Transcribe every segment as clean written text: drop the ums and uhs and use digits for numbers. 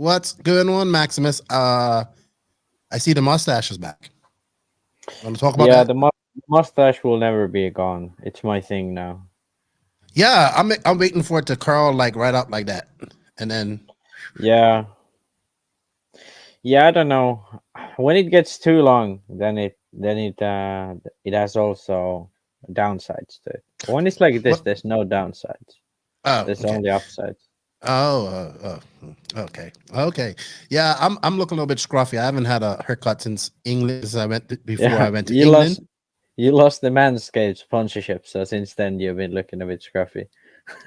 What's going on, Maximus? I see the mustache is back. Want to talk about that? The mustache will never be gone. It's my thing now. Yeah, I'm waiting for it to curl like right up like that, and then Yeah, I don't know. When it gets too long, then it has also downsides to it. When it's like this, what? there's no downsides. Oh, There's okay. only upsides. Okay. Yeah, I'm looking a little bit scruffy. I haven't had a haircut since England. Before I Yeah, went to England. you lost the Manscaped sponsorship, so since then you've been looking a bit scruffy.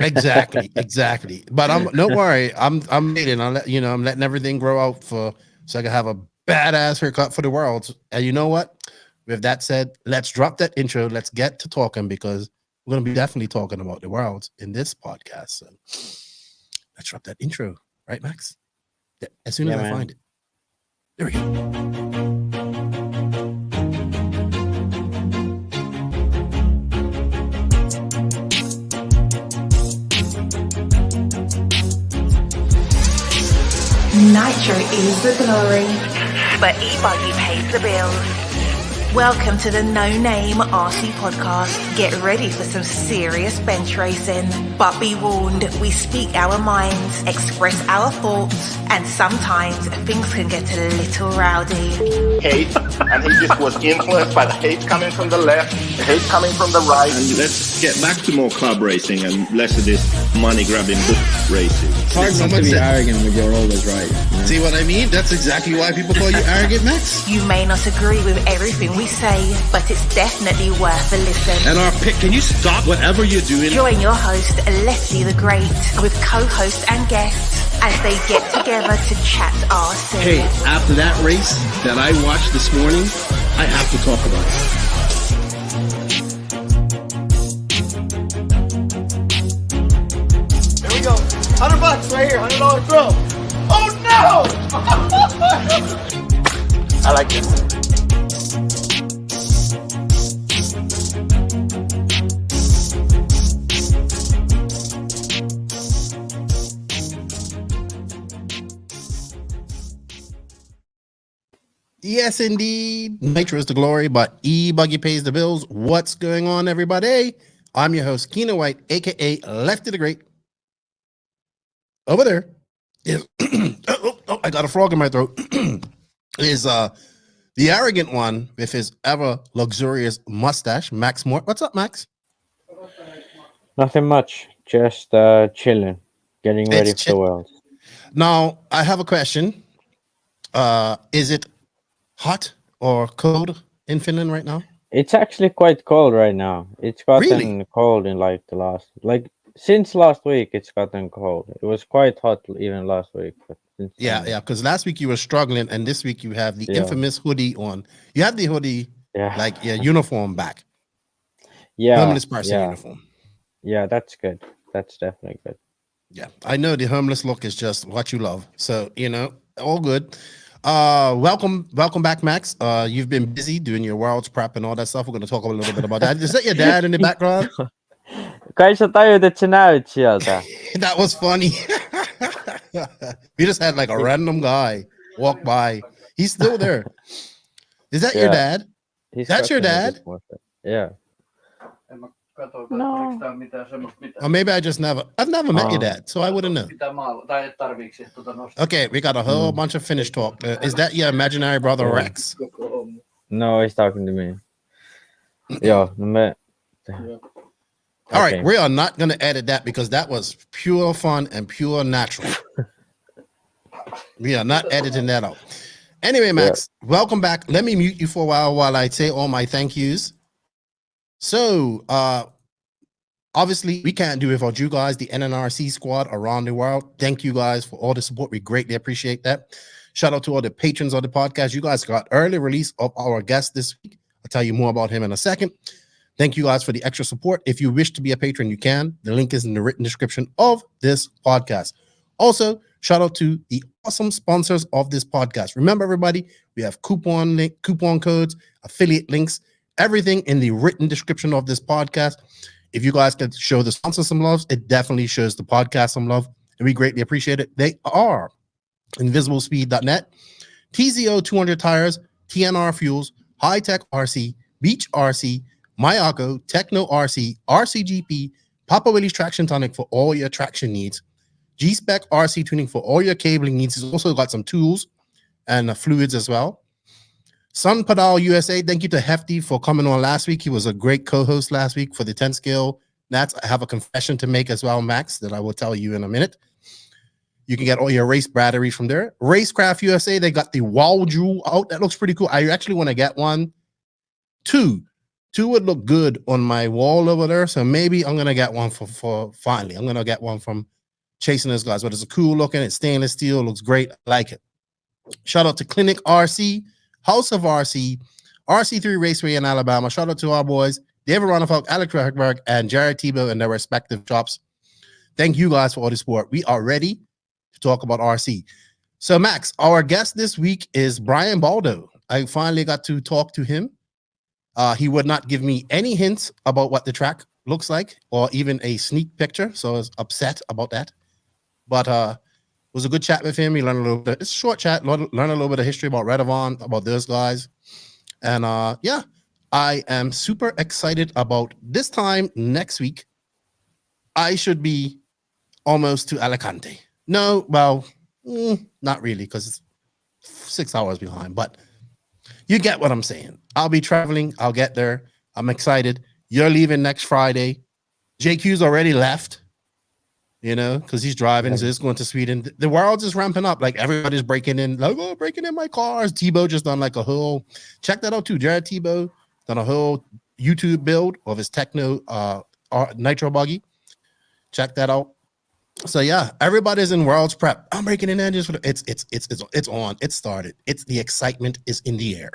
Exactly. But don't worry. I'm waiting. I'm letting everything grow out so I can have a badass haircut for the world. And you know what? With that said, let's drop that intro. Let's get to talking because we're gonna be definitely talking about the world in this podcast. So let's drop that intro, right, Max? Yeah, as soon as I find it. There we go. Nitro is the glory, but e-buggy pays the bills. Welcome to the No Name RC podcast. Get ready for some serious bench racing. But be warned, we speak our minds, express our thoughts, and sometimes things can get a little rowdy. Hate, and he just was influenced by the hate coming from the left, the hate coming from the right. And let's get back to more club racing and less of this money-grabbing book racing. It's hard not to be arrogant when you're always right. You know? See what I mean? That's exactly why people call you arrogant, Max. You may not agree with everything we say, but it's definitely worth a listen. And our pick, can you stop whatever you're doing? Join your host, Lefty the Great, with co-hosts and guests as they get together to chat RC. Hey, after that race that I watched this morning, I have to talk about it. There we go. $100 right here, $100 throw. Oh no! I like this. Yes, indeed. Nitro is the glory, but e-buggy pays the bills. What's going on, everybody? I'm your host, Keena White, a.k.a. Lefty the Great. Over there is... I got a frog in my throat. is the arrogant one with his ever luxurious mustache, Max Moore. What's up, Max? Nothing much. Just chilling, getting ready for the world. Now, I have a question. Is it hot or cold in Finland right now? It's actually quite cold right now. It's gotten cold in like since last week. It's gotten cold. It was quite hot even last week. But yeah. Because last week you were struggling, and this week you have the infamous hoodie on. You have the hoodie, uniform back. Yeah, homeless person uniform. Yeah, that's good. That's definitely good. Yeah, I know the homeless look is just what you love. So all good. Welcome back, Max. You've been busy doing your world's prep and all that stuff. We're going to talk a little bit about that. Is that your dad in the background? Kai sä tajut, että sä näyt sieltä? That was funny. We just had like a random guy walk by. He's still there. Is that your dad? That's your dad? Yeah. No. Or maybe I've never met your dad, so I wouldn't know. Okay, we got a whole bunch of Finnish talk. Is that your imaginary brother Rex? No, he's talking to me. Yeah. All right, we are not going to edit that because that was pure fun and pure natural. We are not editing that out. Anyway, Max, welcome back. Let me mute you for a while I say all my thank yous. So, obviously, we can't do it without you guys, the NNRC squad around the world. Thank you guys for all the support. We greatly appreciate that. Shout out to all the patrons of the podcast. You guys got early release of our guest this week. I'll tell you more about him in a second. Thank you guys for the extra support. If you wish to be a patron, you can. The link is in the written description of this podcast. Also, shout out to the awesome sponsors of this podcast. Remember, everybody, we have coupon codes, affiliate links, everything in the written description of this podcast. If you guys can show the sponsor some love, it definitely shows the podcast some love, and we greatly appreciate it. They are invisiblespeed.net, TZO 200 tires, TNR fuels, High Tech RC, Beach RC, Mayako, Techno RC, RCGP, Papa Willie's Traction Tonic for all your traction needs, G-Spec RC tuning for all your cabling needs. He's also got some tools and fluids as well. Sun Padal USA, thank you to Hefty for coming on last week. He was a great co-host last week for the 10 scale. I have a confession to make as well, Max, that I will tell you in a minute. You can get all your race batteries from there. Racecraft USA, they got the Baldw out. That looks pretty cool. I actually want to get one. Two would look good on my wall over there. So maybe I'm going to get one for finally. I'm going to get one from Chasing Those Guys. But it's a cool looking. It's stainless steel. Looks great. I like it. Shout out to Clinic RC, House of RC, RC3 Raceway in Alabama. Shout out to our boys, David Ronafalk, Alex Rahberg, and Jared Tebow in their respective shops. Thank you guys for all the support. We are ready to talk about RC. So, Max, our guest this week is Bryan Baldo. I finally got to talk to him. He would not give me any hints about what the track looks like or even a sneak picture, so I was upset about that. But it was a good chat with him. We learned a little bit. It's a short chat. Learn a little bit of history about Redevon, about those guys. And yeah, I am super excited about this time next week. I should be almost to Alicante. No, well, not really, because it's 6 hours behind, but you get what I'm saying. I'll be traveling. I'll get there. I'm excited. You're leaving next Friday. JQ's already left, you know, because he's driving. So he's going to Sweden. The world is ramping up. Like, everybody's breaking in, like, oh, breaking in my cars. Tebow just done like a whole, check that out too. Jared Tebow done a whole YouTube build of his Techno Nitro buggy. Check that out. So yeah, everybody's in world's prep. I'm breaking in engines for it's on. It started. It's the excitement is in the air.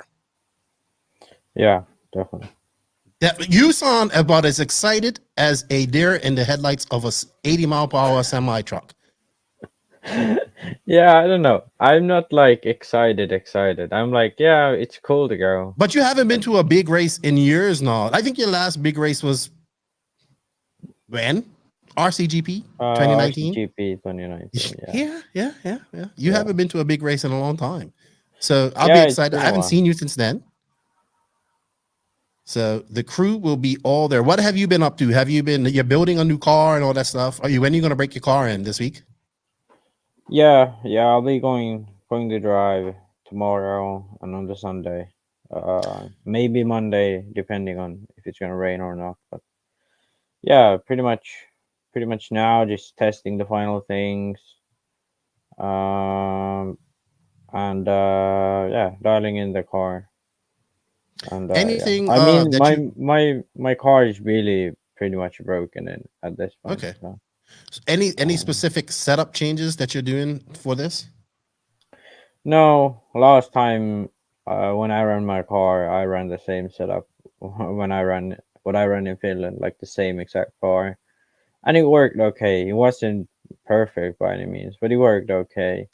Yeah, definitely. That you sound about as excited as a deer in the headlights of a 80-mile-per-hour semi truck. Yeah, I don't know. I'm not like excited. I'm like, yeah, it's cool to go. But you haven't been to a big race in years now. I think your last big race was when? RCGP 2019. RCGP 2019. Yeah. You haven't been to a big race in a long time, so I'll be excited. I haven't seen you since then. So the crew will be all there. What have you been up to? You're building a new car and all that stuff. When are you going to break your car in this week? Yeah. I'll be going to drive tomorrow and on the Sunday. Maybe Monday, depending on if it's going to rain or not. But yeah, pretty much now just testing the final things, and dialing in the car. And anything? I mean, my car is really pretty much broken in at this point. Okay. So. Any specific setup changes that you're doing for this? No, last time when I ran my car, I ran the same setup when I ran in Finland, like the same exact car. And it worked okay. It wasn't perfect by any means, but it worked okay.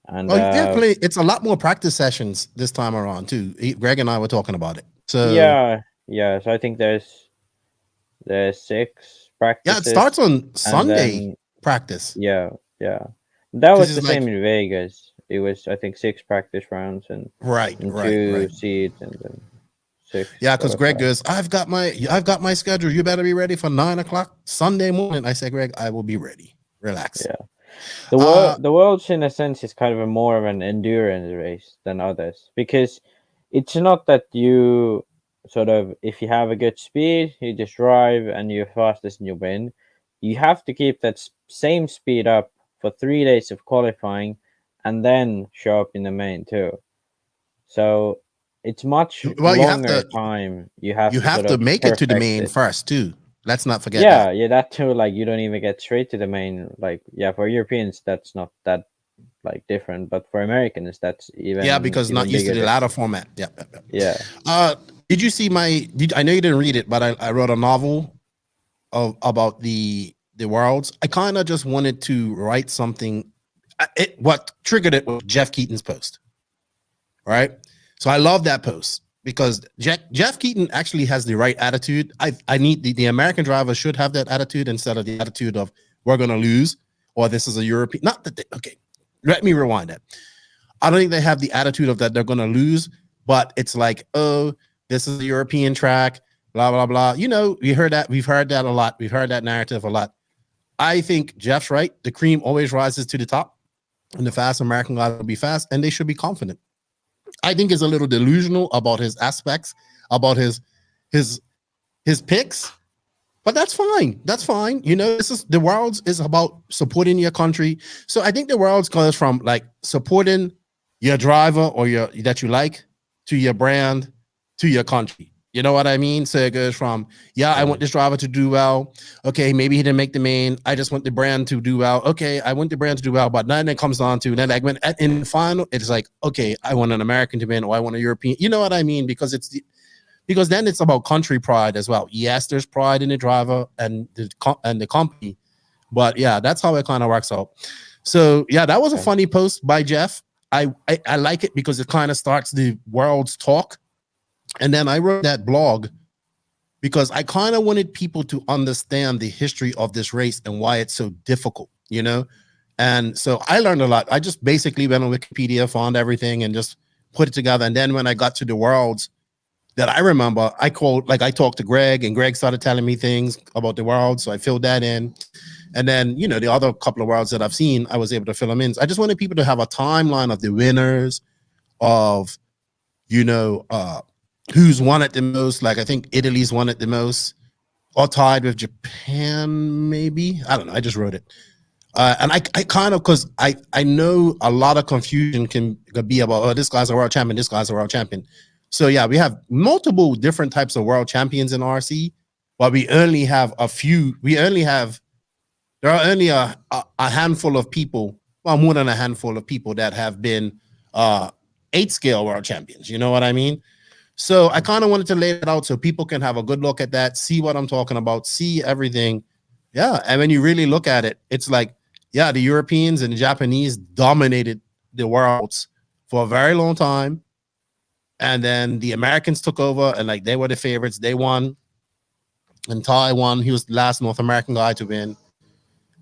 And definitely, it's a lot more practice sessions this time around too. Greg and I were talking about it. So so I think there's 6 practices. Yeah, it starts on Sunday practice. Yeah. That was the same in Vegas. It was, I think, 6 practice rounds and 2 seats and then 6. Yeah, because Greg goes, I've got my schedule. You better be ready for 9:00 Sunday morning. I said, Greg, I will be ready. Relax. Yeah. The Worlds, in a sense, is kind of more of an endurance race than others, because it's not that you sort of, if you have a good speed, you just drive and you're fastest and you win. You have to keep that same speed up for 3 days of qualifying and then show up in the main too. So it's much longer time. You have to make it to the main first too. Let's not forget that. Yeah, that too. Like, you don't even get straight to the main. Like, yeah, for Europeans, that's not that like different, but for Americans, that's even because not used to the ladder format. Yeah. Did you see I know you didn't read it, but I wrote a novel about the worlds. I kind of just wanted to write something. What triggered it was Jeff Keaton's post, right? So I love that post, because Jeff Keaton actually has the right attitude. I need the American driver should have that attitude instead of the attitude of we're going to lose or this is a European. Not that okay. Let me rewind that. I don't think they have the attitude of that they're going to lose, but it's like, oh, this is a European track, blah, blah, blah. You know, we've heard that a lot. We've heard that narrative a lot. I think Jeff's right. The cream always rises to the top, and the fast American guys will be fast, and they should be confident. I think he's a little delusional about his aspects, about his picks, but that's fine. That's fine. You know, the Worlds is about supporting your country. So I think the Worlds goes from like supporting your driver or that you like to your brand to your country. You know what I mean? So it goes from, I want this driver to do well. Okay, maybe he didn't make the main. I just want the brand to do well. Okay, I want the brand to do well. But then it comes down to, then like when in the final, it's like, okay, I want an American to win or I want a European. You know what I mean? Because then it's about country pride as well. Yes, there's pride in the driver and the company. But yeah, that's how it kind of works out. So yeah, that was a funny post by Jeff. I like it because it kind of starts the World's talk. And then I wrote that blog because I kind of wanted people to understand the history of this race and why it's so difficult, you know? And so I learned a lot. I just basically went on Wikipedia, found everything and just put it together. And then when I got to the Worlds that I remember, I talked to Greg and Greg started telling me things about the Worlds. So I filled that in. And then, you know, the other couple of Worlds that I've seen, I was able to fill them in. So I just wanted people to have a timeline of the winners, of, you know, who's won it the most. Like I think Italy's won it the most, or tied with Japan, maybe. I don't know. I just wrote it. And I kind of, because I know a lot of confusion can be about, oh, this guy's a world champion, this guy's a world champion. So yeah, we have multiple different types of world champions in RC, but we only have a few. There are only a handful of people, well, more than a handful of people that have been 8-scale world champions. You know what I mean? So I kind of wanted to lay it out so people can have a good look at that, see what I'm talking about, see everything. Yeah. And when you really look at it, it's like, yeah, the Europeans and the Japanese dominated the Worlds for a very long time. And then the Americans took over and like they were the favorites. They won. And Ty won. He was the last North American guy to win.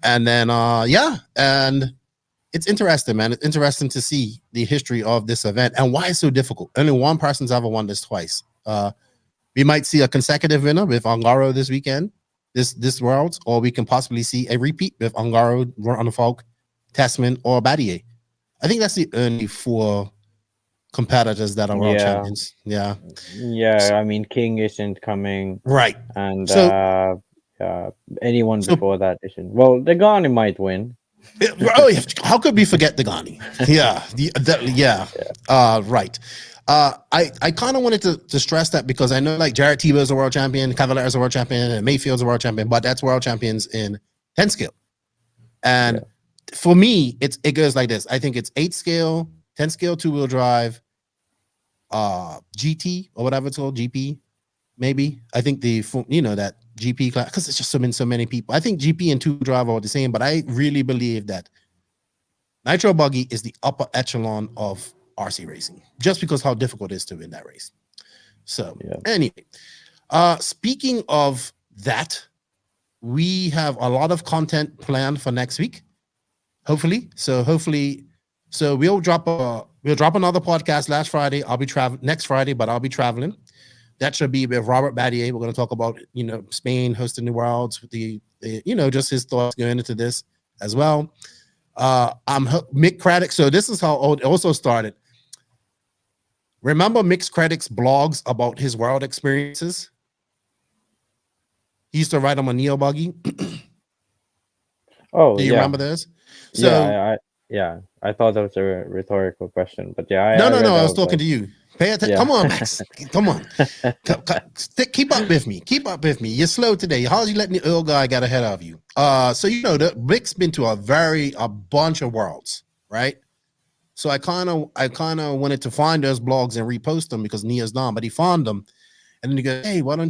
And then, and it's interesting, man. It's interesting to see the history of this event and why it's so difficult. Only one person's ever won this twice. We might see a consecutive winner with Ungaro this weekend, this Worlds, or we can possibly see a repeat with Ungaro, Runderfolk, Tessman, or Battier. I think that's the only 4 competitors that are world champions. Yeah. Yeah, I mean, King isn't coming. Right. And anyone before that isn't. Well, the Ghani might win. How could we forget the Ghani? Right. I kind of wanted to stress that because I know like Jared Tebow is a world champion, Cavalier is a world champion, and Mayfield's a world champion, but that's world champions in 10 scale. And for me, it goes like this. I think it's 8 scale, 10 scale 2-wheel drive, GT or whatever it's called, GP, maybe. I think that GP class, because it's just so many people. I think GP and 2-wheel drive are the same, but I really believe that Nitro Buggy is the upper echelon of RC racing, just because how difficult it is to win that race. So anyway, speaking of that, we have a lot of content planned for next week. Hopefully, we'll drop another podcast next Friday, but I'll be traveling. That should be with Robert Battier. We're going to talk about, Spain hosting the Worlds, with the just his thoughts going into this as well. I'm Mick Craddock. So this is how it also started. Remember Mick Craddock's blogs about his world experiences? He used to write them on Neo Buggy. Oh, do you remember this? So I thought that was a rhetorical question, but I was talking to you. Pay attention. Come on, Max. Come on. Keep up with me. You're slow today. How's you letting the old guy get ahead of you? So Mick's been to a bunch of Worlds, right? So I kind of wanted to find those blogs and repost them because Nia's done, but he found them, and then he goes, "Hey, why don't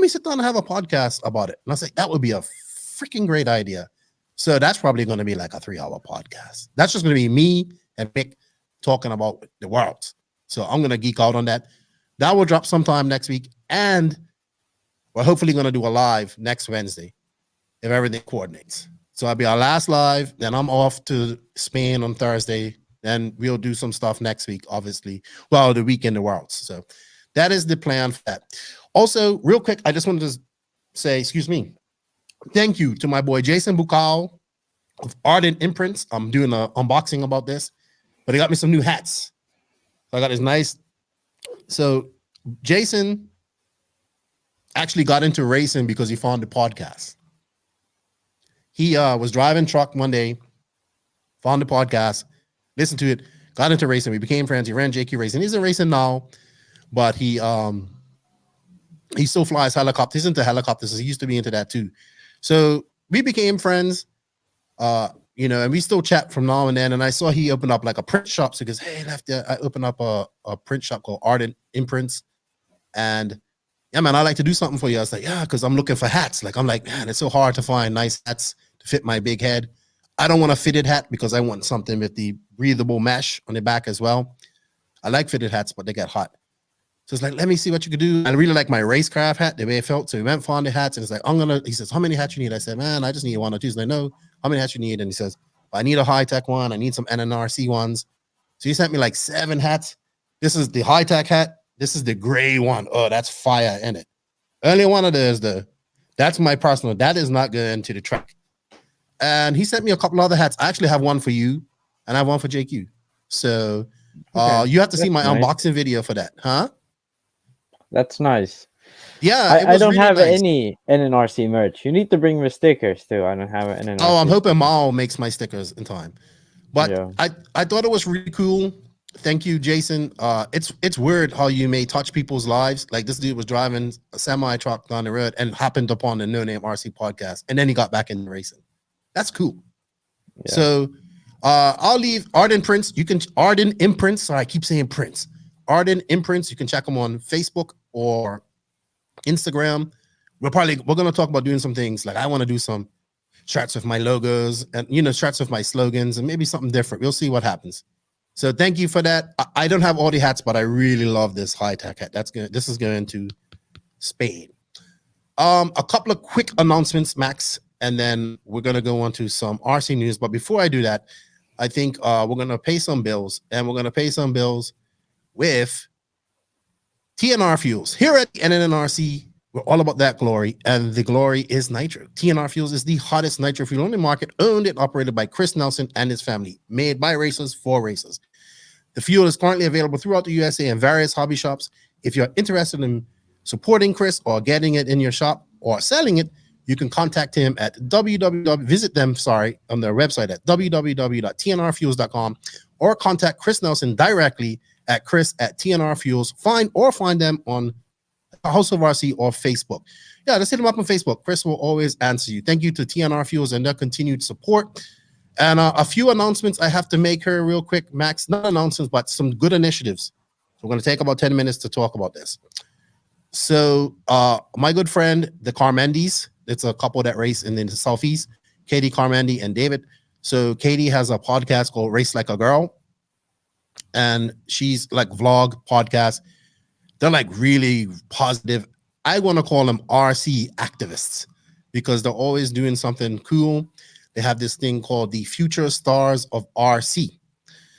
we sit down and have a podcast about it?" And I was like, that would be a freaking great idea. So that's probably going to be like a 3-hour podcast. That's just going to be me and Mick talking about the Worlds. So I'm going to geek out on that. That will drop sometime next week. And we're hopefully going to do a live next Wednesday if everything coordinates. So I'll be our last live. Then I'm off to Spain on Thursday. Then we'll do some stuff next week, obviously. Well, the week in the Worlds. So that is the plan for that. Also, real quick, I just wanted to say, excuse me, thank you to my boy Jason Bukal of Ardent Imprints. I'm doing an unboxing about this, but he got me some new hats. So I got this nice. So Jason actually got into racing because he found the podcast. He was driving truck one day, found the podcast, listened to it, got into racing. We became friends. He ran JQ Racing. He's in racing now, but he still flies helicopters. He's into helicopters. He used to be into that too. So we became friends, you know, and we still chat from now and then. And I saw he opened up like a print shop. So he goes, hey, Lefty, I opened up a print shop called Ardent Imprints. And yeah, man, I like to do something for you. I was like, yeah, because I'm looking for hats. Like, I'm like, man, it's so hard to find nice hats to fit my big head. I don't want a fitted hat because I want something with the breathable mesh on the back as well. I like fitted hats, but they get hot. So it's like, let me see what you could do. I really like my racecraft hat, the way it felt. So we went found the hats, and it's like, he says, how many hats you need? I said, man, I just need one or two. He's like, no, how many hats you need? And he says, I need a high-tech one. I need some NNRC ones. So he sent me like 7 hats. This is the high-tech hat. This is the gray one. Oh, that's fire in it. Only one of those, that's my personal. That is not going to the track. And he sent me a couple other hats. I actually have one for you, and I have one for JQ. So you have to see my unboxing video for that, huh? That's nice. Yeah, I don't really have any NNRC merch. You need to bring me stickers too. I don't have an NNRC. Oh, I'm hoping Mao makes my stickers in time. But yeah. I thought it was really cool. Thank you, Jason. It's weird how you may touch people's lives. Like this dude was driving a semi truck down the road and happened upon the No Name RC podcast, and then he got back in racing. That's cool. Yeah. So I'll leave Ardent Prints. You can Ardent Imprints. Sorry, I keep saying Prints. Ardent Imprints. You can check them on Facebook or Instagram. We're gonna talk about doing some things. Like I want to do some shirts with my logos and shirts with my slogans and maybe something different. We'll see what happens. So thank you for that. I don't have all the hats, but I really love this high-tech hat. This is going to Spain. A couple of quick announcements, Max, and then we're gonna go on to some RC news. But before I do that, I think we're gonna pay some bills, and we're gonna pay some bills with TNR Fuels. Here at the NNRC, we're all about that glory, and the glory is nitro. TNR Fuels is the hottest nitro fuel on the market, owned and operated by Chris Nelson and his family, made by racers for racers. The fuel is currently available throughout the USA in various hobby shops. If you're interested in supporting Chris or getting it in your shop or selling it, you can contact him at on their website at www.tnrfuels.com or contact Chris Nelson directly at chris@TNRfuels. Find them on House of RC or Facebook. Yeah, just hit them up on Facebook. Chris will always answer you. Thank you to TNR Fuels and their continued support. And a few announcements I have to make here real quick, Max. Not announcements, but some good initiatives. So we're going to take about 10 minutes to talk about this. So my good friend, the Carmendis, it's a couple that race in the Southeast, Katie Carmendi and David. So Katie has a podcast called Race Like a Girl. And she's like vlog podcast. They're like really positive. I want to call them RC activists because they're always doing something cool. They have this thing called the Future Stars of RC.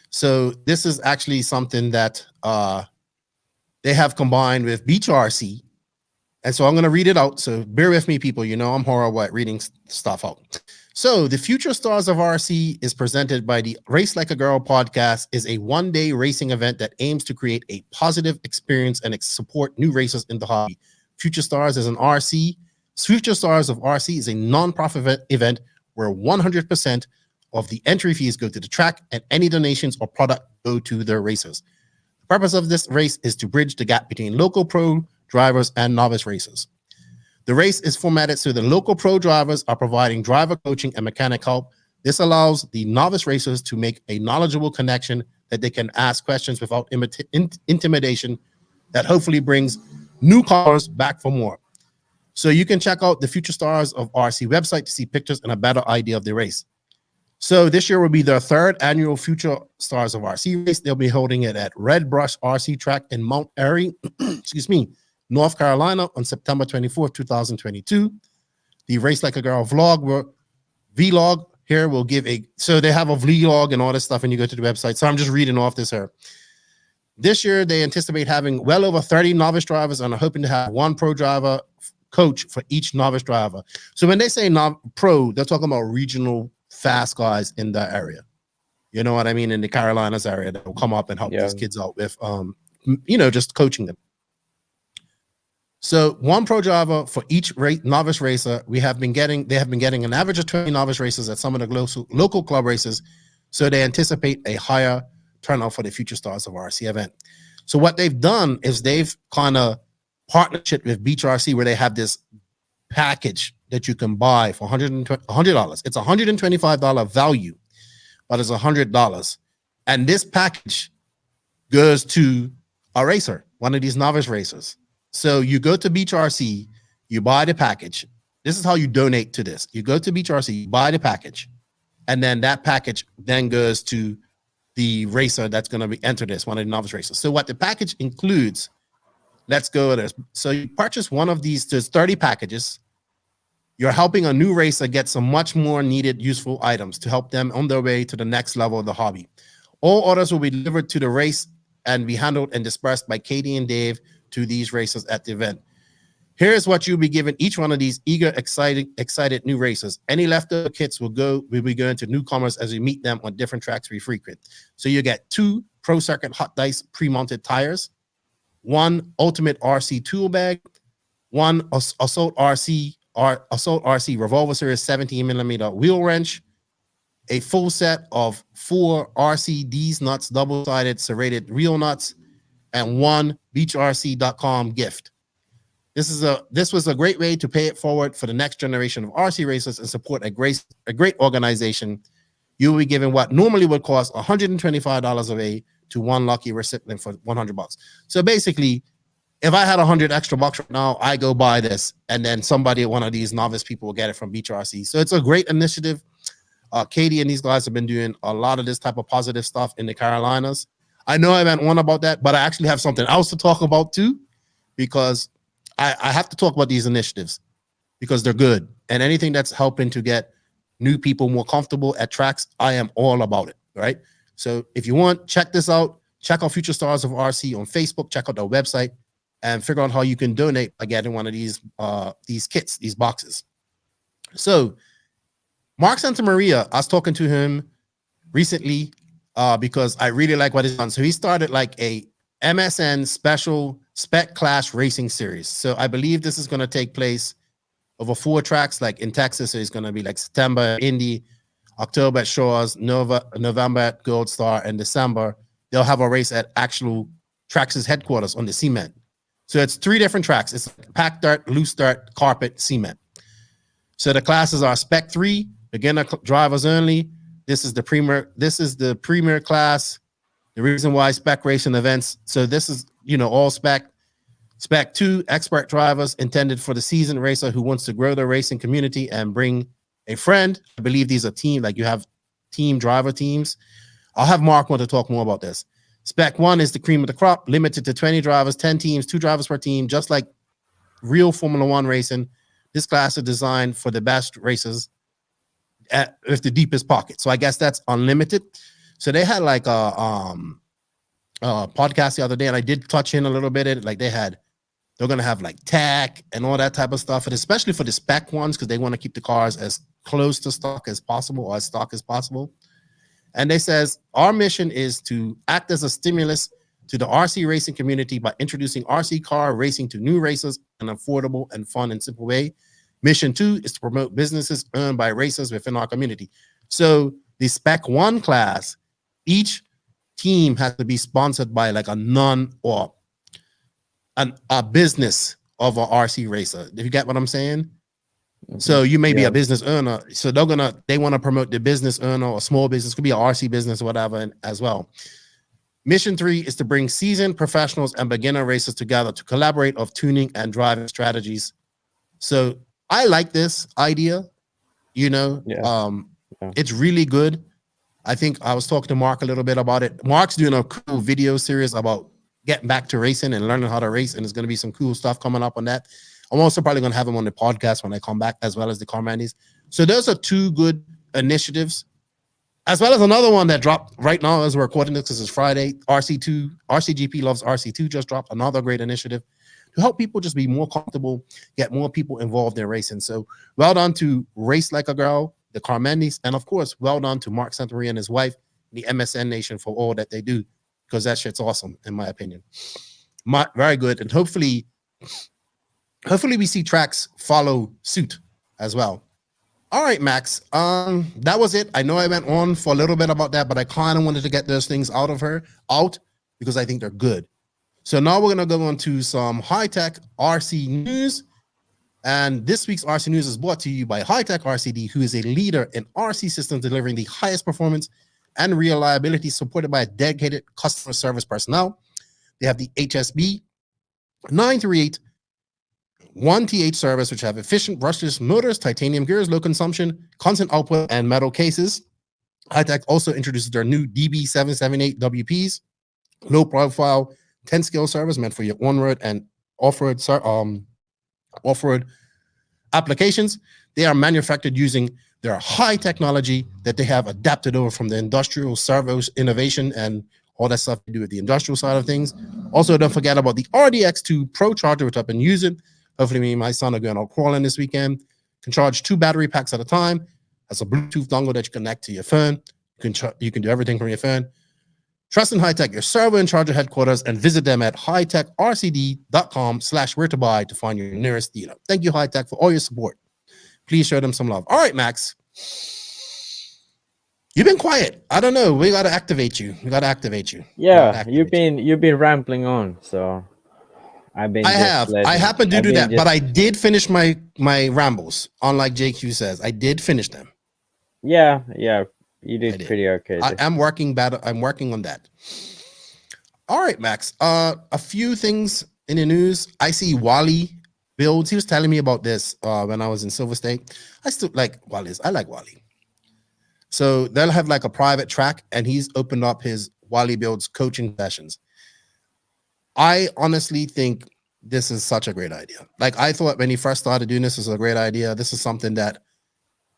So this is actually something that they have combined with Beach RC. And so I'm going to read it out. So bear with me, people. I'm horrible at reading stuff out. So the Future Stars of RC is presented by the Race Like a Girl podcast, is a one-day racing event that aims to create a positive experience and support new racers in the hobby. Future Stars of RC is a non-profit event where 100% of the entry fees go to the track and any donations or product go to their racers. The purpose of this race is to bridge the gap between local pro drivers and novice racers. The race is formatted so the local pro drivers are providing driver coaching and mechanic help. This allows the novice racers to make a knowledgeable connection that they can ask questions without intimidation that hopefully brings newcomers back for more. So you can check out the Future Stars of RC website to see pictures and a better idea of the race. So this year will be their 3rd annual Future Stars of RC race. They'll be holding it at Red Brush RC Track in Mount Airy, North Carolina on September 24th, 2022. The Race Like a Girl vlog will vlog here will give so they have a vlog and all this stuff, and you go to the website. So I'm just reading off this here. This year, they anticipate having well over 30 novice drivers and are hoping to have one pro driver coach for each novice driver. So when they say pro, they're talking about regional fast guys in that area. You know what I mean? In the Carolinas area that will come up and help these kids out with, just coaching them. So one pro driver for each novice racer. They have been getting an average of 20 novice racers at some of the local club races. So they anticipate a higher turnout for the future stars of RC event. So what they've done is they've kind of partnership with Beach RC, where they have this package that you can buy for $100. It's $125 value, but it's $100. And this package goes to a racer, one of these novice racers. So you go to Beach RC, you buy the package. This is how you donate to this. You go to Beach RC, you buy the package, and then that package then goes to the racer that's going to be enter this, one of the novice racers. So what the package includes, let's go with this. So you purchase one of these, there's 30 packages. You're helping a new racer get some much more needed, useful items to help them on their way to the next level of the hobby. All orders will be delivered to the race and be handled and dispersed by Katie and Dave to these racers at the event. Here's what you'll be given each one of these eager, excited new racers. Any leftover kits will be going to newcomers as we meet them on different tracks we frequent. So you get 2 Pro Circuit Hot Dice pre-mounted tires, 1 Ultimate RC tool bag, 1 Assault RC Revolver Series 17mm wheel wrench, a full set of 4 RCDs nuts, double-sided serrated reel nuts, and 1 BeachRC.com gift. This was a great way to pay it forward for the next generation of RC racers and support a great organization. You will be given what normally would cost $125 away to one lucky recipient for $100. So basically, if I had $100 extra bucks right now, I go buy this, and then somebody, one of these novice people, will get it from Beach RC. So it's a great initiative. Katie and these guys have been doing a lot of this type of positive stuff in the Carolinas. I know I went on about that, but I actually have something else to talk about too, because I have to talk about these initiatives because they're good. And anything that's helping to get new people more comfortable at tracks, I am all about it, right? So if you want, check this out. Check out Future Stars of RC on Facebook. Check out their website and figure out how you can donate by getting one of these kits, these boxes. So Mark Santamaria, I was talking to him recently because I really like what he's done. So he started like a MSN special spec class racing series. So I believe this is going to take place over 4 tracks, like in Texas. So it's going to be like September Indy, October at Shores, November at Gold Star, and December they'll have a race at actual Trax's headquarters on the cement. So it's 3 different tracks. It's packed dirt, loose dirt, carpet, cement. So the classes are Spec 3, beginner drivers only. This is the premier class. The reason why spec racing events. So this is, all spec. Spec 2, expert drivers intended for the seasoned racer who wants to grow their racing community and bring a friend. I believe these are team, like you have team driver teams. I'll have Mark want to talk more about this. Spec 1 is the cream of the crop, limited to 20 drivers, 10 teams, 2 drivers per team, just like real Formula One racing. This class is designed for the best racers with the deepest pocket. So I guess that's unlimited. So they had like a podcast the other day, and I did touch in a little bit. Like they're going to have like tech and all that type of stuff, and especially for the spec ones, because they want to keep the cars as close to stock as possible or as stock as possible. And they says, our mission is to act as a stimulus to the RC racing community by introducing RC car racing to new racers in an affordable and fun and simple way. Mission 2 is to promote businesses earned by racers within our community. So the Spec 1 class, each team has to be sponsored by like a business of a RC racer. If you get what I'm saying? Mm-hmm. So you may be a business owner. So they want to promote the business owner or small business, could be an RC business or whatever as well. Mission 3 is to bring seasoned professionals and beginner racers together to collaborate of tuning and driving strategies. So I like this idea, It's really good. I think I was talking to Mark a little bit about it. Mark's doing a cool video series about getting back to racing and learning how to race, and there's going to be some cool stuff coming up on that. I'm also probably going to have him on the podcast when I come back, as well as the Carmandis. So those are two good initiatives, as well as another one that dropped right now as we're recording this because it's Friday. RCGP Loves RC2 just dropped another great initiative to help people just be more comfortable, get more people involved in racing. So well done to Race Like a Girl, the Carmendis, and of course, well done to Mark Santori and his wife, the MSN Nation, for all that they do, because that shit's awesome, in my opinion. Very good. And hopefully we see tracks follow suit as well. All right, Max. That was it. I know I went on for a little bit about that, but I kind of wanted to get those things out because I think they're good. So now we're gonna go on to some high-tech RC news. And this week's RC news is brought to you by High-Tech RCD, who is a leader in RC systems delivering the highest performance and reliability, supported by a dedicated customer service personnel. They have the HSB 938 1TH service, which have efficient brushless motors, titanium gears, low consumption, constant output, and metal cases. High-Tech also introduces their new DB778 WPs, low profile 10-scale service meant for your on-road and off-road applications. They are manufactured using their high technology that they have adapted over from the industrial servos innovation and all that stuff to do with the industrial side of things. Also, don't forget about the RDX2 Pro Charger, which I've been using. Hopefully me and my son are going out crawling this weekend. Can charge 2 battery packs at a time. Has a Bluetooth dongle that you connect to your phone. You can do everything from your phone. Trust in High-Tech, your servo and charger headquarters, and visit them at hightechrcd.com/where to buy to find your nearest dealer. Thank you, High-Tech, for all your support. Please show them some love. All right, Max. You've been quiet. I don't know. We got to activate you. Yeah, you've been rambling on, so I happen to do that, but I did finish my rambles. Unlike JQ says, I did finish them. Yeah, you did pretty okay. I'm working on that. All right, Max. A few things in the news. I see Wally builds. He was telling me about this when I was in Silver State. I still like Wally's. I like Wally. So they'll have like a private track, and he's opened up his Wally Builds coaching sessions. I honestly think this is such a great idea. Like, I thought when he first started doing this was a great idea. This is something that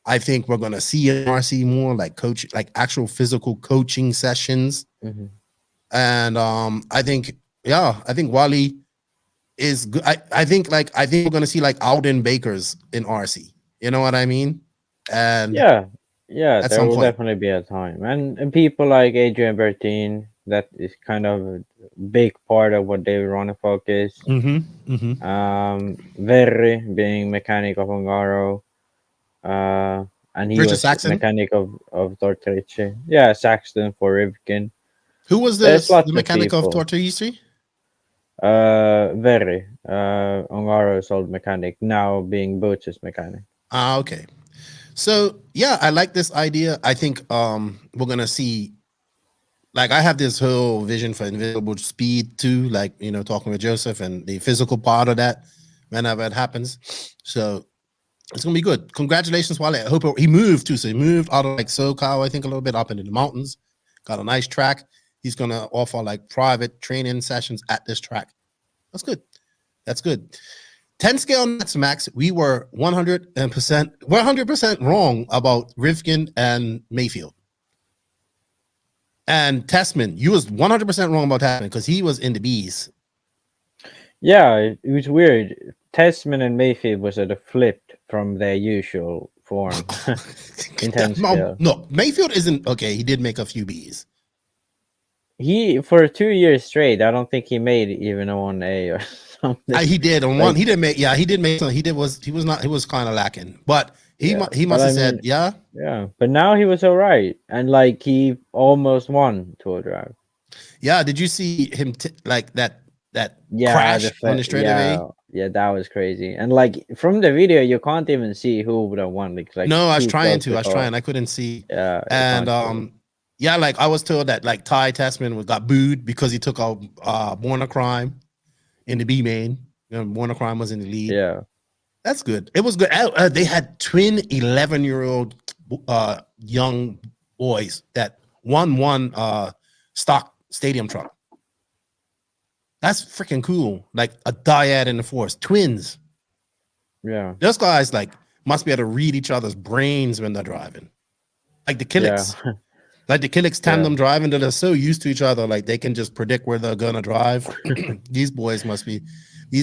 I think we're going to see in RC more, like actual physical coaching sessions. Mm-hmm. And I think Wally is good. I think we're going to see like Alden Bakers in RC. You know what I mean? And yeah, there will definitely be a time. And people like Adrian Bertin, that is kind of a big part of what David Ronefalk is. Verri being mechanic of Ungaro. And he Richard was Saxon? mechanic of Tortorici. Yeah, Saxton for Rivkin. Who was the mechanic of Tortorici? Verri. Ungaro's old mechanic, now being Butch's mechanic. Okay. So yeah, I like this idea. I think we're gonna see, like, I have this whole vision for invisible speed too, like, you know, talking with Joseph and the physical part of that whenever it happens. So it's gonna be good. Congratulations, Wale. I hope he moved too. So he moved out of like SoCal, I think, a little bit up into the mountains. Got a nice track. He's gonna offer like private training sessions at this track. That's good. 10 scale nets, Max. We were 100% wrong about Rivkin and Mayfield. And Tessman, you was 100% wrong about Tessman because he was in the B's. Yeah, it was weird. Tessman and Mayfield was at a flipped from their usual form. In 10 scale. No, Mayfield isn't okay. He did make a few B's. He, for 2 years straight, I don't think he made even a 1A or something. He did on one. He did make some. He was kind of lacking, but he must have said, yeah. But now he was all right, and like he almost won Tour Drive. Yeah, did you see him like that crash on the straightaway? Yeah, that was crazy. And like from the video, you can't even see who would have won. Like no, I was trying. I couldn't see. Yeah, and yeah, like I was told that like Ty Tessman got booed because he took out Born a Crime in the B main. You know, Born a Crime was in the lead. Yeah, that's good. It was good. They had twin 11-year-old young boys that won stock stadium truck. That's freaking cool. Like a dyad in the force, twins. Yeah, those guys like must be able to read each other's brains when they're driving. Like the Killix. Yeah. Like the Killix tandem driving, they're so used to each other, like they can just predict where they're gonna drive. These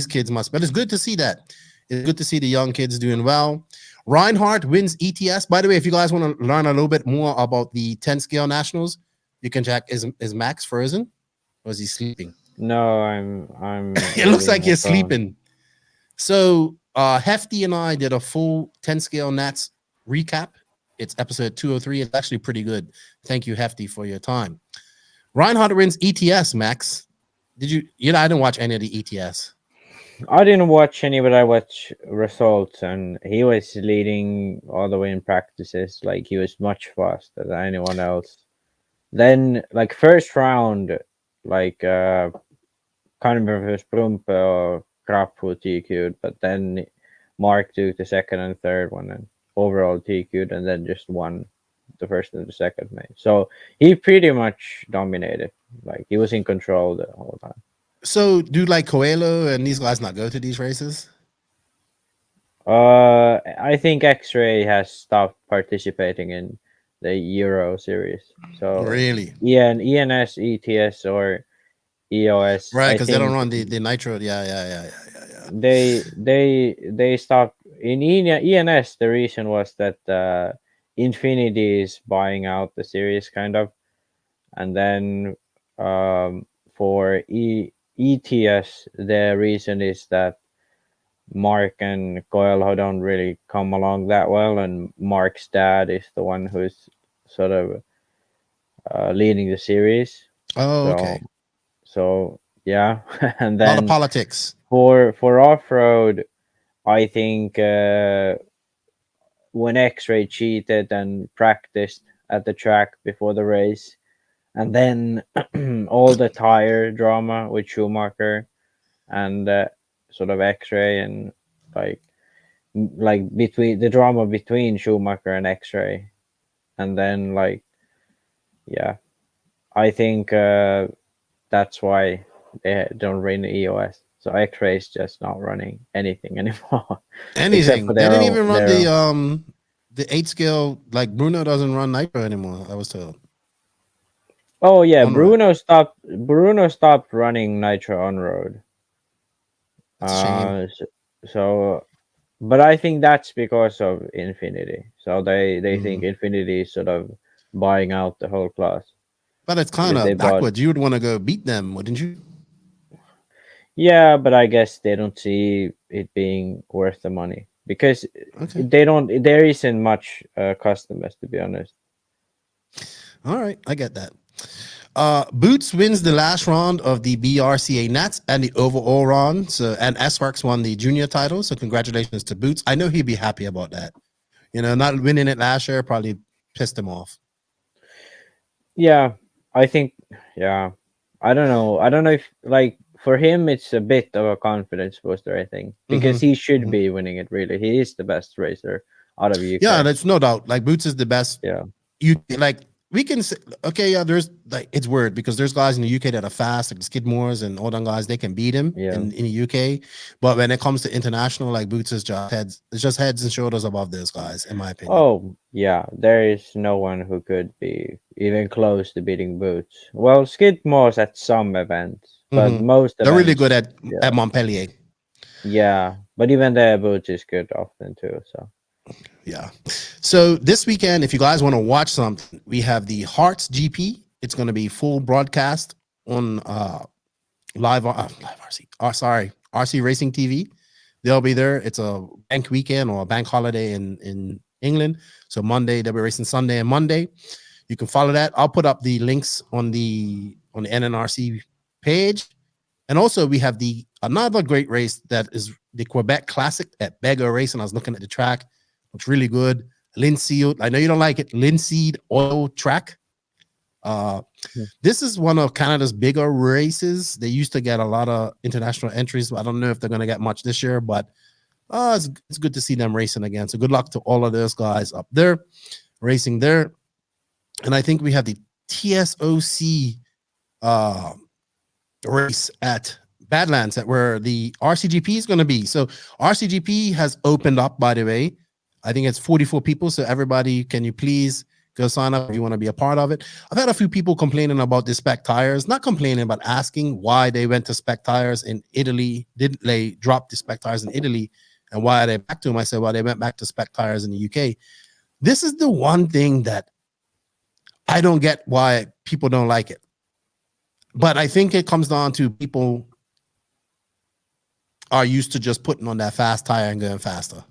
kids must, but it's good to see that. It's good to see the young kids doing well. Reinhardt wins ETS. By the way, if you guys want to learn a little bit more about the 10 scale nationals, you can check. Is Max frozen? Or is he sleeping? No, I'm it looks like you're sleeping. So Hefty and I did a full 10 scale Nats recap. It's episode 203. It's actually pretty good. Thank you, Hefty, for your time. Reinhardt wins ETS, Max. Did you? I didn't watch any of the ETS. I didn't watch any, but I watched results, and he was leading all the way in practices. Like, he was much faster than anyone else. Then, like, first round, like, can't remember if it was Brumpe or Krapp who TQ'd, but then Mark took the second and third one, and overall TQ'd, and then just won the first and the second main. So he pretty much dominated. Like, he was in control the whole time. So do like Coelho and these guys not go to these races? I think X-Ray has stopped participating in the Euro series. So really, ENS, ETS, or EOS, right? Because they don't run the Nitro. Yeah. They stopped in ENS. The reason was that Infinity is buying out the series, kind of, and then for ETS, the reason is that Mark and Coelho don't really come along that well, and Mark's dad is the one who's sort of leading the series. Oh, okay. So yeah, and then a lot of politics for off-road. I think when X-Ray cheated and practiced at the track before the race, and then all the tire drama with Schumacher and sort of X-Ray, and like between the drama between Schumacher and X-Ray, and then I think that's why they don't run EOS. So X-Ray is just not running anything anymore. Anything. They didn't even run the 8 scale. Like Bruno doesn't run Nitro anymore, I was told. Oh yeah, Bruno stopped running Nitro on road. That's a shame. So, but I think that's because of Infinity. So they think Infinity is sort of buying out the whole class. But it's kind of backwards. You would want to go beat them, wouldn't you? Yeah, but I guess they don't see it being worth the money because there isn't much customers, to be honest. All right, I get that. Boots wins the last round of the BRCA Nats and the overall round. So, and S-Works won the junior title. So congratulations to Boots. I know he'd be happy about that. Not winning it last year probably pissed him off. Yeah, I think. Yeah, I don't know if like for him it's a bit of a confidence booster. I think because he should be winning it. Really, he is the best racer out of UK. Yeah, that's no doubt. Like Boots is the best. Yeah, we can say, there's like, it's weird because there's guys in the UK that are fast, like Skidmore's and all them guys, they can beat him in the UK. But when it comes to international, like Boots is just heads and shoulders above those guys, in my opinion. Oh yeah, there is no one who could be even close to beating Boots. Well, Skidmore's at some events, but most they're really good at Montpellier. Yeah, but even there, Boots is good often too. So. Yeah. So this weekend, if you guys want to watch something, we have the Hearts GP. It's going to be full broadcast on live RC. RC Racing TV. They'll be there. It's a bank weekend or a bank holiday in England. So Monday they'll be racing Sunday and Monday. You can follow that. I'll put up the links on the NNRC page. And also we have another great race that is the Quebec Classic at Beggar Racing. I was looking at the track. Looks really good. Linseed. I know you don't like it. Linseed oil track. This is one of Canada's bigger races. They used to get a lot of international entries. I don't know if they're going to get much this year, but it's good to see them racing again. So good luck to all of those guys up there racing there. And I think we have the TSOC race at Badlands, where the RCGP is going to be. So RCGP has opened up, by the way. I think it's 44 people. So everybody, can you please go sign up if you want to be a part of it? I've had a few people complaining about the spec tires, not complaining, but asking why they went to spec tires in Italy. Didn't they drop the spec tires in Italy? And why are they back to them? I said, well, they went back to spec tires in the UK. This is the one thing that I don't get why people don't like it. But I think it comes down to people are used to just putting on that fast tire and going faster.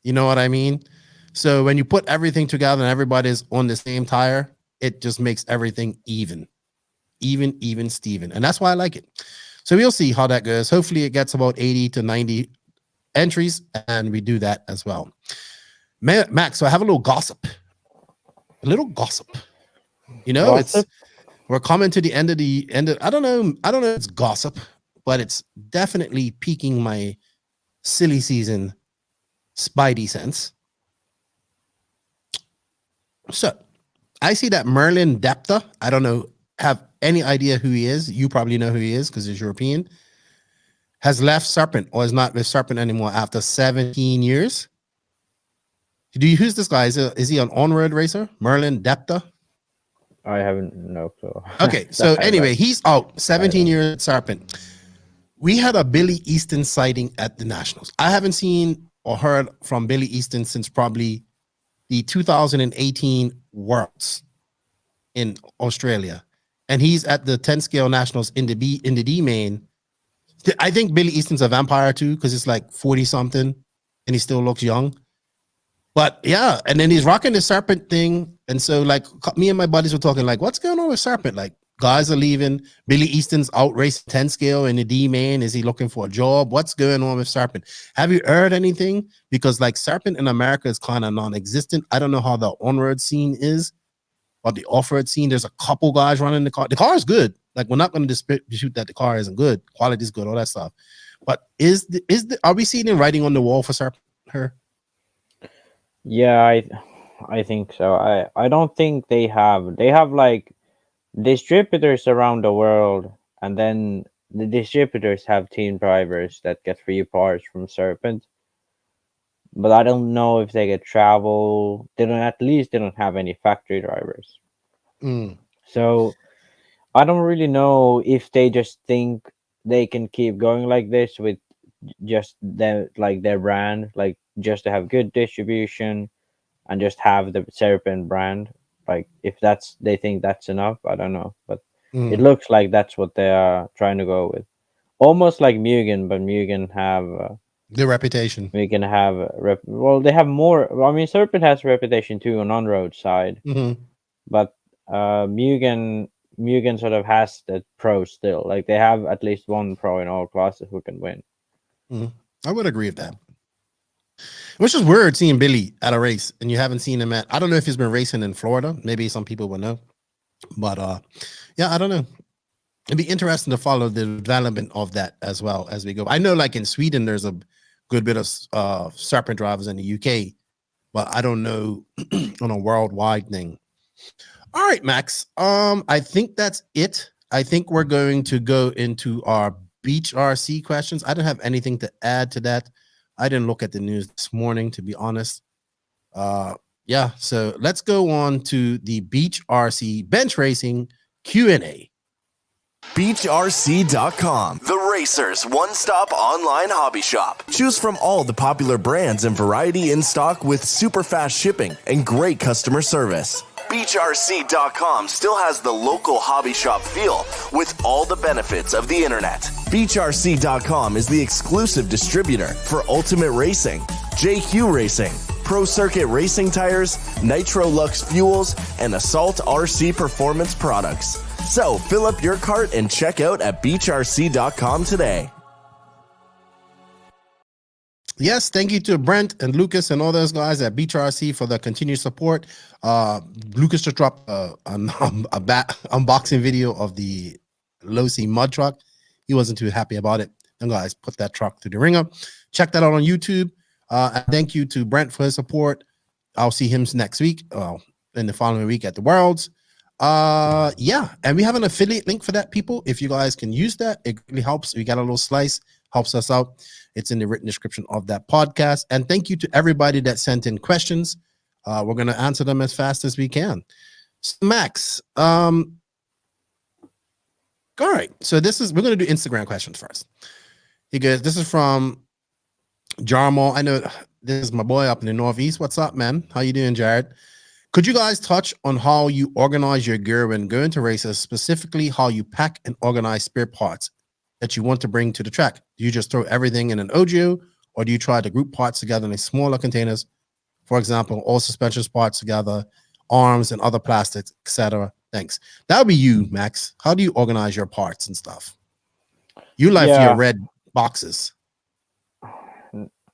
You know what I mean? So when you put everything together and everybody's on the same tire, it just makes everything even, Steven. And that's why I like it. So we'll see how that goes. Hopefully it gets about 80 to 90 entries, and we do that as well. Max, so I have a little gossip. You know, Gossip? we're coming to the end of I don't know if it's gossip, but it's definitely piquing my silly season spidey sense. So I see that Merlin Depta, I don't know, have any idea who he is. You probably know who he is because he's European. Has left Serpent or is not with Serpent anymore after 17 years. Who's this guy? Is he an on-road racer? Merlin Depta? I haven't no clue. Okay, so anyway, he's out 17 years at Serpent. We had a Billy Easton sighting at the Nationals. I haven't seen or heard from Billy Easton since probably the 2018 Worlds in Australia. And he's at the 10 scale Nationals in the D main. I think Billy Easton's a vampire too, because it's like 40 something and he still looks young. But yeah, and then he's rocking the Serpent thing. And so like me and my buddies were talking like, what's going on with Serpent? Like guys are leaving. Billy Easton's out racing 10 scale in the D main. Is he looking for a job? What's going on with Serpent? Have you heard anything? Because like Serpent in America is kind of non-existent. I don't know how the on-road scene is, or the off-road scene. There's a couple guys running the car. The car is good. Like we're not going to dispute that the car isn't good. Quality is good, all that stuff. But are we seeing writing on the wall for Serpent? Yeah, I think so. I don't think they have like distributors around the world, and then the distributors have team drivers that get free parts from Serpent. But I don't know if they get travel. They don't have any factory drivers. So I don't really know if they just think they can keep going like this with just their brand, like just to have good distribution and just have the Serpent brand. Like if they think that's enough, I don't know, but it looks like that's what they are trying to go with. Almost like Mugen, but Mugen have the reputation. Mugen have they have more. I mean, Serpent has reputation too on road side, but Mugen sort of has the pro still. Like they have at least one pro in all classes who can win. I would agree with that. Which is weird seeing Billy at a race and you haven't seen him I don't know if he's been racing in Florida. Maybe some people will know. But yeah, I don't know. It'd be interesting to follow the development of that as well as we go. I know like in Sweden, there's a good bit of Serpent drivers in the UK, but I don't know on a worldwide thing. All right, Max. I think that's it. I think we're going to go into our Beach RC questions. I don't have anything to add to that. I didn't look at the news this morning, to be honest. Yeah, so let's go on to the Beach RC bench racing Q&A. BeachRC.com, the racers' one-stop online hobby shop. Choose from all the popular brands and variety in stock with super fast shipping and great customer service. BeachRC.com still has the local hobby shop feel with all the benefits of the internet. BeachRC.com is the exclusive distributor for Ultimate Racing, JQ Racing, Pro Circuit Racing Tires, Nitro Lux Fuels, and Assault RC Performance products. So fill up your cart and check out at BeachRC.com today. Yes, thank you to Brent and Lucas and all those guys at Beach RC for the continued support. Lucas just dropped an unboxing video of the Losi mud truck. He wasn't too happy about it. And guys, put that truck through the ringer. Check that out on YouTube. And thank you to Brent for his support. I'll see him next week, in the following week at the Worlds. Yeah, and we have an affiliate link for that, people. If you guys can use that, it really helps. We got a little slice helps us out. It's in the written description of that podcast. And thank you to everybody that sent in questions. We're going to answer them as fast as we can. So Max, all right. So we're going to do Instagram questions first. Because this is from Jarmo. I know this is my boy up in the Northeast. What's up, man? How you doing, Jared? Could you guys touch on how you organize your gear when going to races, specifically how you pack and organize spare parts that you want to bring to the track? Do you just throw everything in an OGO, or do you try to group parts together in smaller containers? For example, all suspension parts together, arms and other plastics, etc. Thanks. That would be you, Max. How do you organize your parts and stuff? You like your red boxes.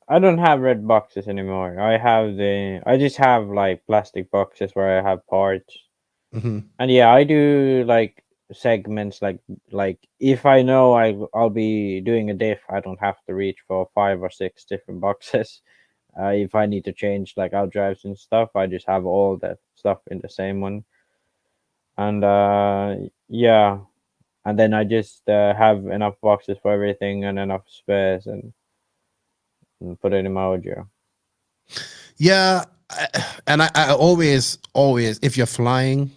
I don't have red boxes anymore. I just have like plastic boxes where I have parts. Mm-hmm. And yeah, I do like segments like if I know I'll be doing a diff, I don't have to reach for 5 or 6 different boxes. If I need to change like out drives and stuff, I just have all that stuff in the same one. And yeah, and then I just have enough boxes for everything and enough spares and put it in my audio. Yeah, and I always, if you're flying,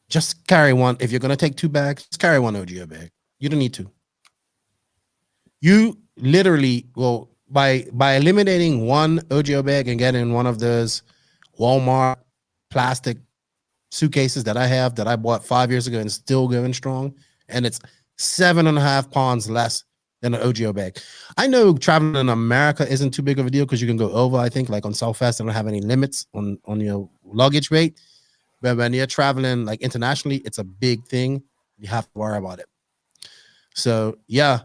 just carry one. If you're gonna take 2 bags, just carry one OGO bag. You don't need to. You literally will by eliminating one OGO bag and getting one of those Walmart plastic suitcases that I have that I bought 5 years ago and still going strong, and it's 7.5 pounds less than an OGO bag. I know traveling in America isn't too big of a deal because you can go over. I think like on Southwest, they don't have any limits on your luggage weight. But when you're traveling like internationally, it's a big thing. You have to worry about it. So yeah,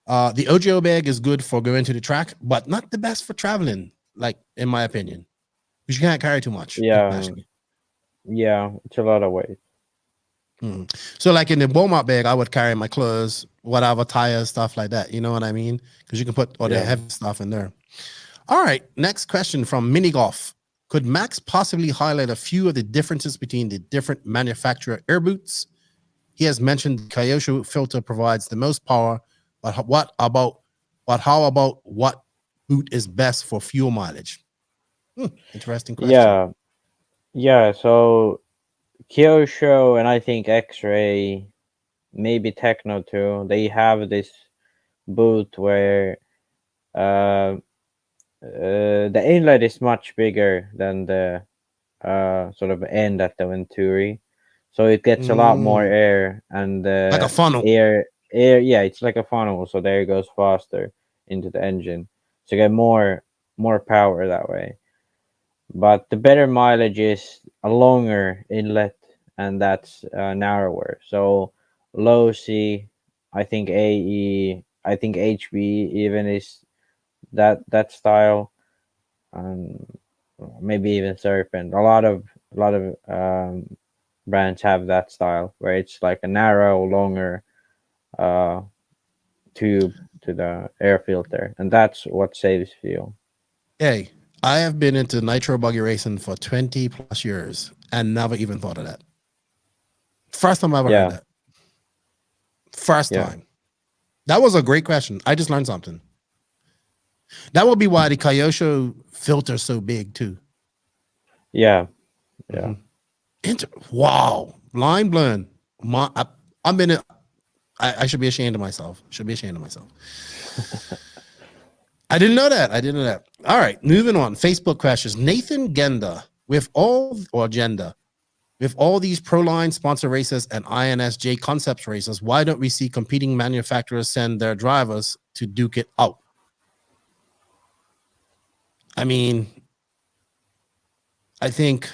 the OGO bag is good for going to the track, but not the best for traveling, like in my opinion, because you can't carry too much. Yeah, it's a lot of weight. So like in the Walmart bag, I would carry my clothes, whatever, tires, stuff like that. You know what I mean? Because you can put all the heavy stuff in there. All right. Next question from Mini Golf. Could Max possibly highlight a few of the differences between the different manufacturer air boots? He has mentioned the Kyosho filter provides the most power, but how about what boot is best for fuel mileage? Interesting question. Yeah. So Kyosho and I think X-Ray, maybe Techno too, they have this boot where the inlet is much bigger than the sort of end at the Venturi, so it gets a lot more air and like a funnel. Air. Yeah, it's like a funnel, so the air goes faster into the engine, so you get more power that way. But the better mileage is a longer inlet, and that's narrower. So low C, I think AE, I think HB even is that style, maybe even Serpent. A lot of brands have that style where it's like a narrow, longer tube to the air filter, and that's what saves fuel. Hey, I have been into nitro buggy racing for 20 plus years and never even thought of that. First time I ever heard that. First time. That was a great question. I just learned something. That will be why the Kyosho filter is so big too. Yeah. Wow. Blind blown. I'm in it. I should be ashamed of myself. I didn't know that. All right, moving on. Facebook questions. Nathan Genda, with all these Proline sponsor races and INSJ concepts races, why don't we see competing manufacturers send their drivers to duke it out? I mean, I think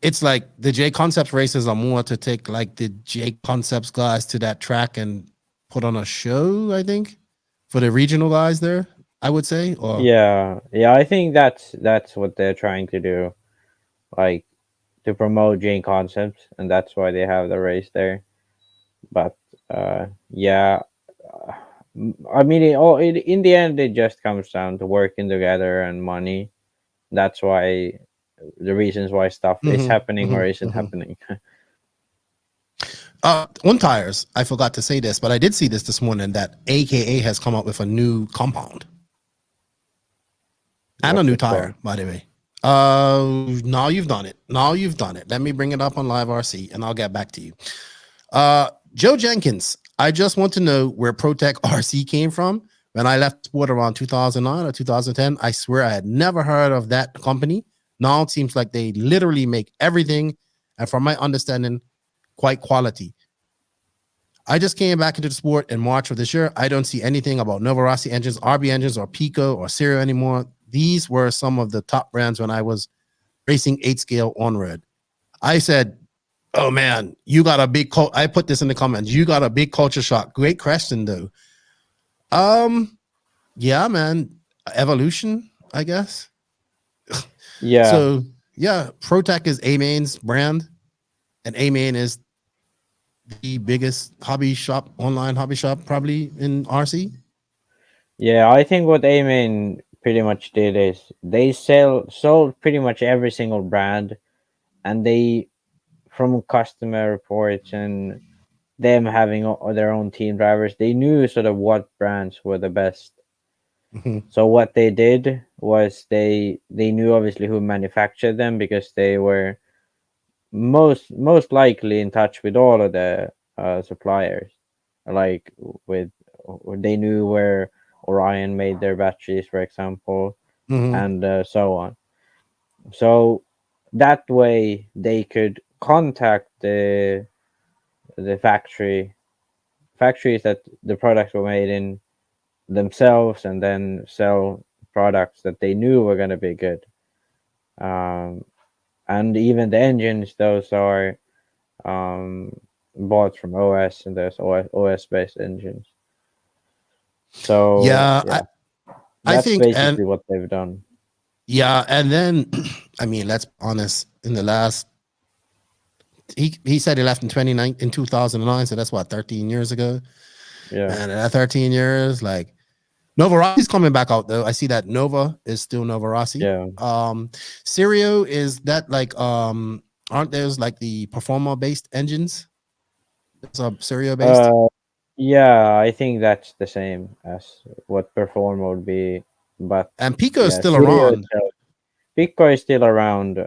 it's like the J Concepts races are more to take like the J Concepts guys to that track and put on a show, I think, for the regional guys there, I would say. Or yeah, I think that's what they're trying to do, like to promote J Concepts, and that's why they have the race there. But yeah, I mean, in the end, it just comes down to working together and money. That's why the reasons why stuff is happening or isn't happening. On tires, I forgot to say this, but I did see this morning that AKA has come up with a new compound and a new tire, by the way. Now you've done it. Let me bring it up on Live RC and I'll get back to you. Joe Jenkins, I just want to know where Protec RC came from. When I left sport around 2009 or 2010, I swear I had never heard of that company. Now it seems like they literally make everything, and from my understanding, quite quality. I just came back into the sport in March of this year. I don't see anything about Novorossi engines, RB engines, or Pico or Serio anymore. These were some of the top brands when I was racing 8 scale onward. I said, oh man, you got a big I put this in the comments. You got a big culture shock. Great question though. Yeah, man. Evolution, I guess. Yeah. So yeah, Protec is A-Main's brand, and A-Main is the biggest online hobby shop probably in RC. Yeah, I think what A-Main pretty much did is they sold pretty much every single brand, and they, from customer reports and them having their own team drivers, they knew sort of what brands were the best. So what they did was they knew obviously who manufactured them, because they were most likely in touch with all of the suppliers. Like they knew where Orion made their batteries, for example, and so on. So that way they could contact the factories that the products were made in themselves, and then sell products that they knew were going to be good. And even the engines, those are bought from OS, and there's OS based engines. So yeah. That's I think basically what they've done. Yeah, and then I mean, let's be honest, in the last he said he left in 2009, so that's what, 13 years ago. Yeah. And that 13 years, like, Novorossi's coming back out though. I see that Nova is still Novorossi. Yeah. Serio, is that like aren't there's like the performer based engines? It's a Serio based. Yeah, I think that's the same as what Performer would be, but and Pico is still around. Pico is still around,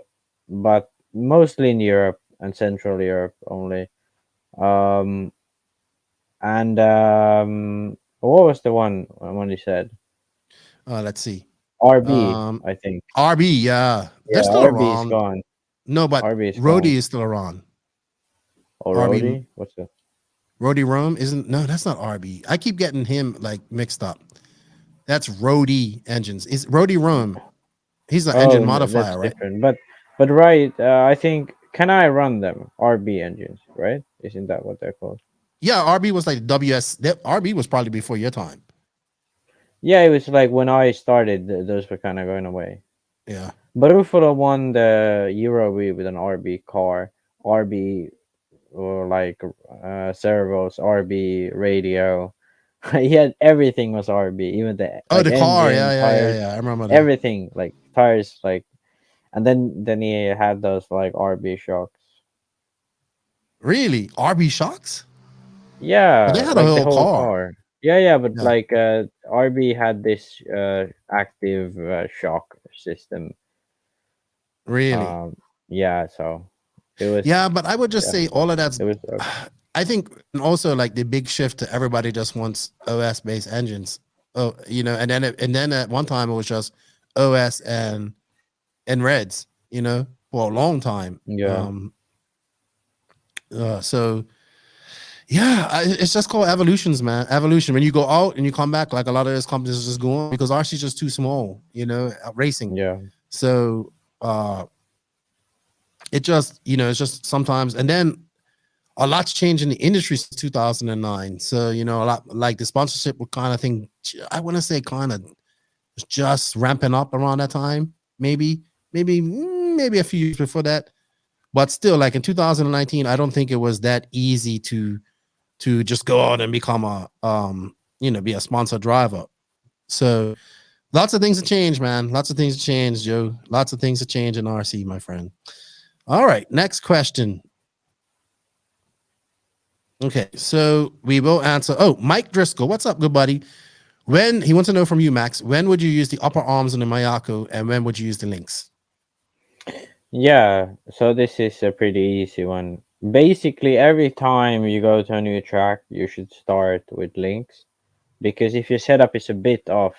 but mostly in Europe and Central Europe only. What was the one you said? Let's see. RB, I think. RB, yeah. They're still RB around. Is gone. No, but Rody is still around. Oh, Rody? What's that? Rody Rome isn't. No, that's not RB. I keep getting him like mixed up. That's Rody engines. Is Rody Rome? He's an engine modifier, right? Different. But right. I think, can I run them? RB engines, right? Isn't that what they're called? Yeah, RB was like WS. RB was probably before your time. Yeah, it was like when I started, those were kind of going away. Yeah. Barufalo won the Euro with an RB car, RB, or like servos, RB radio. He had everything was RB, even the the car, tires, yeah. I remember that. Everything, like tires, like, and then he had those like RB shocks. Really, RB shocks? Yeah, but they had like a whole car. Yeah, but like RB had this active shock system. Really? Yeah, so it was. Yeah, but I would just say all of that's. I think also like the big shift to everybody just wants OS based engines. Oh, you know, and then at one time it was just OS and Reds, you know, for a long time. Yeah. So yeah, it's just called evolutions, man. Evolution. When you go out and you come back, like a lot of those companies just go on because RC is just too small, you know, racing. Yeah. So it just, you know, it's just sometimes, and then a lot's changed in the industry since 2009. So, you know, a lot like the sponsorship would kind of thing, I want to say kind of just ramping up around that time, maybe a few years before that. But still, like in 2019, I don't think it was that easy to just go out and become a be a sponsored driver. So lots of things have changed, man. Lots of things have changed, Joe. Lots of things have changed in RC, my friend. All right, next question. Okay, so we will answer. Oh, Mike Driscoll, what's up, good buddy? When he wants to know from you, Max, when would you use the upper arms on the Mayako, and when would you use the links? Yeah, so this is a pretty easy one. Basically, every time you go to a new track, you should start with links, because if your setup is a bit off,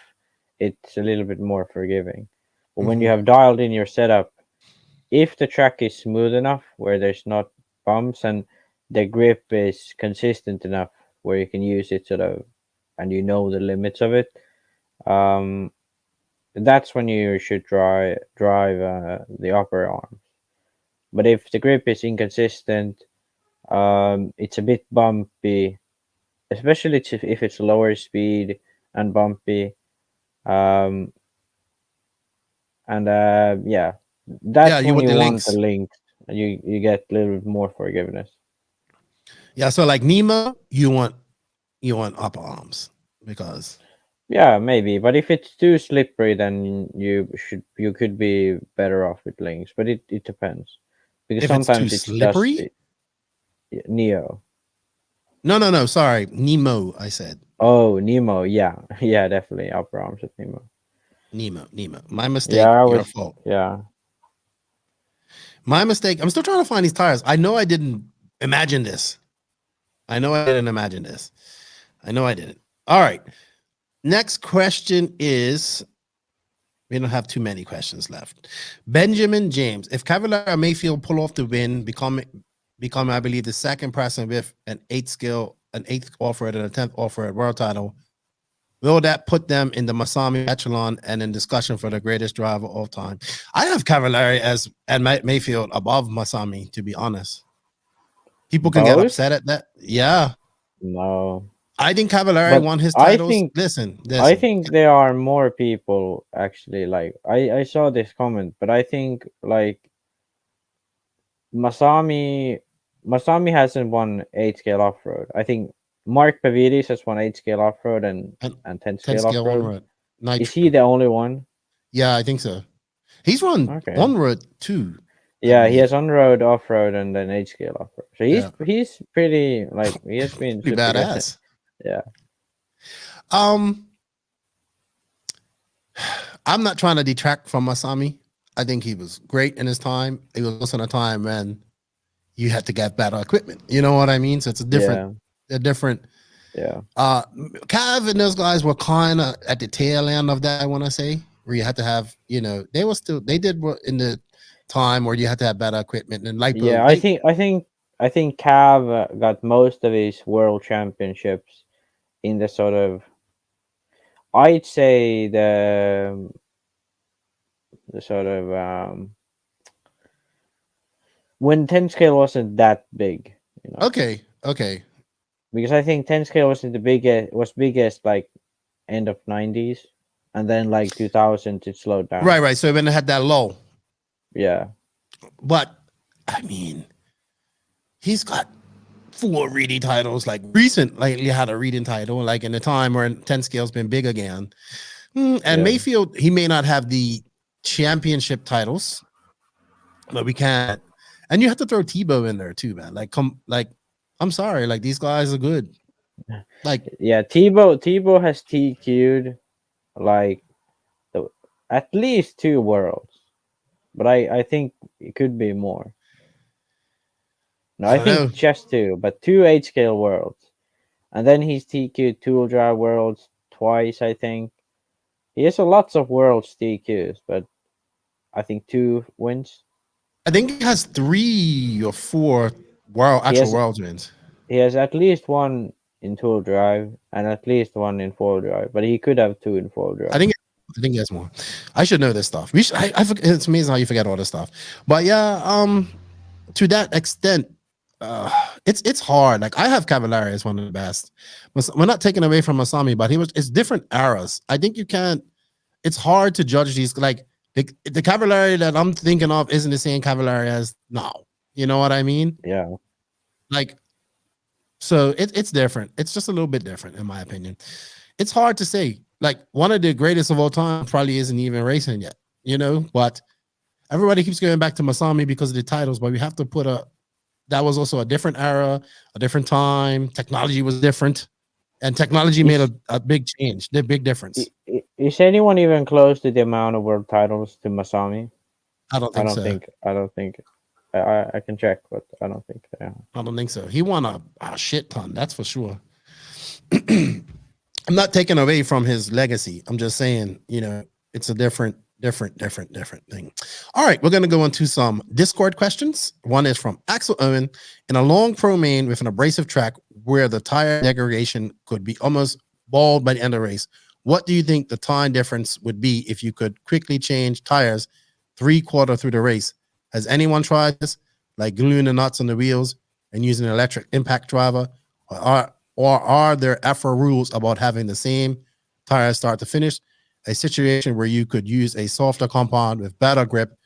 it's a little bit more forgiving. But when you have dialed in your setup, if the track is smooth enough where there's not bumps and the grip is consistent enough where you can use it sort of, and you know the limits of it, that's when you should drive the upper arms. But if the grip is inconsistent, it's a bit bumpy, especially if it's lower speed and bumpy. And that's when you want the links. You get a little bit more forgiveness. Yeah, so like Nemo, you want upper arms because maybe, but if it's too slippery, then you could be better off with links. But it depends, because if sometimes it's too slippery. Just Neo. No, sorry, Nemo. I said. Oh, Nemo. Yeah, definitely upper arms with Nemo. Nemo. My mistake. Your fault. Yeah. My mistake. I'm still trying to find these tires. I know I didn't imagine this. I know I didn't. All right. Next question is, we don't have too many questions left. Benjamin James, if Cavalier or Mayfield pull off the win, become, I believe, the second person with an 8th off-road and a 10th off-road world title, will that put them in the Masami echelon and in discussion for the greatest driver of all time? I have Cavalieri and Mayfield above Masami, to be honest. People can get upset at that. Yeah. No. I think Cavalieri won his titles. Listen. I think there are more people actually. Like I saw this comment, but I think like Masami hasn't won 8 scale off road. I think Mark Pavidis has won 8 scale off road and 10 scale off road. Is he the only one? Yeah, I think so. He's run on road too. Yeah, he has on road, off road, and then 8 scale off road. So he's pretty like he has been pretty badass. Yeah. I'm not trying to detract from Masami. I think he was great in his time. It was also a time when you had to get better equipment. You know what I mean? So it's a different. Yeah. Cav and those guys were kind of at the tail end of that. I want to say where you had to have, they did in the time where you had to have better equipment and like. Yeah, I think Cav got most of his world championships in the sort of, I'd say the sort of when 10 scale wasn't that big. Okay. Because I think 10 scale wasn't biggest like end of 90s, and then like 2000 it slowed down. Right. So when it had that lull. Yeah. But I mean, he's got 4 reading titles. Like lately had a reading title, like in the time where 10 scale's been big again. And Mayfield, he may not have the championship titles, but we can't. And you have to throw Tebow in there too, man. I'm sorry, like these guys are good. Like Tebow has TQ'd like at least 2 worlds, but I think it could be more. No, I think just 2, but 2 8 scale worlds, and then he's TQ'd tool drive worlds twice. I think he has lots of worlds TQs, but I think 2 wins. I think he has 3 or 4 world wins. He has at least 1 in tool drive and at least 1 in 4 drive, but he could have 2 in 4 drive. I think he has more. I should know this stuff. It's amazing how you forget all this stuff. But yeah, to that extent, it's hard. Like I have Cavalieri as one of the best. We're not taking away from Masami, but it's different eras. I think you can't. It's hard to judge these. Like the Cavalieri that I'm thinking of isn't the same Cavalieri as now. You know what I mean? Yeah. Like, so it's different. It's just a little bit different, in my opinion. It's hard to say. Like one of the greatest of all time probably isn't even racing yet. But everybody keeps going back to Masami because of the titles. But we have to put that was also a different era, a different time. Technology was different, and technology made a big change, a big difference. Is anyone even close to the amount of world titles to Masami? I don't think so. I don't think. I can check, but I don't think. I don't think so. He won a shit ton, that's for sure. I'm not taking away from his legacy. I'm just saying, it's a different thing. All right, we're going to go into some Discord questions. One is from Axel Owen. In a long pro main with an abrasive track where the tire degradation could be almost bald by the end of the race, what do you think the time difference would be if you could quickly change tires 3/4 through the race? Has anyone tried this, like gluing the nuts on the wheels and using an electric impact driver? Or are there FR rules about having the same tires start to finish? A situation where you could use a softer compound with better grip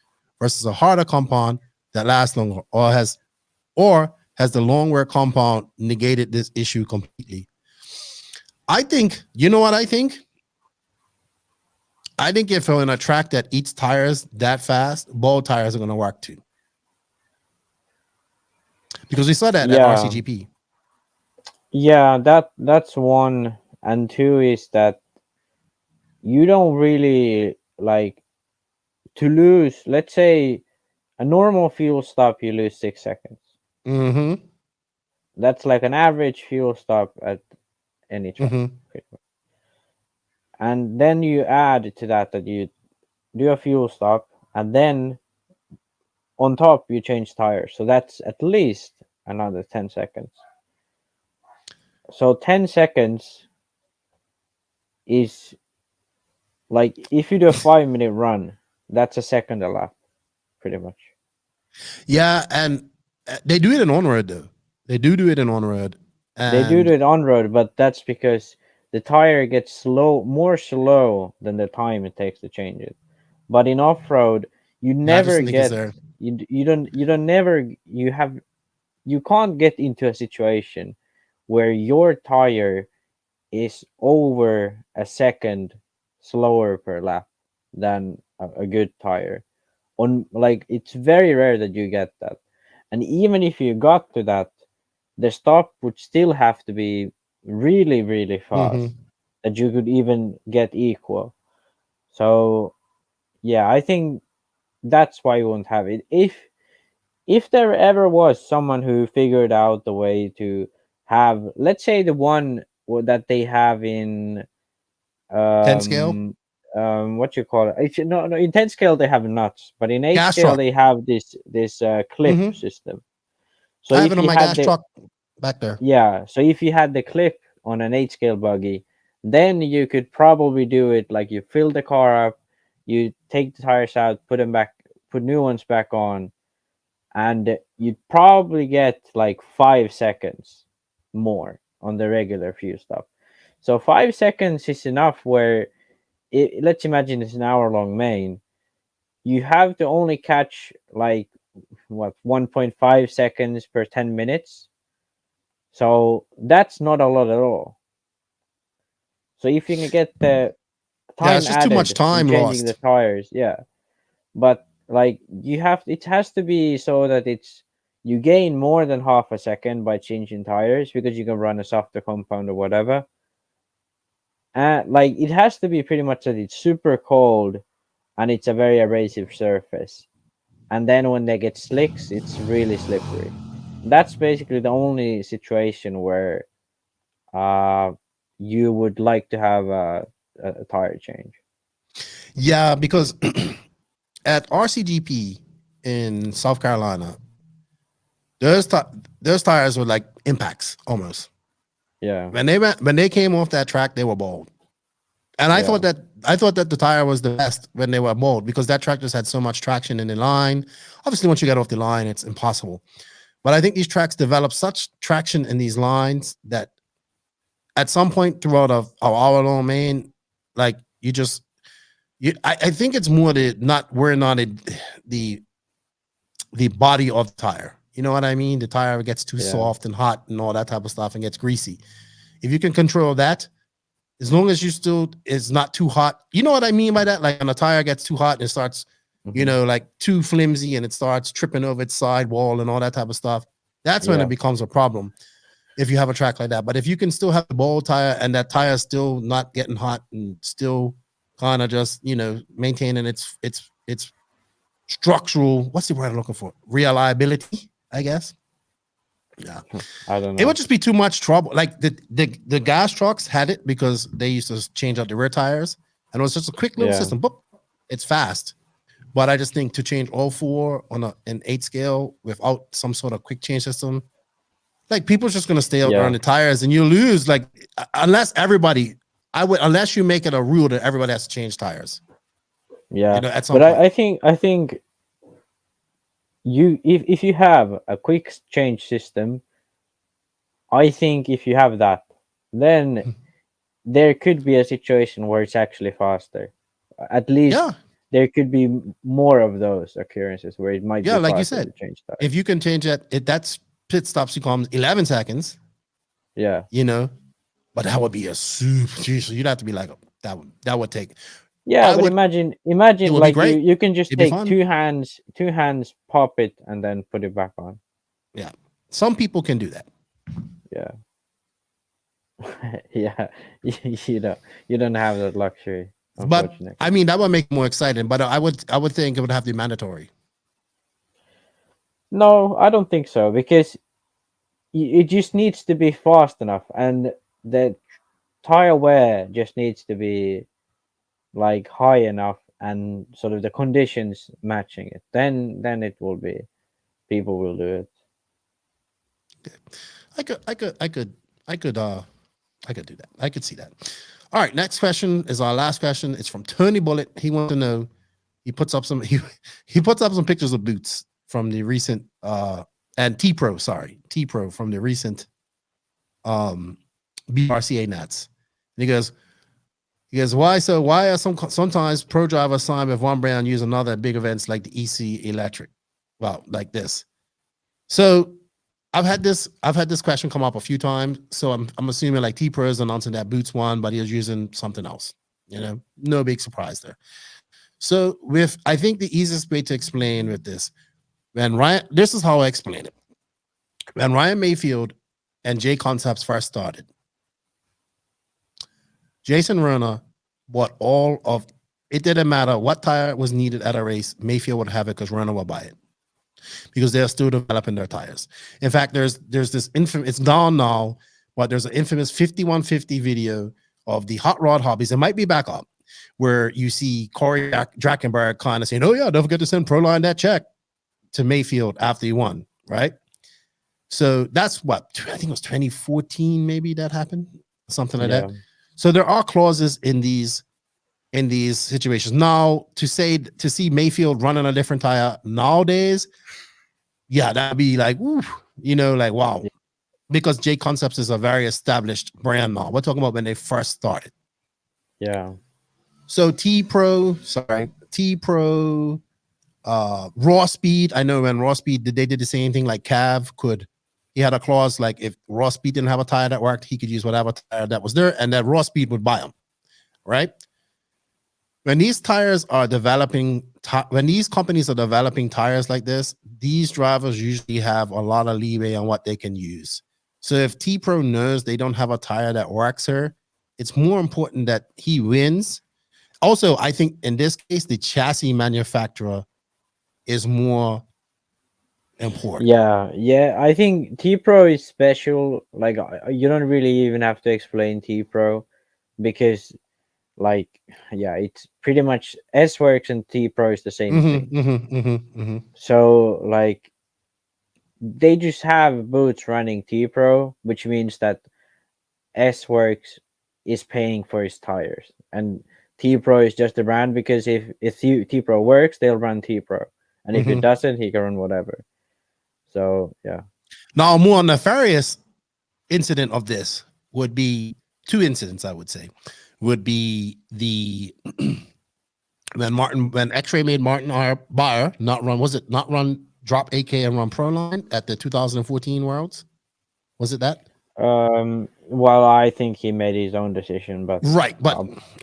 versus a harder compound that lasts longer, or has the long wear compound negated this issue completely? I think, you know what I think? I think if you're in a track that eats tires that fast, bald tires are going to work too. Because we saw that at RCGP. Yeah, that's one. And two is that you don't really like to lose. Let's say a normal fuel stop, you lose 6 seconds. Mm-hmm. That's like an average fuel stop at any track. Mm-hmm. And then you add to that you do a fuel stop, and then on top you change tires. So that's at least another 10 seconds. So 10 seconds is like, if you do a 5-minute run, that's a second a lap, pretty much. Yeah, and they do it in on-road, though. They do it in on-road. They do it on-road, but that's because the tire gets more slow than the time it takes to change it. But in off-road, you never get... You can't get into a situation where your tire is over a second slower per lap than a good tire. It's very rare that you get that. And even if you got to that, the stop would still have to be really, really fast that you could even get equal. So yeah, I think that's why you won't have it. If there ever was someone who figured out the way to have, let's say, the one that they have in 10 scale, what you call it? No, in 10 scale they have nuts, but in 8 scale they have this clip system. So I have it on my gas truck back there. Yeah, so if you had the clip on an 8 scale buggy, then you could probably do it like you fill the car up, you take the tires out, put them back, put new ones back on, and you'd probably get like 5 seconds more on the regular fuel stop. So 5 seconds is enough where, let's imagine it's an hour-long main. You have to only catch like 1.5 seconds per 10 minutes. So that's not a lot at all. So if you can get the time it's just too much time changing lost. the tires, but like it has to be so that you gain more than half a second by changing tires, because you can run a softer compound or whatever. Like it has to be pretty much that it's super cold and it's a very abrasive surface, and then when they get slicks, it's really slippery. That's basically the only situation where you would like to have a tire change. Yeah, because at RCGP in South Carolina, those tires were like impacts almost. Yeah. When they came off that track, they were bald. And I thought that the tire was the best when they were bald, because that track just had so much traction in the line. Obviously, once you get off the line, it's impossible. But I think these tracks develop such traction in these lines that at some point throughout our hour-long main, like I think it's more the body of the tire. You know what I mean? The tire gets too soft and hot and all that type of stuff and gets greasy. If you can control that, as long as it's not too hot. You know what I mean by that? Like when a tire gets too hot and it starts, like too flimsy and it starts tripping over its sidewall and all that type of stuff. That's when it becomes a problem if you have a track like that. But if you can still have the ball tire and that tire is still not getting hot and still kind of just, maintaining its structural, what's the word I'm looking for? Reliability, I guess. Yeah. I don't know. It would just be too much trouble. Like the gas trucks had it because they used to change out the rear tires, and it was just a quick little system. Boop, it's fast. But I just think to change all four on an 8 scale without some sort of quick change system, like people's just gonna stay on the tires, and you lose. Like unless you make it a rule that everybody has to change tires. Yeah, at some but point. I think if you have a quick change system, I think if you have that, then there could be a situation where it's actually faster. At least there could be more of those occurrences where it might be like you faster said, to change tires. if you can change that's pit stops becomes 11 seconds. Yeah, but that would be a super. Geez, you'd have to be like that would take. Yeah, but imagine like you can just take two hands, pop it, and then put it back on. Yeah, some people can do that. Yeah, yeah, you don't have that luxury. But I mean, that would make it more exciting. But I would think it would have to be mandatory. No, I don't think so, because it just needs to be fast enough, and the tire wear just needs to be like high enough, and sort of the conditions matching it. Then it will be, people will do it. Okay. I could do that. I could see that. All right, next question is our last question. It's from Tony Bullet. He wants to know. He puts up some pictures of boots from the recent and T-Pro from the recent BRCA Nats. And he goes, why are sometimes pro drivers signed with one brand use another at big events like the EC Electric? Well, like this. So I've had this question come up a few times. So I'm assuming like T-Pro is announcing that Boots won, but he was using something else. No big surprise there. So I think the easiest way to explain with this, this is how I explain it. When Ryan Mayfield and J Concepts first started, Jason Werner bought all of it. Didn't matter what tire was needed at a race, Mayfield would have it because Werner would buy it, because they're still developing their tires. In fact, there's this infamous, it's gone now, but there's an infamous 5150 video of the Hot Rod Hobbies. It might be back up, where you see Corey Drakenberg kind of saying, "Oh yeah, don't forget to send Proline that check to Mayfield after he won," right? So that's what, I think it was 2014, maybe that happened, something like that. So there are clauses in these situations. Now, to see Mayfield running a different tire nowadays, that'd be like, ooh, like wow, because J Concepts is a very established brand now. We're talking about when they first started. Yeah. So T-Pro, Raw Speed. I know when Raw Speed they did the same thing. Like Cav he had a clause like if Raw Speed didn't have a tire that worked, he could use whatever tire that was there, and that Raw Speed would buy them, right? When these tires are developing, when these companies are developing tires like this, these drivers usually have a lot of leeway on what they can use. So if T-Pro knows they don't have a tire that works here, it's more important that he wins. Also, I think in this case, the chassis manufacturer is more important. Yeah. I think T-Pro is special. Like, you don't really even have to explain T-Pro, because it's pretty much S-Works and T-Pro is the same thing. So like they just have boots running T-Pro, which means that S-Works is paying for his tires, and T-Pro is just a brand, because if T-Pro works, they'll run T-Pro, and if it doesn't, he can run whatever. So yeah. Now, a more nefarious incident of this would be two incidents, I would say. Would be the when X-Ray made Martin Bayer not run drop AK and run Proline at the 2014 Worlds? Was it that? Well, I think he made his own decision, but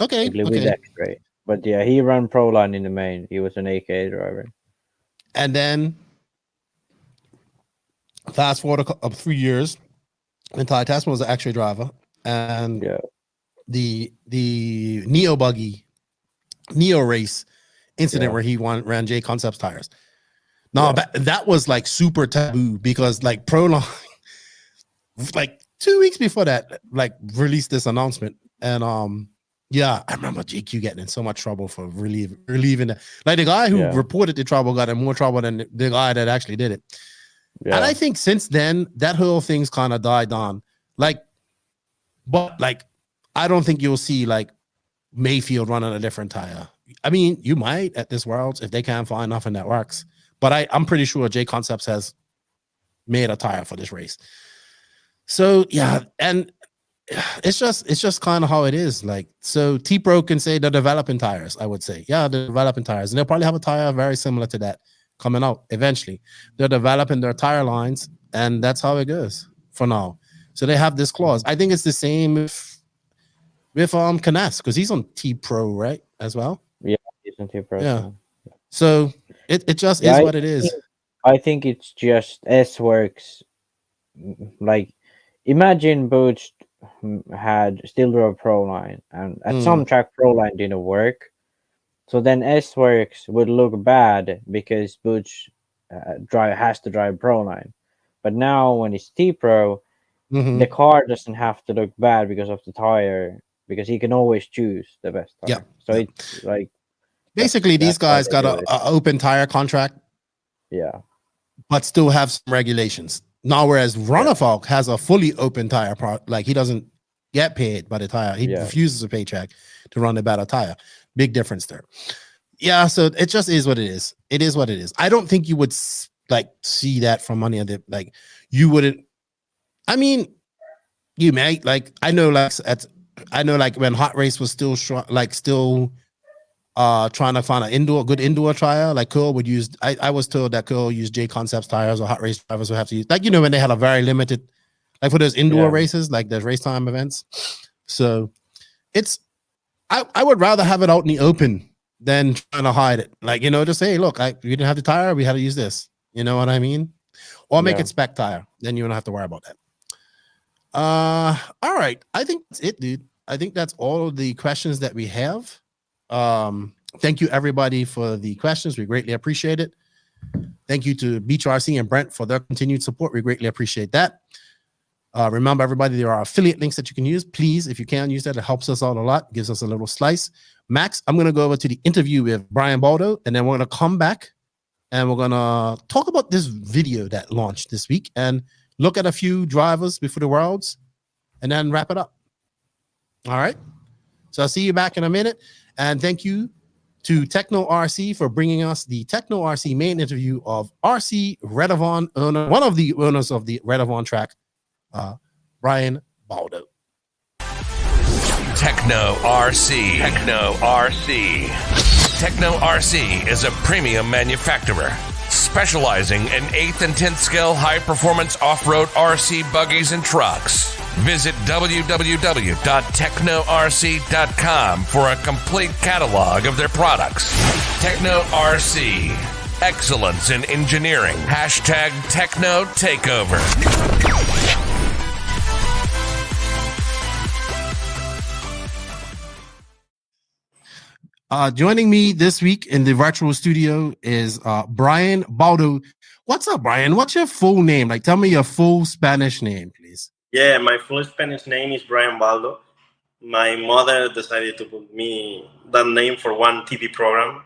okay. With X-Ray. But yeah, he ran Proline in the main. He was an AK driver. And then Fast forward 3 years, and Ty Tasman was the actual driver, and the Neo race incident where he ran J Concepts tires. No, that was like super taboo because like Proline, like 2 weeks before that, like released this announcement, and I remember JQ getting in so much trouble for relieving that. Like the guy who reported the trouble got in more trouble than the guy that actually did it. Yeah. And I think since then that whole thing's kind of died on. Like, but like, I don't think you'll see like Mayfield running a different tire. I mean, you might at this Worlds if they can't find nothing that works. But I'm pretty sure J Concepts has made a tire for this race. So yeah, and it's just kind of how it is. Like, so T-Pro can say they're developing tires, I would say. Yeah, they're developing tires. And they'll probably have a tire very similar to that coming out eventually. They're developing their tire lines, and that's how it goes for now. So they have this clause. I think it's the same with Kness, because he's on T-Pro, right, as well? Yeah, he's on T-Pro. Yeah. So it just is what it is. I think it's just S-Works. Like, imagine Butch had still drove Proline, and at some track Proline didn't work. So then S-Works would look bad because Butch has to drive Proline. But now when it's T-Pro, the car doesn't have to look bad because of the tire, because he can always choose the best tire. Yeah. So it's like basically these guys got an open tire contract. Yeah. But still have some regulations. Now, whereas Runafalk has a fully open tire, like he doesn't get paid by the tire. He refuses a paycheck to run a better tire. Big difference there. Yeah, so it just is what it is. It is what it is. I don't think you would like see that from any of the, like, you wouldn't. I mean, you may, like, I know like when Hot Race was still trying to find a good indoor tire, like Curl would use. I was told that Curl used J Concepts tires, or Hot Race drivers would have to use, like, when they had a very limited, like for those indoor races, like those race time events. So it's, I would rather have it out in the open than trying to hide it. Like, just say, hey, look, we didn't have the tire, we had to use this. You know what I mean? Or make it spec tire. Then you don't have to worry about that. All right. I think that's it, dude. I think that's all of the questions that we have. Thank you everybody for the questions. We greatly appreciate it. Thank you to Beach RC and Brent for their continued support. We greatly appreciate that. Remember, everybody, there are affiliate links that you can use. Please, if you can use that, it helps us out a lot. Gives us a little slice. Max, I'm going to go over to the interview with Bryan Baldo, and then we're going to come back and we're going to talk about this video that launched this week and look at a few drivers before the Worlds and then wrap it up. All right. So I'll see you back in a minute. And thank you to Techno RC for bringing us the Techno RC main interview of RC Redovan owner, one of the owners of the Redevon track, Bryan Baldo. Techno RC. Techno RC. Techno RC is a premium manufacturer specializing in 8th and 10th scale high-performance off-road RC buggies and trucks. Visit www.technorc.com for a complete catalog of their products. Techno RC. Excellence in engineering. Hashtag Techno Takeover. Joining me this week in the virtual studio is Bryan Baldo. What's up, Bryan? What's your full name? Like, tell me your full Spanish name, please. Yeah, my full Spanish name is Bryan Baldo. My mother decided to put me that name for one TV program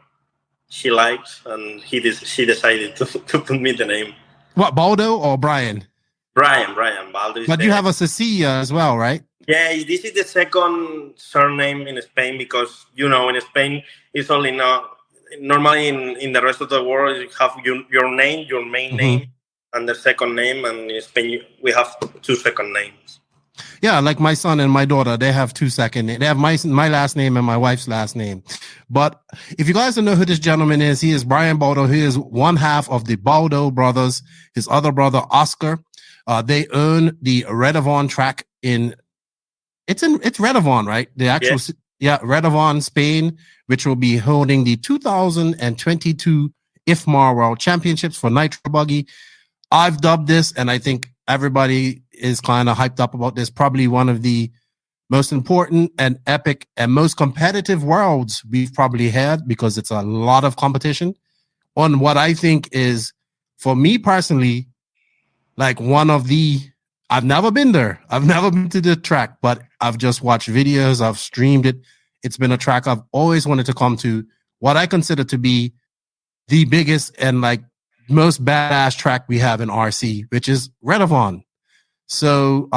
she likes, and she decided to put me the name. What, Baldo or Bryan? Bryan Baldo. But you have a Cecilia as well, right? Yeah, this is the second surname in Spain because, in Spain, it's only not normally in the rest of the world, you have your name, your main name, and the second name. And in Spain, we have 2 second names. Yeah, like my son and my daughter, they have 2 second names. They have my last name and my wife's last name. But if you guys don't know who this gentleman is, he is Bryan Baldo. He is one half of the Baldo brothers. His other brother, Oscar, they own the Redevon track it's Redevon, right? The actual, Redevon, Spain, which will be holding the 2022 IFMAR World Championships for Nitro Buggy. I've dubbed this, and I think everybody is kind of hyped up about this, probably one of the most important and epic and most competitive worlds we've probably had, because it's a lot of competition on what I think is, for me personally, like one of the, I've never been there. I've never been to the track, but I've just watched videos. I've streamed it. It's been a track I've always wanted to come to, what I consider to be the biggest and like most badass track we have in RC, which is Redevon. So,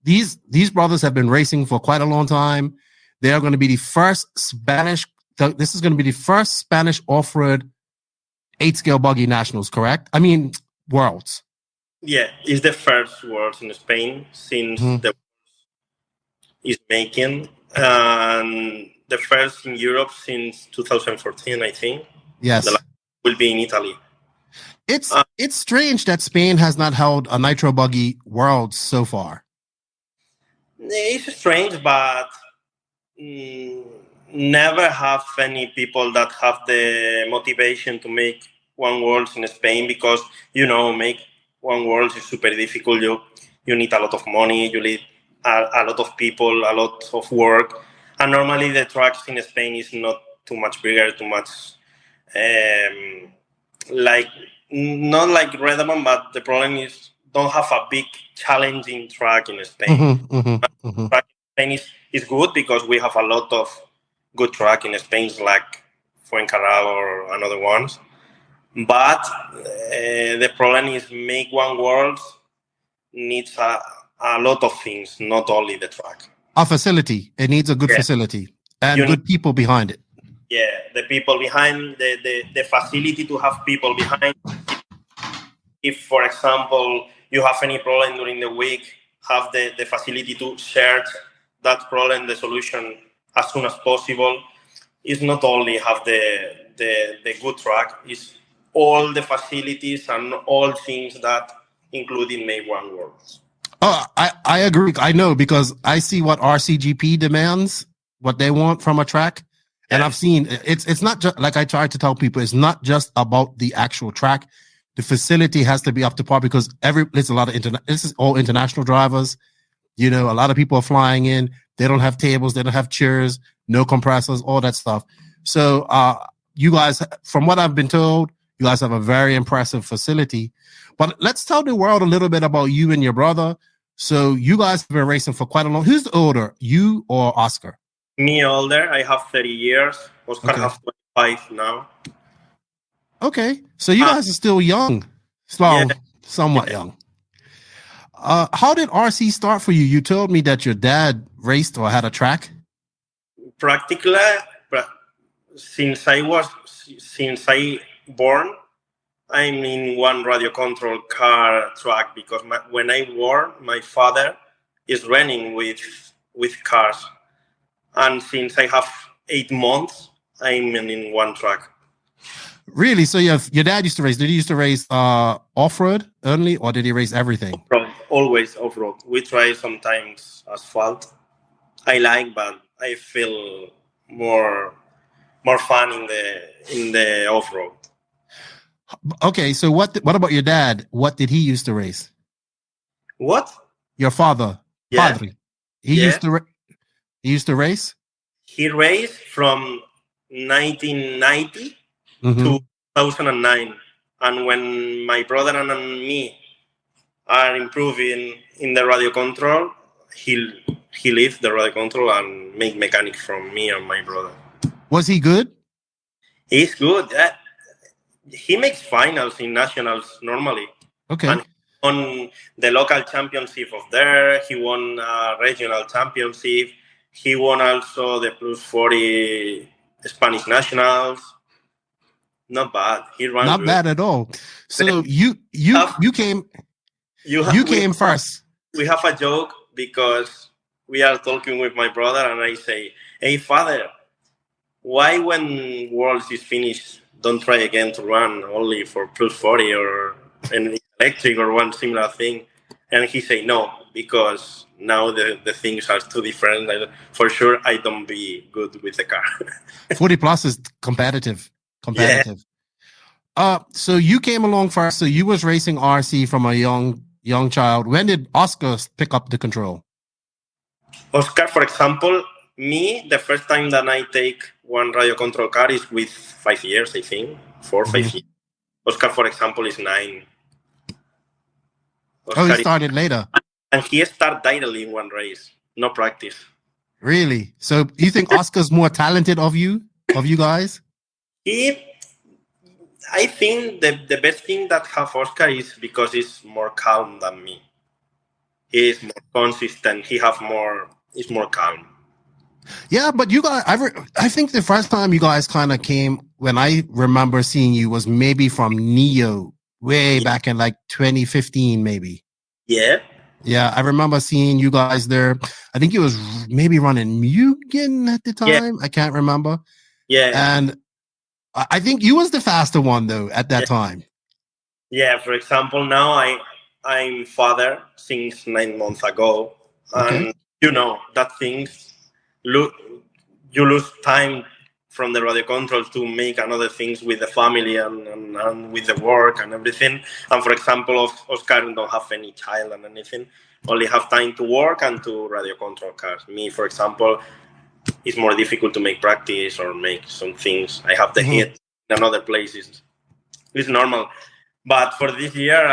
these brothers have been racing for quite a long time. They are going to be the first Spanish. This is going to be the first Spanish off-road 8-scale buggy nationals, correct? I mean, worlds. Yeah, it's the first worlds in Spain since the is making, and the first in Europe since 2014, I think. Yes, the last will be in Italy. It's strange that Spain has not held a nitro buggy world so far. It's strange, but never have any people that have the motivation to make one world in Spain, because make one world is super difficult. You need a lot of money, you need a lot of people, a lot of work, and normally the tracks in Spain is not too much bigger, too much not like Redevon, but the problem is don't have a big challenging track in Spain. Track in Spain is good because we have a lot of good track in Spain, like Fuencarral or another ones. But the problem is make one world needs a lot of things, not only the track. A facility. It needs a good facility and good people behind it. Yeah, the people behind, the facility to have people behind. If, for example, you have any problem during the week, have the facility to search that problem, the solution as soon as possible. It's not only have the good track, it's all the facilities and all things that including make one world. Oh, I agree. I know, because I see what RCGP demands, what they want from a track. And I've seen it's not just, like I try to tell people, it's not just about the actual track. The facility has to be up to par, because there's a lot of this is all international drivers. A lot of people are flying in. They don't have tables, they don't have chairs, no compressors, all that stuff. So you guys, from what I've been told, you guys have a very impressive facility. But let's tell the world a little bit about you and your brother. So you guys have been racing for quite a long. Who's older, you or Oscar? Me older. I have 30 years. Oscar has 25 now. Okay, so you guys are still young, somewhat young. How did RC start for you? You told me that your dad raced or had a track. Practically, since I born, I'm in one radio control car track, because when I born, my father is running with cars, and since I have 8 months, I'm in one track. Really? So your dad used to race. Did he used to race off-road only, or did he race everything? Off-road, always off-road. We try sometimes asphalt. I like, but I feel more fun in the off-road. Okay, so what about your dad? What did he used to race? What? Your father, Padre. He used to race? He raced from 1990 to 2009. And when my brother and me are improving in the radio control, he left the radio control and make mechanic from me and my brother. Was he good? He's good. He makes finals in nationals normally. Okay. And he won the local championship of there. He won a regional championship. He won also the plus 40 Spanish nationals. Not bad. He ran not good. Bad at all. So you came first. We have a joke because we are talking with my brother and I say, "Hey father, why when Worlds is finished, don't try again to run only for plus 40 or an electric or one similar thing?" And he say, "No, because now the things are too different. For sure, I don't be good with the car." 40 plus is competitive. Yeah. so you came along first. So you was racing RC from a young child. When did Oscar pick up the control? Oscar, for example, me, the first time that I take one radio control car is with 5 years, I think, 4 or 5 years. Oscar, for example, is 9. Oscar he started later. And he started directly in one race, no practice. Really? So you think Oscar's more talented of you guys? I think the best thing that have Oscar is because he's more calm than me. He is more consistent. He's more calm. Yeah, but you guys, I think the first time you guys kind of came, when I remember seeing you, was maybe from Neo, way back in like 2015, maybe. Yeah. Yeah, I remember seeing you guys there. I think it was maybe running Mugen at the time. Yeah. I can't remember. Yeah. And I think you was the faster one, though, at that time. Yeah, for example, now I'm father since 9 months ago. And, that things, you lose time from the radio control to make another things with the family and with the work and everything. And, for example, Oscar don't have any child and anything. Only have time to work and to radio control cars. Me, for example, it's more difficult to make practice or make some things. I have the hit in other places. It's normal. But for this year,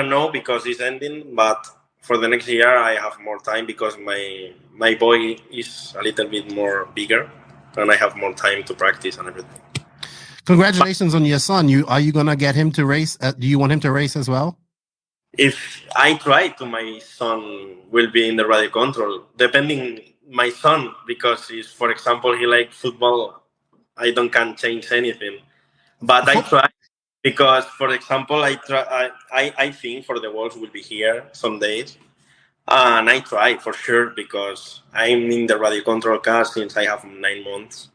no, because it's ending. But for the next year, I have more time because my boy is a little bit more bigger, and I have more time to practice and everything. Congratulations on your son. Are you gonna get him to race? Do you want him to race as well? If I try to, my son will be in the radio control. Depending my son, because he's, for example, he likes football. Can't change anything. But I try. Because, for example, I think for the Worlds will be here some days. And I try for sure because I'm in the radio control car since I have 9 months.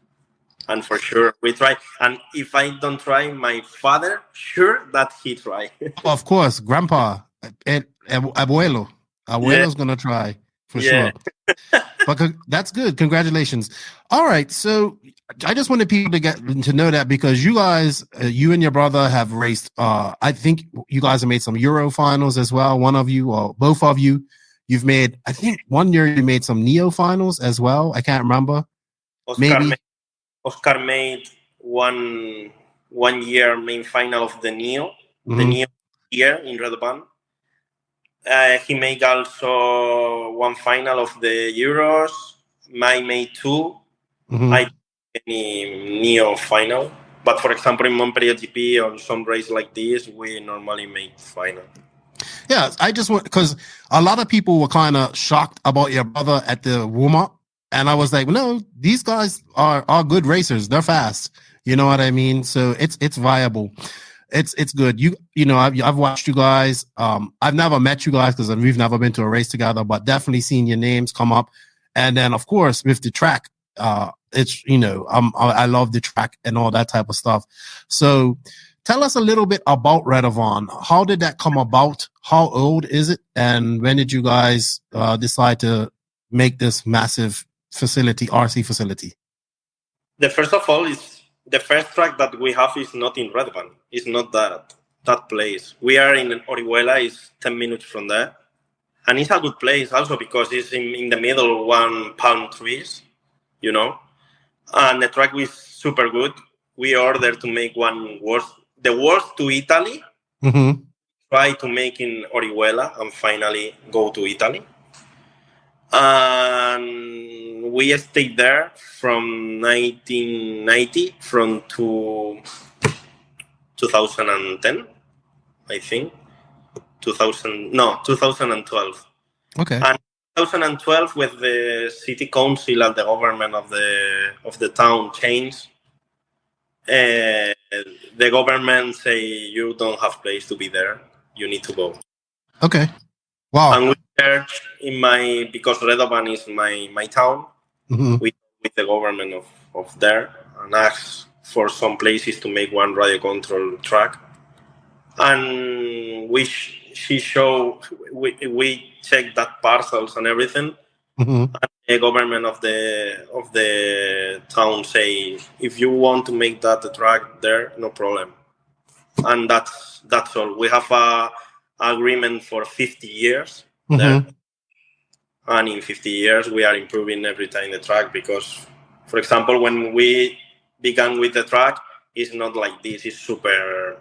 And for sure, we try. And if I don't try, my father, sure that he try. Of course, Grandpa, Abuelo's going to try for sure. But that's good. Congratulations. All right. So I just wanted people to get to know that because you guys, you and your brother have raced. I think you guys have made some Euro finals as well. One of you or both of you, you've made. I think one year you made some Neo finals as well. I can't remember. Oscar made one year main final of the Neo. The Neo year in Redovan. He made also one final of the Euros. I made 2. I any Neo final. But for example, in Montpellier GP or some race like this, we normally make final. Yeah, I just want, because a lot of people were kind of shocked about your brother at the warm-up. And I was like, no, these guys are good racers. They're fast. You know what I mean? So it's viable. It's good. I've watched you guys. I've never met you guys because we've never been to a race together, but definitely seen your names come up. And then of course with the track, I love the track and all that type of stuff. So tell us a little bit about Redevon. How did that come about? How old is it? And when did you guys decide to make this massive facility, RC facility? The first of all is the first track that we have is not in Redevon. It's not that place. We are in Orihuela. It's 10 minutes from there. And it's a good place also because it's in the middle, 1 palm trees, And the track was super good. We ordered to make the worst to Italy. Try to make in Orihuela and finally go to Italy. And we stayed there from 1990 to 2010, I think. 2012. Okay. And 2012, with the city council and the government of the town changed, the government say you don't have place to be there. You need to go. Okay. Wow. And we searched because Redovan is my town, with the government of there and asked for some places to make one radio control track. And we checked that parcels and everything. And the government of the town say, if you want to make that the track there, no problem. And that's all. We have a agreement for 50 years there. And in 50 years, we are improving every time the track because, for example, when we began with the track, it's not like this. It's super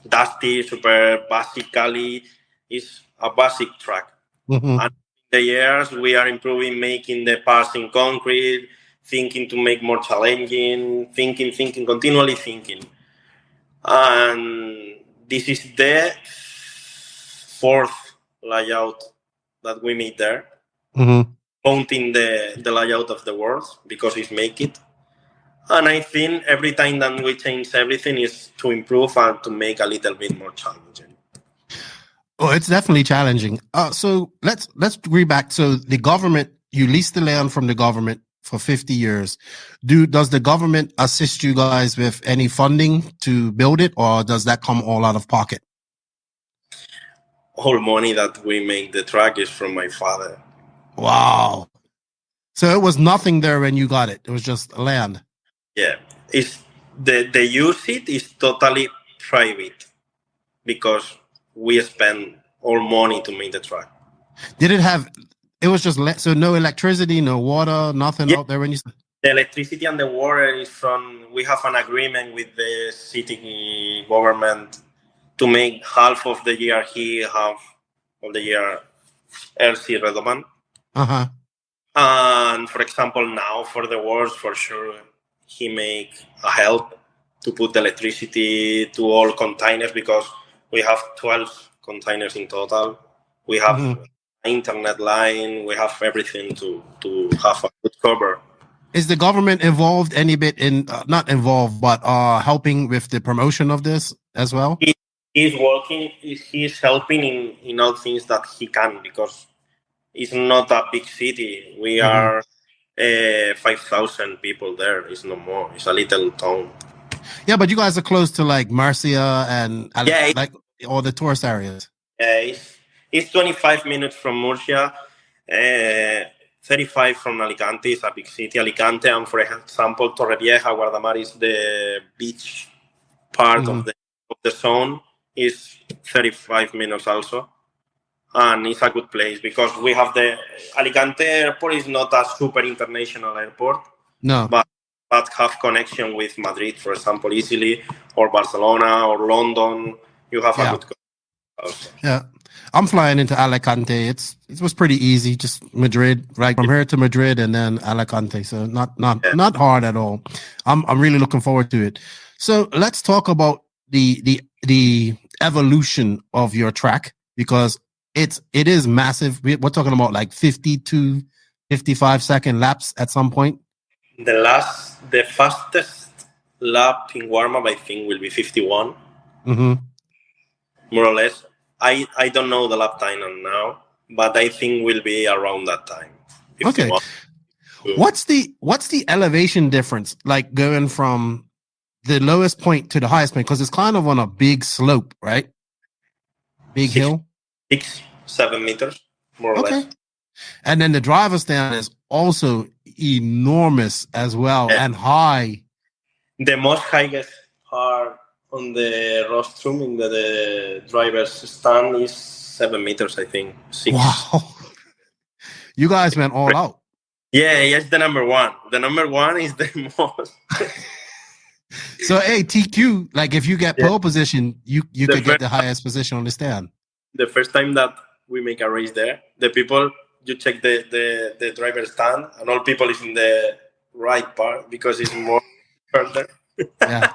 dusty, super basically, it's a basic track. And in the years, we are improving, making the parts in concrete, thinking to make more challenging, thinking, continually thinking. And this is the fourth layout that we made there. Counting the layout of the world because it's make it. And I think every time that we change everything is to improve and to make a little bit more challenging. Oh, it's definitely challenging. So let's read back. So the government, you lease the land from the government for 50 years. Does the government assist you guys with any funding to build it, or does that come all out of pocket? All money that we make the track is from my father. Wow. So it was nothing there when you got it. It was just land. Yeah. It's the usage is totally private because we spend all money to make the track. Did it have, it was just, so no electricity, no water, nothing out there when you... The electricity and the water is from, we have an agreement with the city government to make half of the year here, half of the year RC Redovan. And for example, now for the wars, for sure, he make a help to put the electricity to all containers because we have 12 containers in total. We have internet line. We have everything to have a good cover. Is the government involved any bit in, not involved, but helping with the promotion of this as well? He's working, he's helping in all things that he can because it's not a big city. We are 5,000 people there. It's no more. It's a little town. Yeah, but you guys are close to like Murcia and like all the tourist areas. It's 25 minutes from Murcia, 35 from Alicante. It's a big city, Alicante. And for example, Torrevieja, Guardamar is the beach part of the zone. Is 35 minutes also. And it's a good place because we have the Alicante airport is not a super international airport. No. But have connection with Madrid, for example, easily, or Barcelona or London. You have a good also. Yeah. I'm flying into Alicante. It was pretty easy, just Madrid, right from here to Madrid and then Alicante. So not hard at all. I'm really looking forward to it. So let's talk about the evolution of your track because it is massive. We're talking about like 50 to 55 second laps at some point. The fastest lap in warm-up I think will be 51. More or less. I don't know the lap time now, but I think will be around that time. 51. Okay. What's the elevation difference like going from the lowest point to the highest point? Because it's kind of on a big slope, right? Big hill? 6-7 meters, more or less. And then the driver's stand is also enormous as well and high. The most highest part on the rostrum in the driver's stand is 7 meters, I think. 6. Wow. You guys went all out. Yeah, it's the number one. The number one is the most... So, hey, TQ, like if you get pole position, you could get the highest position on the stand. The first time that we make a race there, the people, you check the driver's stand and all people is in the right part because it's more further. Yeah.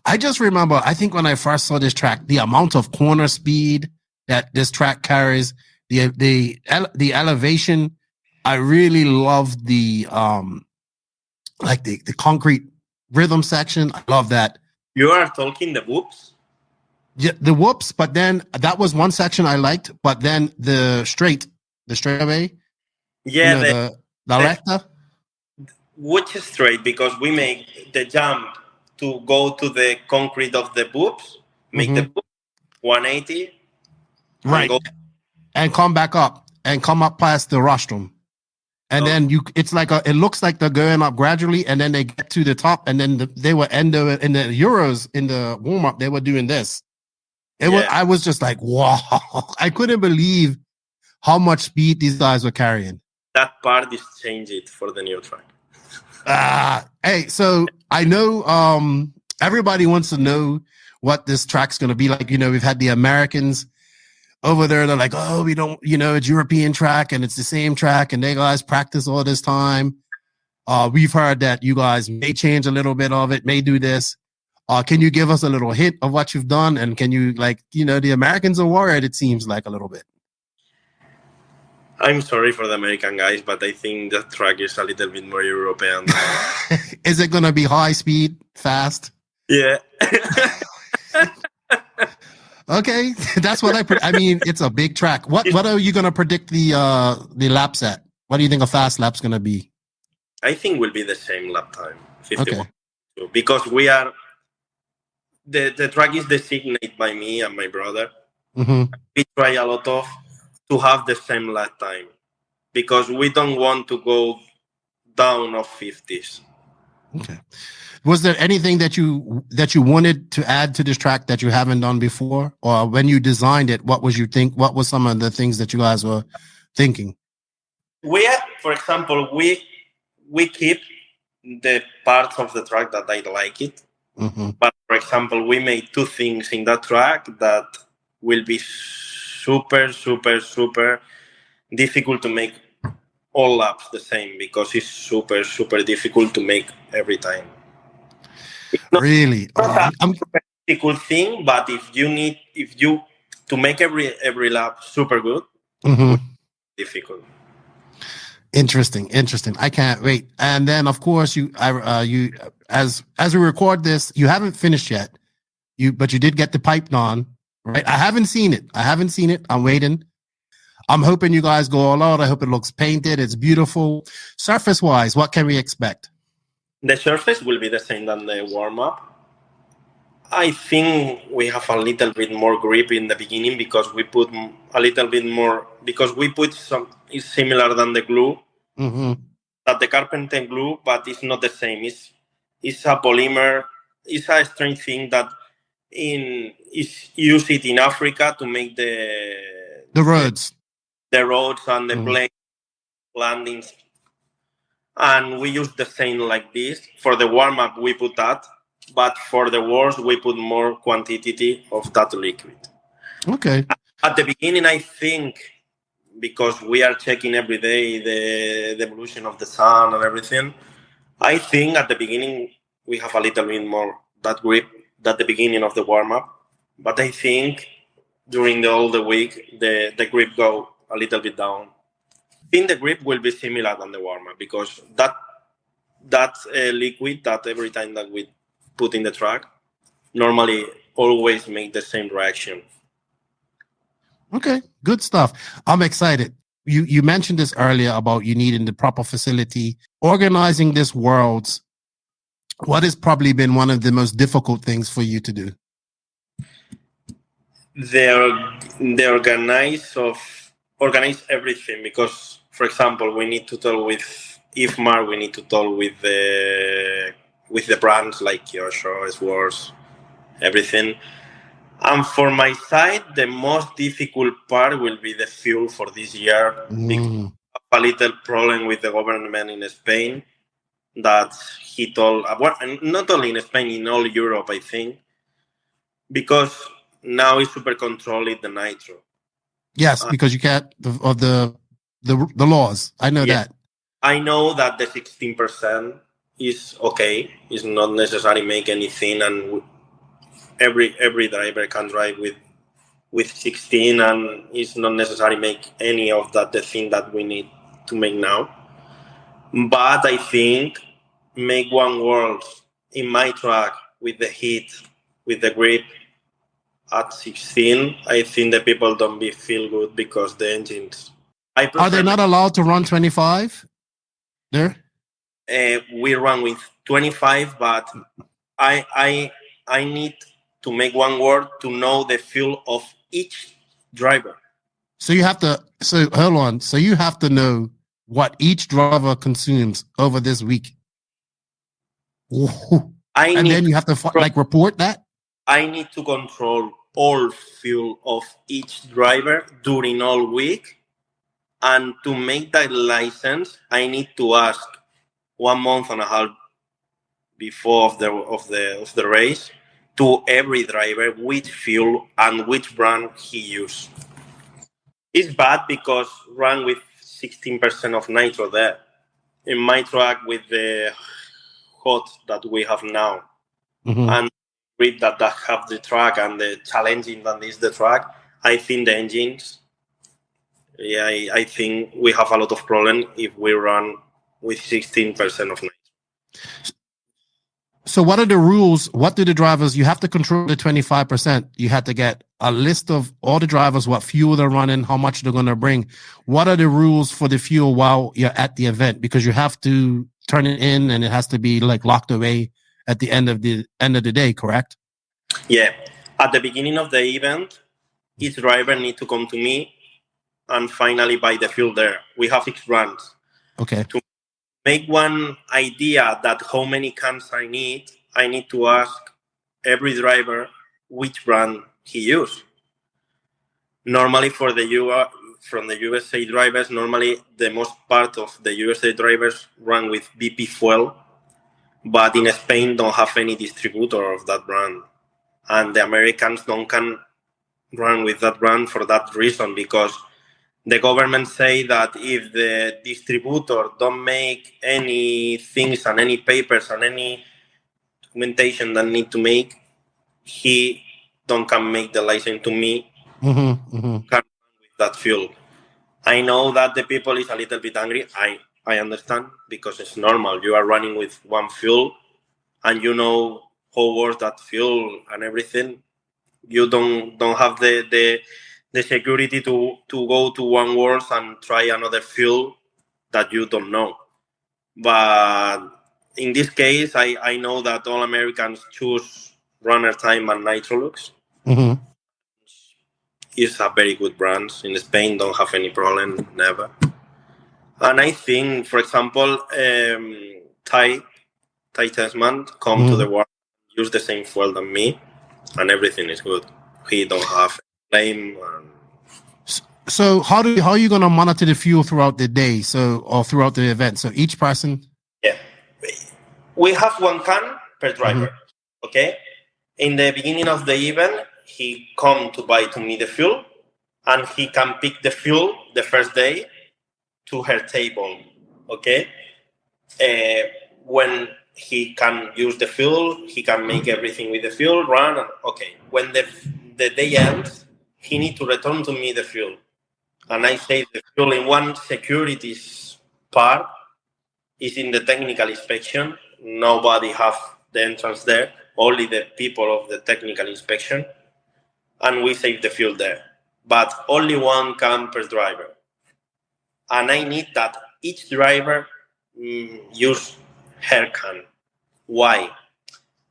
I just remember, I think when I first saw this track, the amount of corner speed that this track carries, the elevation, I really love the concrete rhythm section. I love that. You are talking the whoops? Yeah, the whoops, but then that was one section I liked, but then the straightaway. Yeah, the recta. Which straight, because we make the jump to go to the concrete of the whoops, make the whoop 180. Right. And come back up and come up past the rostrum. And then it's like it looks like they're going up gradually, and then they get to the top, and then they were in the Euros in the warm up. They were doing this. I was just like, wow! I couldn't believe how much speed these guys were carrying. That part is changed for the new track. Hey, so I know everybody wants to know what this track's going to be like. We've had the Americans over there. They're like, oh, we don't, it's European track and it's the same track, and they guys practice all this time. We've heard that you guys may change a little bit of it, may do this. Can you give us a little hint of what you've done? And can you, the Americans are worried, it seems like, a little bit. I'm sorry for the American guys, but I think the track is a little bit more European. Is it going to be high speed, fast? Yeah. Okay, that's what I mean, it's a big track. What are you going to predict the laps at? What do you think a fast lap's going to be? I think will be the same lap time, 51. Okay. Because we are the track is designated by me and my brother. Mm-hmm. We try a lot to have the same lap time because we don't want to go down of 50s. Okay. Was there anything that you wanted to add to this track that you haven't done before, or when you designed it, what was some of the things that you guys were thinking? For example, we keep the parts of the track that I like it. Mm-hmm. But for example, we made two things in that track that will be super, super, super difficult to make all laps the same because it's super, super difficult to make every time. Really? I'm a difficult thing, but if you to make every lap super good, mm-hmm. difficult. Interesting. I can't wait. And then, of course, as we record this, you haven't finished yet. But you did get the pipe on, right? I haven't seen it. I'm waiting. I'm hoping you guys go all out. I hope it looks painted. It's beautiful. Surface-wise, what can we expect? The surface will be the same than the warm-up. I think we have a little bit more grip in the beginning because we put a little bit more, because we put some, it's similar than the glue, mm-hmm. that the carpenter glue, but it's not the same. It's a polymer, it's a strange thing that is used in Africa to make the roads. The roads and the mm-hmm. plane landings. And we use the same like this. For the warm-up, we put that. But for the wars, we put more quantity of that liquid. Okay. At the beginning, I think, because we are checking every day the evolution of the sun and everything, I think at the beginning, we have a little bit more that grip at the beginning of the warm-up. But I think during all the week, the grip go a little bit down. I think the grip will be similar than the warm-up because that liquid that every time that we put in the track normally always make the same reaction. Okay, good stuff. I'm excited. You mentioned this earlier about you needing the proper facility. Organizing this Worlds, what has probably been one of the most difficult things for you to do? They organize everything because, for example, we need to talk with IFMAR, we need to talk with the brands like Kyosho, Swords, everything. And for my side, the most difficult part will be the fuel for this year. Because a little problem with the government in Spain that he told, not only in Spain, in all Europe, I think, because now it's super controlled the nitro. Yes, because you can't of the laws. I know that. I know that the 16% is okay. It's not necessary make anything, and every driver can drive with 16, and it's not necessary make any of that the thing that we need to make now. But I think make one world in my track with the heat, with the grip. At 16, I think the people don't feel good because the engines. Are they not allowed to run 25 there? We run with 25, but I need to make one word to know the fuel of each driver. So you have to. So hold on. So you have to know what each driver consumes over this week. And then you have to report that? I need to control all fuel of each driver during all week. And to make that license, I need to ask 1.5 months before of the race to every driver which fuel and which brand he used. It's bad because run with 16% of nitro there. In my track with the hot that we have now, and with that have the track and the challenging that is the track, I think the engines, I think we have a lot of problem if we run with 16% of nitro. So what are the rules? What do the drivers, you have to control the 25%. You have to get a list of all the drivers, what fuel they're running, how much they're going to bring. What are the rules for the fuel while you're at the event? Because you have to turn it in and it has to be like locked away at the end of the day, correct? Yeah. At the beginning of the event, each driver needs to come to me and finally buy the fuel there. We have 6 brands. Okay. To make one idea that how many cans I need to ask every driver which brand he used. Normally from the USA drivers, normally the most part of the USA drivers run with BP fuel, but in Spain don't have any distributor of that brand. And the Americans don't can run with that brand for that reason, because the government say that if the distributor don't make any things and any papers and any documentation that need to make, he don't can make the license to me can run with that fuel. I know that the people is a little bit angry. I understand, because it's normal. You are running with one fuel and you know how works that fuel and everything. You don't have the security to go to one world and try another fuel that you don't know. But in this case, I know that all Americans choose Runner Time and Nitrolux. It's a very good brand. In Spain, don't have any problem, never. And I think, for example, Ty Tessman come to the world, use the same fuel than me, and everything is good. He don't have blame. So how are you going to monitor the fuel throughout the day, or throughout the event? So each person? Yeah, we have 1 can per driver. Okay, in the beginning of the event, he come to buy to me the fuel, and he can pick the fuel the first day to her table. Okay, when he can use the fuel, he can make everything with the fuel, run. Okay, when the day ends, he need to return to me the fuel. And I say the fuel in one securities part is in the technical inspection. Nobody have the entrance there, only the people of the technical inspection. And we save the fuel there. But only 1 can per driver. And I need that each driver use her can. Why?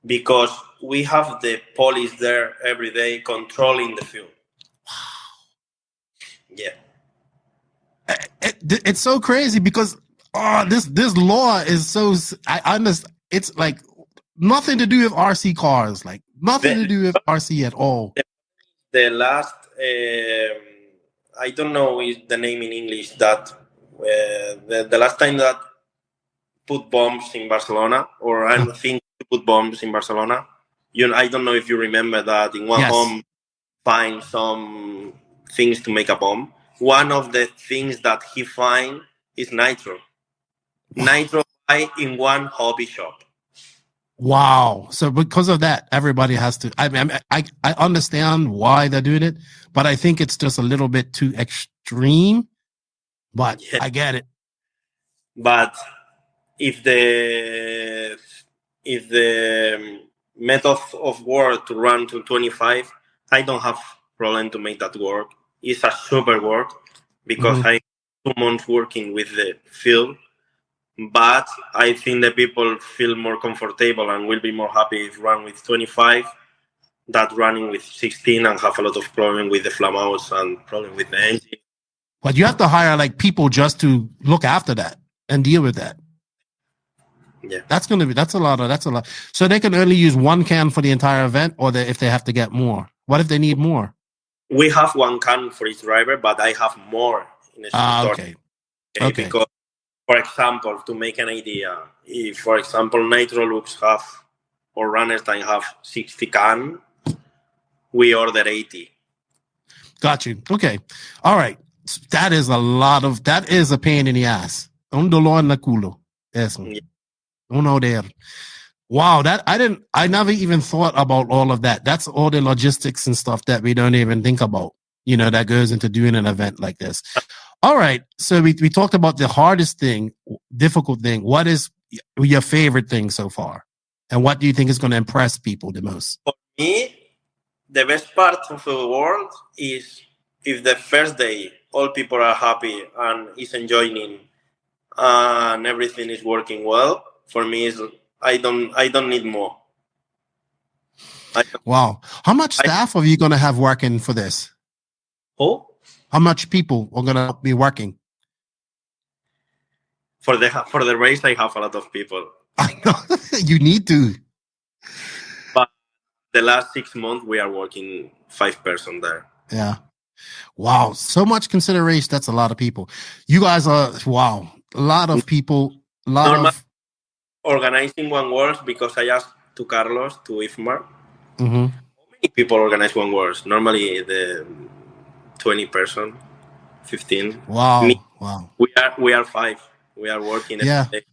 Because we have the police there every day controlling the fuel. Yeah. It's so crazy because this law is so, I understand. It's like nothing to do with RC cars, like nothing to do with RC at all. The last, I don't know is the name in English, that the last time that put bombs in Barcelona, or I think to put bombs in Barcelona, I don't know if you remember that in one home find some things to make a bomb. One of the things that he find is nitro. Nitro buy in one hobby shop. Wow. So because of that, everybody has to, I understand why they're doing it, but I think it's just a little bit too extreme, but I get it. But if the method of work to run to 25, I don't have problem to make that work. It's a super work because I 2 months working with the field. But I think the people feel more comfortable and will be more happy if run with 25 than running with 16 and have a lot of problem with the flameouts and problem with the engine. But you have to hire like people just to look after that and deal with that. Yeah, that's a lot. So they can only use one can for the entire event, or if they have to get more. What if they need more? We have one can for each driver, but I have more in the store. Okay. Because, for example, to make an idea, if, for example, Nitro Loops have, or Runners Time have 60 can, we order 80. Got you. Okay. All right. That is a pain in the ass. Un dolor en la culo. Eso. Yeah. Uno there. Wow, I never even thought about all of that. That's all the logistics and stuff that we don't even think about, that goes into doing an event like this. All right. So we talked about the hardest thing, difficult thing. What is your favorite thing so far? And what do you think is going to impress people the most? For me, the best part of the world is if the first day all people are happy and is enjoying and everything is working well. For me, I don't need more. Wow. How much staff are you going to have working for this? Who? How much people are going to be working? For the race, I have a lot of people. I know. You need to. But the last 6 months, we are working 5 person there. Yeah. Wow. So much consideration. That's a lot of people. You guys are, wow. A lot of people. Organizing One World, because I asked to Carlos, to IFMAR. Mm-hmm. How many people organize One World? Normally, the 20 person, 15. Wow. Wow. We are 5. We are working every day.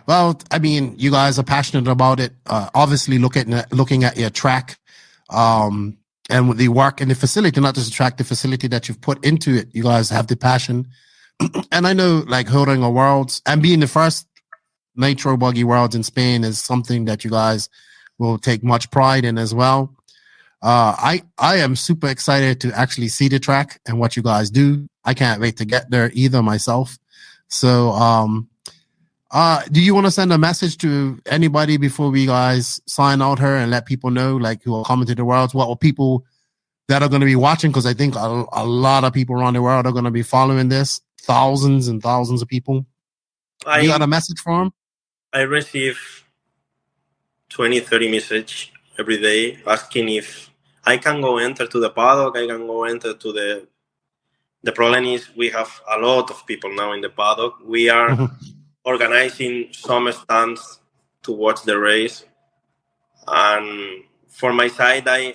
Well, I mean, you guys are passionate about it. Obviously, looking at your track, and with the work in the facility, not just the track, the facility that you've put into it. You guys have the passion, and I know, like, holding a Worlds and being the first Nitro Buggy Worlds in Spain is something that you guys will take much pride in as well. I am super excited to actually see the track and what you guys do. I can't wait to get there either myself. So, do you want to send a message to anybody before we guys sign out here and let people know, like, who are coming to the Worlds? What will people that are going to be watching? Because I think a lot of people around the world are going to be following this. Thousands and thousands of people. You got a message for them? I receive 20, 30 messages every day asking if I can go enter to the paddock. I can go enter to the problem is we have a lot of people now in the paddock. We are organizing some stands to watch the race. And for my side, I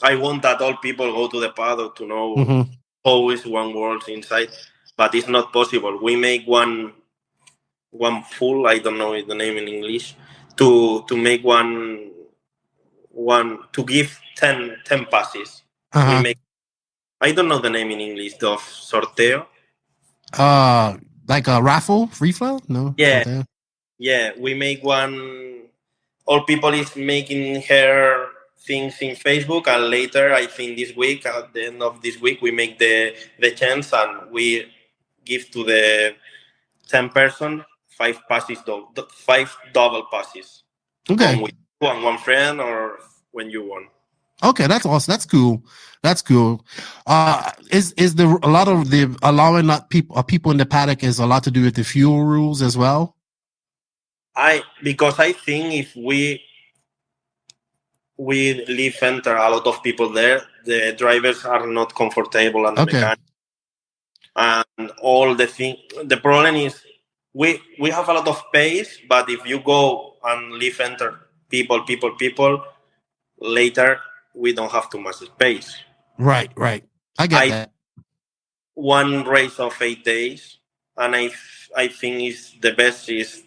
want that all people go to the paddock to know how is One World inside, but it's not possible. We make one pool, I don't know the name in English, to make one to give 10 passes. We make, I don't know the name in English, of sorteo. Like a raffle, free flow? No. Yeah. Sorteo. Yeah, we make one. All people is making her things in Facebook, and later, I think this week, at the end of this week, we make the chance and we give to the 10 person 5 passes, 5 double passes. Okay. One friend or when you want. Okay, that's awesome. That's cool. That's cool. Is there a lot of the allowing not people in the paddock is a lot to do with the fuel rules as well? Because I think if we leave enter a lot of people there, the drivers are not comfortable and the mechanics. And all the thing. The problem is we have a lot of pace, but if you go and leave enter people, later we don't have too much space. Right. I get that. One race of 8 days, and I think is the best is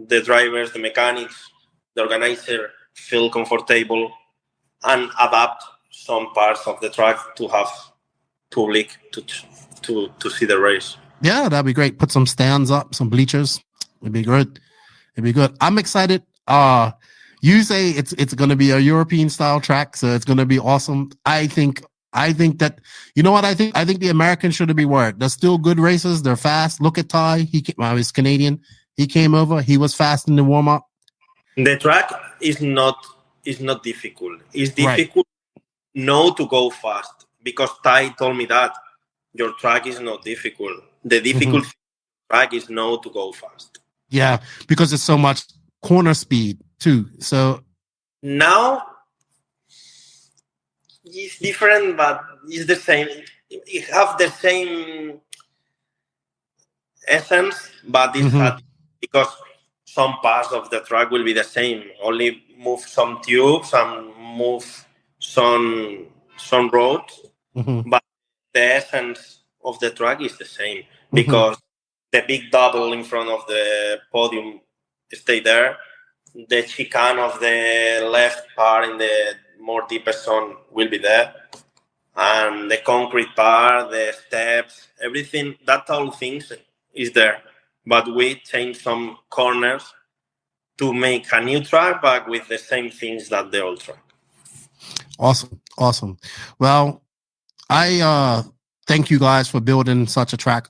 the drivers, the mechanics, the organizer feel comfortable and adapt some parts of the track to have public to see the race. Yeah, that'd be great. Put some stands up, some bleachers. It'd be good. I'm excited. You say it's going to be a European style track, so it's going to be awesome. I think that, you know what I think? I think the Americans should be worried. They're still good racers. They're fast. Look at Ty. He's Canadian. He came over. He was fast in the warm up. The track is not difficult. It's difficult not to go fast. because Ty told me that your track is not difficult. The difficult track is not to go fast. Yeah, because it's so much corner speed too. So now it's different, but it's the same. It have the same essence, but it's hard because some parts of the track will be the same. Only move some tubes and move some roads, but the essence of the track is the same because the big double in front of the podium stay there. The chicane of the left part in the more deepest zone will be there. And the concrete part, the steps, everything, that all things is there. But we change some corners to make a new track, but with the same things that the old track. Awesome. Well, I thank you guys for building such a track.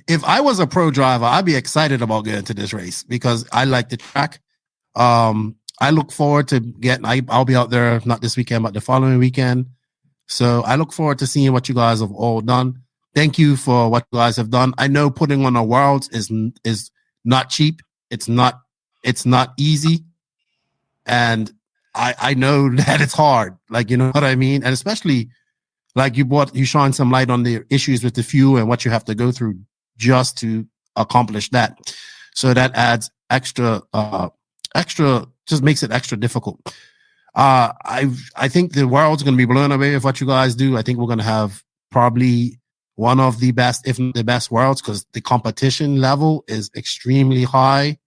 If I was a pro driver, I'd be excited about getting to this race because I like the track. I look forward to I'll be out there, not this weekend, but the following weekend. So I look forward to seeing what you guys have all done. Thank you for what you guys have done. I know putting on a Worlds is not cheap. It's not easy. And I know that it's hard. Like, you know what I mean? And especially like you shine some light on the issues with the fuel and what you have to go through just to accomplish that. So that adds extra, just makes it extra difficult. I think the world's going to be blown away with what you guys do. I think we're going to have probably one of the best, if not the best worlds, because the competition level is extremely high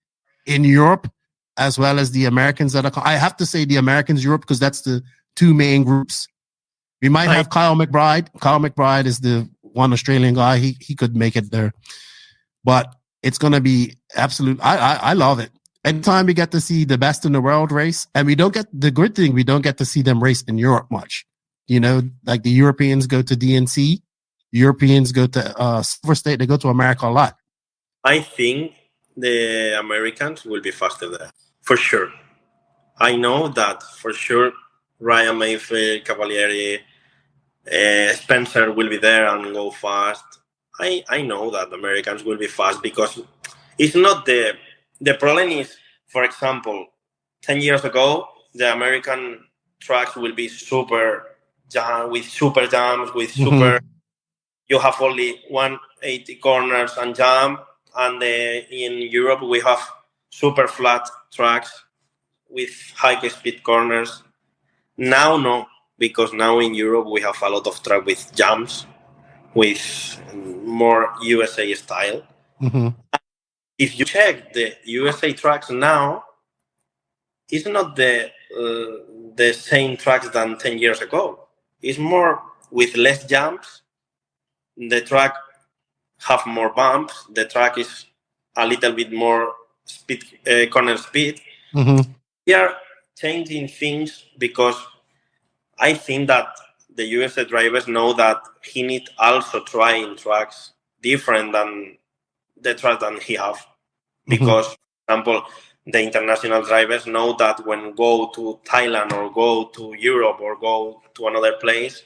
in Europe, as well as the Americans that are. I have to say the Americans, Europe, because that's the two main groups. We might have Kyle McBride. Kyle McBride is the one Australian guy. He could make it there, but it's going to be absolute. I love it. Anytime we get to see the best in the world race, and we don't get to see them race in Europe much. You know, like the Europeans go to DNC, Europeans go to Silver State, they go to America a lot. I think the Americans will be faster there, for sure. I know that for sure. Ryan Mayfield, Cavalieri, Spencer will be there and go fast. I know that Americans will be fast because it's not the problem is, for example, 10 years ago, the American tracks will be super jam, with super jams, with super. You have only 180 corners and jam, and in Europe we have super flat tracks with high speed corners. Now, no, because now in Europe we have a lot of track with jumps, with more USA style. If you check the USA tracks now, it's not the same tracks than 10 years ago. It's more with less jumps. The track have more bumps. The track is a little bit more speed, corner speed. We are changing things because I think that the USA drivers know that he need also trying tracks different than the track that he have. Because, for example, the international drivers know that when go to Thailand or go to Europe or go to another place,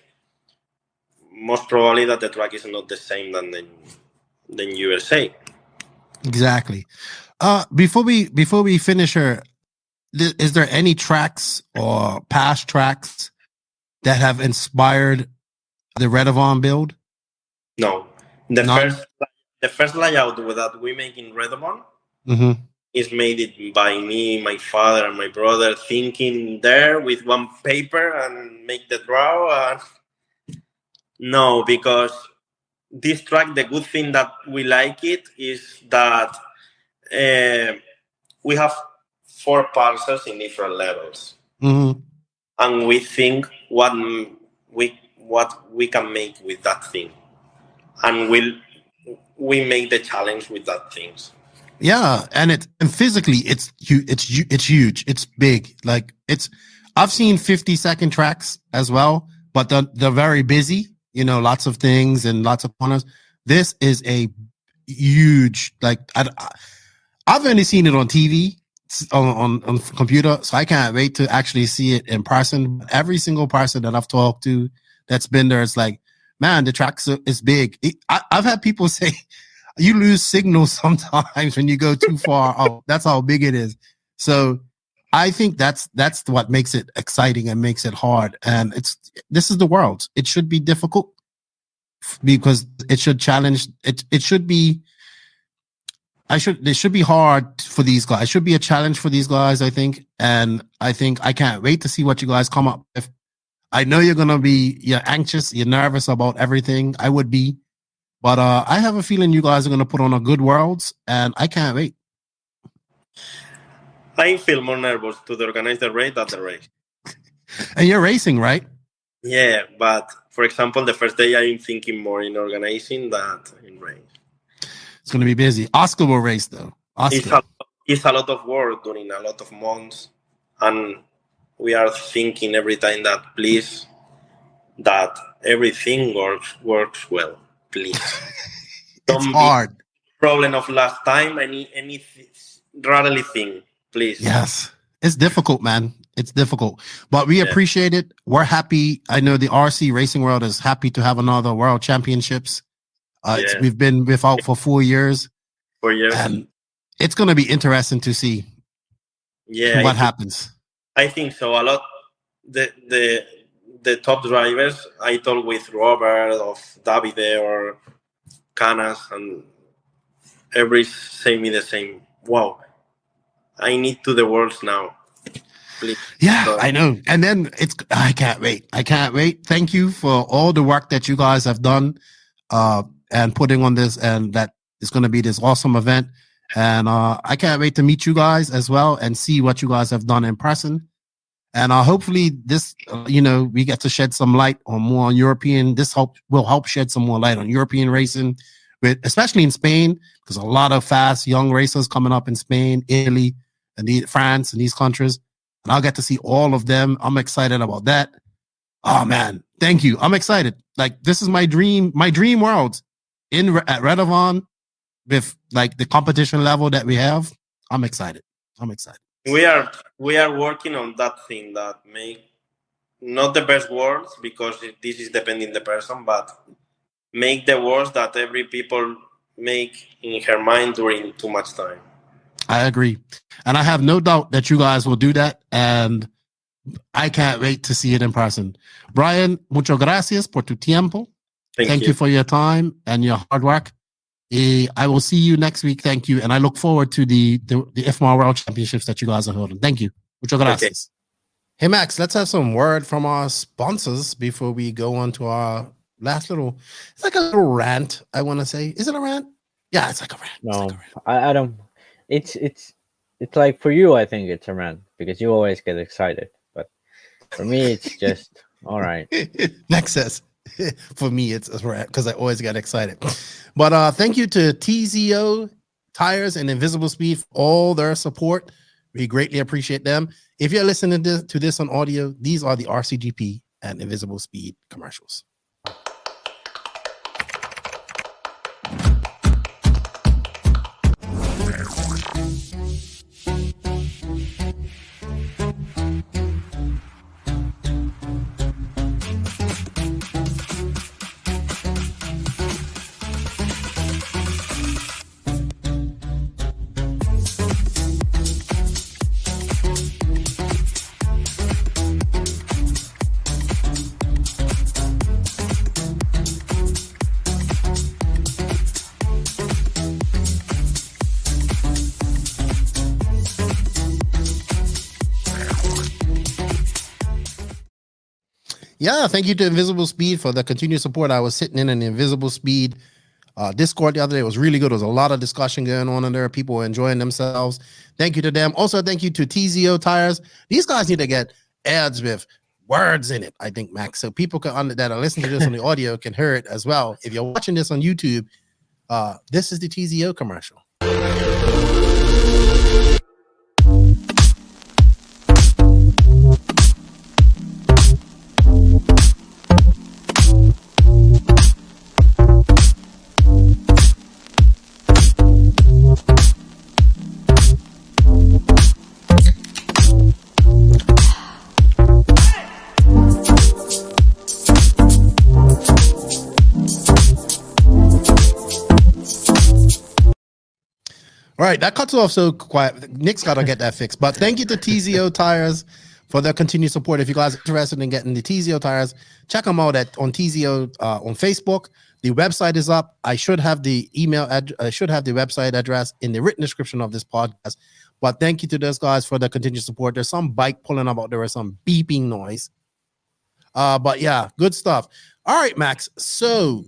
most probably that the track is not the same than USA. Exactly. Before we finish her, is there any tracks or past tracks that have inspired the Redevon build? No. The first layout that we make in Redevon is made it by me, my father, and my brother, thinking there with one paper and make the draw. No, because this track, the good thing that we like it is that we have 4 parcels in different levels, and we think what we can make with that thing, and we make the challenge with that things. Yeah, and physically it's huge. It's big. Like I've seen 50-second tracks as well, but they're very busy. You know, lots of things and lots of corners. This is a huge. Like I've only seen it on TV, on computer, so I can't wait to actually see it in person. Every single person that I've talked to that's been there. It's like, man, the track is big. I've had people say you lose signal sometimes when you go too far out. That's how big it is. So I think that's what makes it exciting and makes it hard. And this is the world. It should be difficult because it should challenge. It should be. It should be hard for these guys. It should be a challenge for these guys, I think. And I can't wait to see what you guys come up with. I know you're anxious, you're nervous about everything. I would be. But I have a feeling you guys are going to put on a good Worlds, and I can't wait. I feel more nervous to organize the race than the race. And you're racing, right? Yeah, but for example, the first day I'm thinking more in organizing than in race. It's going to be busy. Oscar will race, though. Oscar. It's a lot of work during a lot of months, and we are thinking every time that please, that everything works well. Please. It's hard. Problem of last time. Any rarely thing, please. Yes, it's difficult, man. It's difficult, but we appreciate it. We're happy. I know the RC racing world is happy to have another World Championships. We've been without for 4 years. 4 years, and it's going to be interesting to see. What happens. I think so. A lot. The top drivers I talk with Robert of Davide or Canas, and every say me the same. Wow, I need to the Worlds now. Please. Yeah, so, I know. And then I can't wait. Thank you for all the work that you guys have done. And putting on this, and that is going to be this awesome event. And I can't wait to meet you guys as well and see what you guys have done in person. And hopefully this, we get to shed some light on more on European. This will help shed some more light on European racing, especially in Spain, because a lot of fast young racers coming up in Spain, Italy, and France, and these countries. And I'll get to see all of them. I'm excited about that. Oh man, thank you. I'm excited. Like, this is my dream world. At Redevon, with like the competition level that we have, I'm excited. We are working on that thing that make not the best words, because this is depending the person, but make the words that every people make in her mind during too much time. I agree, and I have no doubt that you guys will do that, and I can't wait to see it in person. Bryan, muchas gracias por tu tiempo. Thank you for your time and your hard work. I will see you next week. Thank you. And I look forward to the IFMAR World Championships that you guys are holding. Thank you. Muchas gracias. Okay. Hey, Max, let's have some word from our sponsors before we go on to our last it's like a little rant, I want to say. Is it a rant? Yeah, it's like a rant. No, I don't. It's like, for you, I think it's a rant because you always get excited. But for me, it's just, all right. Max says, for me, it's a rant because I always get excited. But thank you to TZO Tires and Invisible Speed for all their support. We greatly appreciate them. If you're listening to this on audio, these are the RCGP and Invisible Speed commercials. Yeah, thank you to Invisible Speed for the continued support. I was sitting in an Invisible Speed Discord the other day. It was really good. There was a lot of discussion going on in there. People were enjoying themselves. Thank you to them. Also, thank you to TZO Tires. These guys need to get ads with words in it, I think, Max, so people that are listening to this on the audio can hear it as well. If you're watching this on YouTube, this is the TZO commercial. All right, that cuts off so quiet. Nick's got to get that fixed. But thank you to TZO Tires for their continued support. If you guys are interested in getting the TZO tires, check them out on TZO on Facebook. The website is up. I should have the I should have the website address in the written description of this podcast. But thank you to those guys for their continued support. There's some bike pulling up out there, some beeping noise. But yeah, good stuff. All right, Max. So,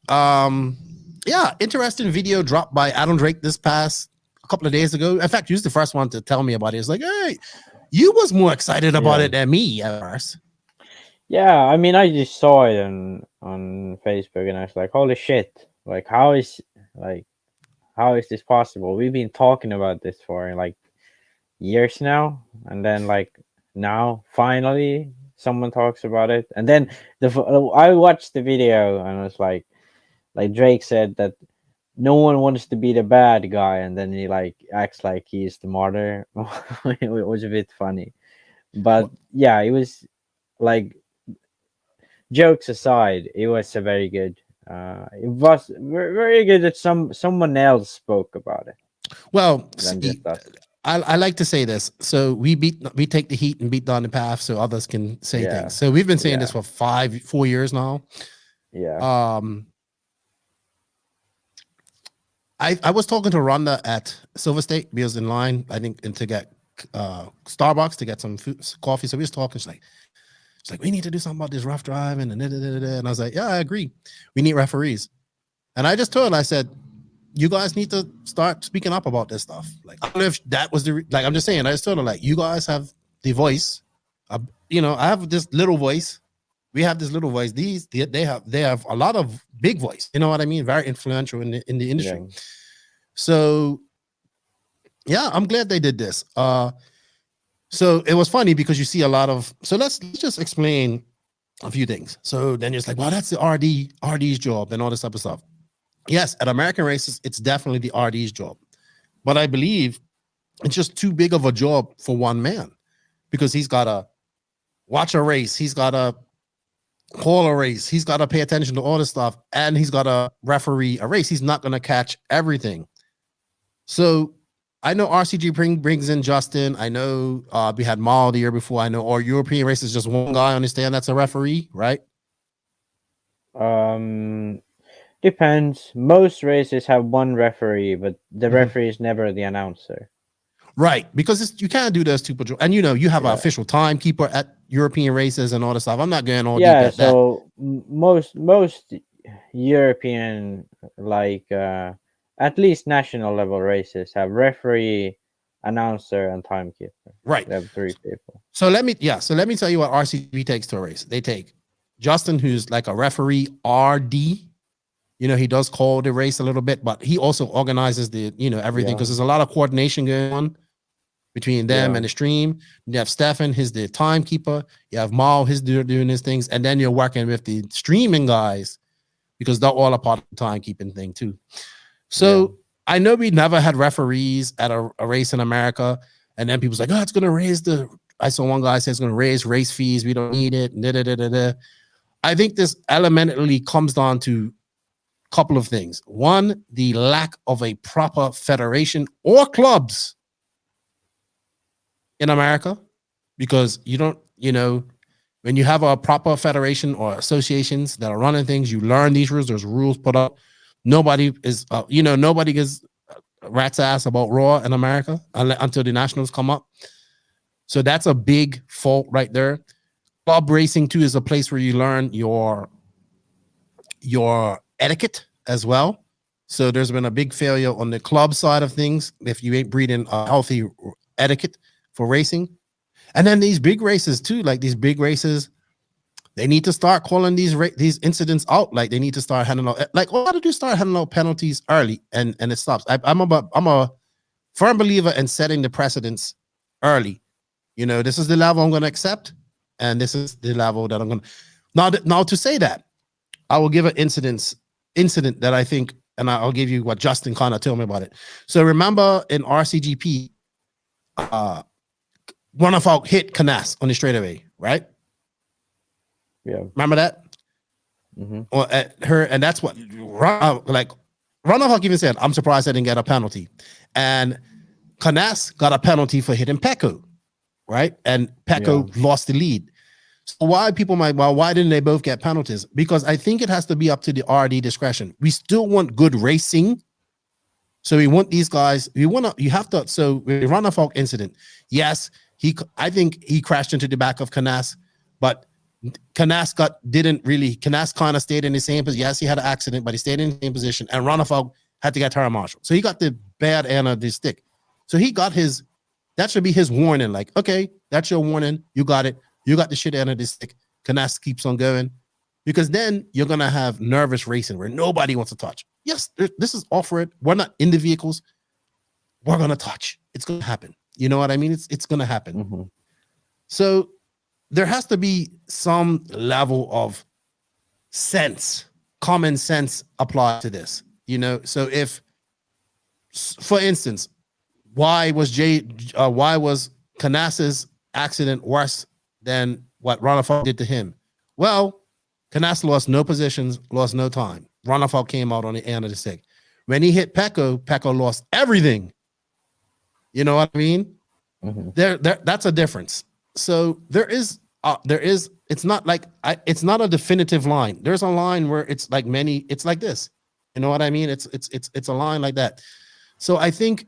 yeah, interesting video dropped by Adam Drake this past a couple of days ago. In fact, he was the first one to tell me about it. It's like, hey, you was more excited about it than me at first. Yeah, I mean, I just saw it on Facebook, and I was like, holy shit! Like, how is this possible? We've been talking about this for like years now, and then like now finally someone talks about it. And then I watched the video, and I was like Drake said that no one wants to be the bad guy, and then he like acts like he's the martyr. It was a bit funny, but yeah, it was like, jokes aside, it was a very good. It was very good that someone else spoke about it. Well, I like to say this. So we take the heat and beat down the path so others can say things. So we've been saying this for 4 years now. Yeah. I was talking to Rhonda at Silver State. We was in line, I think, and to get Starbucks to get some coffee. So we was talking. She's like, we need to do something about this rough driving and I was like, yeah, I agree. We need referees. And I just told her, I said, you guys need to start speaking up about this stuff. Like, I don't know if that was I'm just saying, I just told her, like, you guys have the voice. I have this little voice. We have this little voice. They have a lot of big voice. You know what I mean? Very influential in the industry. Yeah. So yeah, I'm glad they did this. So it was funny because you see a lot of, so let's just explain a few things. So then it's like, well, that's the RD's job and all this type of stuff. Yes, at American races, it's definitely the RD's job. But I believe it's just too big of a job for one man, because he's got to watch a race. He's got to call a race. He's got to pay attention to all this stuff. And he's got to referee a race. He's not going to catch everything. So I know RCG brings in Justin. I know we had Mal the year before. I know, or European races, just one guy on the stand that's a referee, right? Depends. Most races have one referee, but the referee is never the announcer. Right, because you can't do those two. And you have an official timekeeper at European races and all this stuff. I'm not going all deep at so that. Most European, like at least national level races, have referee, announcer, and timekeeper. Right, they have 3 people. So let me tell you what RCB takes to a race. They take Justin, who's like a referee RD. He does call the race a little bit, but he also organizes the everything, because there's a lot of coordination going on between them and the stream. You have Stefan, he's the timekeeper. You have Mal, he's doing his things, and then you're working with the streaming guys, because they're all a part of the timekeeping thing too. So I know we never had referees at a race in America, and then people's like, oh, it's going to raise I saw one guy say it's going to raise race fees. We don't need it. I think this elementally comes down to a couple of things. One, the lack of a proper federation or clubs in America, because you don't, when you have a proper federation or associations that are running things, you learn these rules. There's rules put up. Nobody is, nobody gives a rat's ass about Raw in America until the nationals come up. So that's a big fault right there. Club racing too is a place where you learn your etiquette as well. So there's been a big failure on the club side of things if you ain't breeding a healthy etiquette for racing. And then these big races too, like these big races, they need to start calling these incidents out. Like they need to start handing out, like all they do, start handing out penalties early, and it stops. I'm a firm believer in setting the precedents early. This is the level I'm going to accept, and this is the level that I'm going to. Now to say that, I will give an incident that I think, and I'll give you what Justin kind of told me about it. So remember in RCGP, one of our hit Canas on the straightaway, right? Yeah. Remember that? Mm-hmm. Or at her, and that's what, like, Ronafalk even said, I'm surprised I didn't get a penalty. And Canas got a penalty for hitting Pecco, right? And Pecco lost the lead. So why didn't they both get penalties? Because I think it has to be up to the RD discretion. We still want good racing. So we want these guys, so with the Ronafalk incident, yes, I think he crashed into the back of Canas, but Canas kind of stayed in the same position. Yes, he had an accident, but he stayed in the same position, and Ronafalk had to get Tara Marshall. So he got the bad end of the stick. So he got that should be his warning. Like, okay, that's your warning. You got it. You got the shit end of the stick. Canas keeps on going. Because then you're going to have nervous racing where nobody wants to touch. Yes, this is off-road. We're not in the vehicles. We're going to touch. It's going to happen. You know what I mean? It's going to happen. Mm-hmm. So there has to be some level of common sense applied to this. You know, so if, for instance, why was Canas's accident worse than what Ronafalk did to him? Well, Canas lost no positions, lost no time. Ronafalk came out on the end of the stick. When he hit Pecco lost everything. You know what I mean? Mm-hmm. That's a difference. So there is. It's not like it's not a definitive line. There's a line where it's like it's like this. You know what I mean? It's a line like that. So I think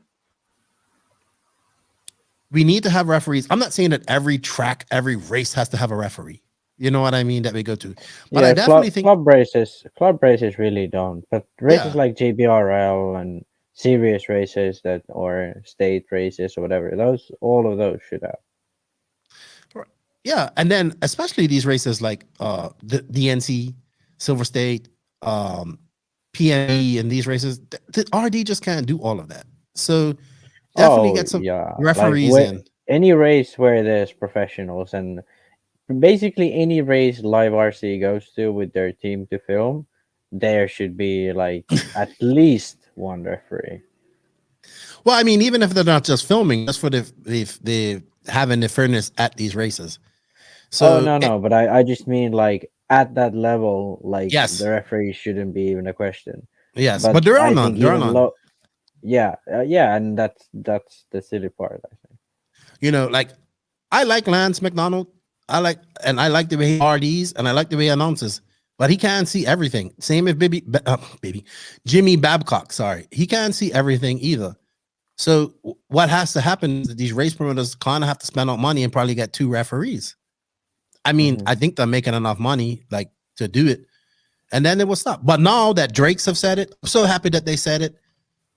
we need to have referees. I'm not saying that every race has to have a referee. You know what I mean, that we go to. But I definitely think club races really don't. But races like JBRL and serious races or state races or whatever, all of those should have. Yeah, and then especially these races like the DNC, Silver State, PME, and these races, the RD just can't do all of that. So definitely get some referees like in. Any race where there's professionals, and basically any race Live RC goes to with their team to film, there should be like at least one referee. Well, I mean, even if they're not just filming, that's for the having the fairness at these races. So no, but I just mean like at that level, like yes, the referee shouldn't be even a question. Yes, but there are none. There are none. Yeah, and that's the silly part, I think. You know, like I like Lance McDonald. I like the way he RDs, and I like the way he announces, but he can't see everything. Same as Jimmy Babcock. Sorry, he can't see everything either. So what has to happen is that these race promoters kind of have to spend out money and probably get 2 referees. I mean, I think they're making enough money like to do it, and then it will stop. But now that Drakes have said it, I'm so happy that they said it,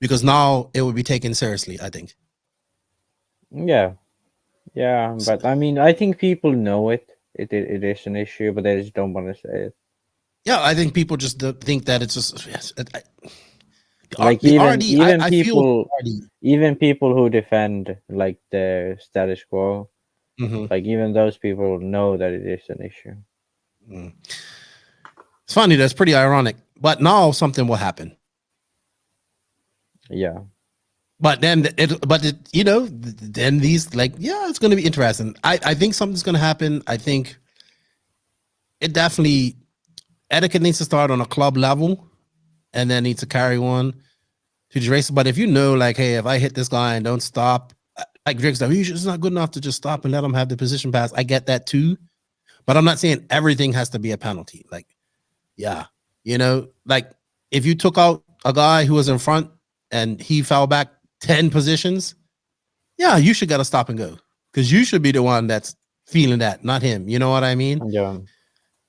because now it will be taken seriously, I think. Yeah, but I mean, I think people know it. It is an issue, but they just don't want to say it. Yeah, I think people just think that it's just like even people who defend like the status quo, like even those people know that it is an issue. It's funny. That's pretty ironic. But now something will happen. Yeah. But then then these it's going to be interesting. I think something's going to happen. I think it definitely, etiquette needs to start on a club level and then needs to carry on to the races. But if you know, like, hey, if I hit this guy and don't stop, like Drake's like, it's not good enough to just stop and let him have the position pass. I get that too. But I'm not saying everything has to be a penalty. Like, like if you took out a guy who was in front and he fell back 10 positions, you should get a stop and go, because you should be the one that's feeling that, not him. You know what I mean? Yeah.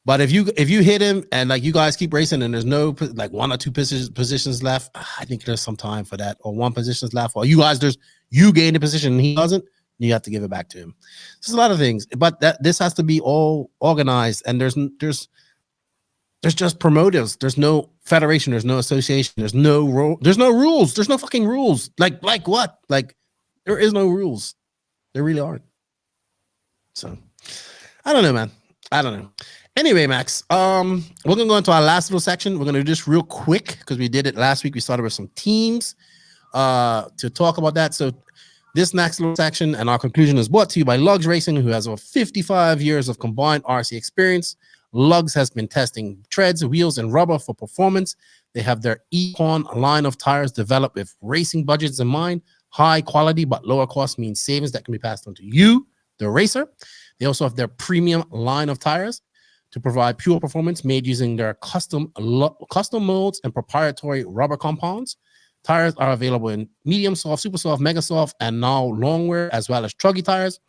But if you hit him and like you guys keep racing and there's no like 1 or 2 positions left, I think there's some time for that, or 1 position's left, or you gain the position and he doesn't, you have to give it back to him. There's a lot of things, but this has to be all organized, and there's just promoters. There's no federation. There's no association. There's no rules. There's no fucking rules. Like what? Like there is no rules. There really aren't. So I don't know, man. I don't know. Anyway, Max, we're gonna go into our last little section. We're gonna do this real quick because we did it last week. We started with some teams to talk about that. So this next little section and our conclusion is brought to you by Lugs Racing, who has over 55 years of combined RC experience. Lugs has been testing treads, wheels, and rubber for performance. They have their Econ line of tires developed with racing budgets in mind. High quality but lower cost means savings that can be passed on to you, the racer. They also have their premium line of tires to provide pure performance made using their custom molds and proprietary rubber compounds. Tires are available in medium soft, super soft, mega soft, and now long wear, as well as truggy tires.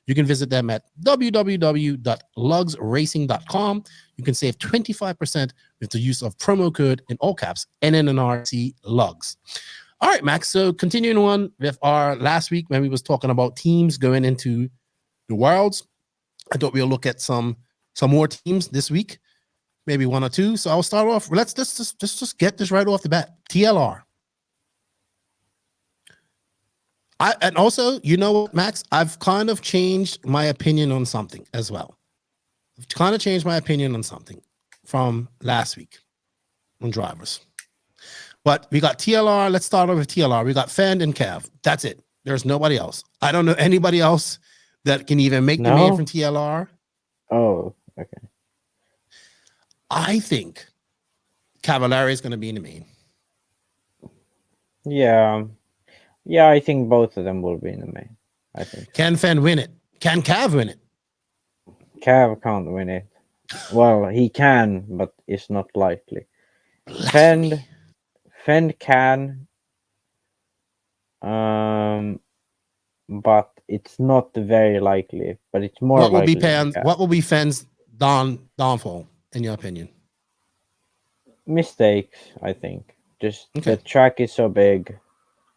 You can visit them at www.lugsracing.com. You can save 25% with the use of promo code in all caps, NNRC Lugs. All right, Max. So continuing on with our last week when we was talking about teams going into the Worlds, I thought we'll look at some more teams this week, maybe one or two. So I'll start off. Let's just get this right off the bat. TLR. And also, you know what, Max? I've kind of changed my opinion on something as well. I've kind of changed my opinion on something from last week on drivers. But we got TLR. Let's start off with TLR. We got Fend and Cav. That's it. There's nobody else. I don't know anybody else that can even make the main from TLR. Oh, okay. I think Cavallari is going to be in the main. Yeah, I think both of them will be in the main. I think. Can Fend win it? Can Cav win it? Cav can't win it. Well, he can, but it's not likely. Fend can, but it's not very likely. But it's more. What will likely be Fend's downfall, in your opinion? Mistakes, I think. Just the track is so big.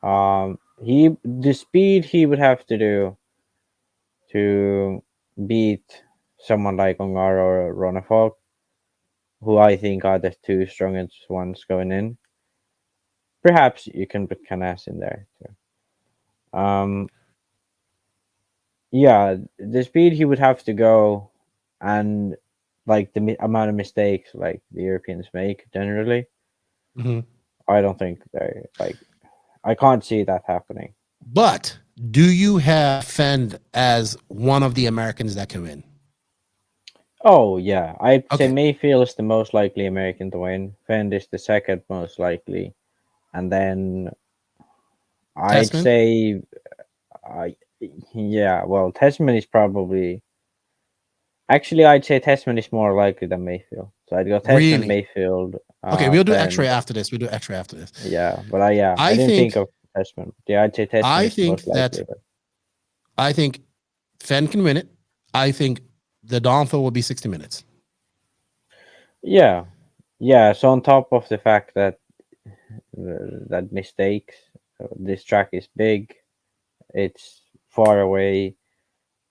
The speed he would have to do to beat someone like Ongaro or Ronafalk, who I think are the two strongest ones going in. Perhaps you can put Canas in there too. Yeah, the speed he would have to go, and like the amount of mistakes like the Europeans make generally, I don't think they like. I can't see that happening. But do you have Fend as one of the Americans that can win? Oh, yeah. I'd say Mayfield is the most likely American to win. Fend is the second most likely. And then I'd say, Tessman is probably... Actually, I'd say Tessman is more likely than Mayfield. So I'd go Tessman, Mayfield. Okay, we'll do X-ray after this. Yeah, but I didn't think of Tessman. Yeah, I'd say Tessman is most likely. I think Fend can win it. I think the downfall will be 60 minutes. Yeah. So on top of the fact that mistakes, this track is big, it's far away,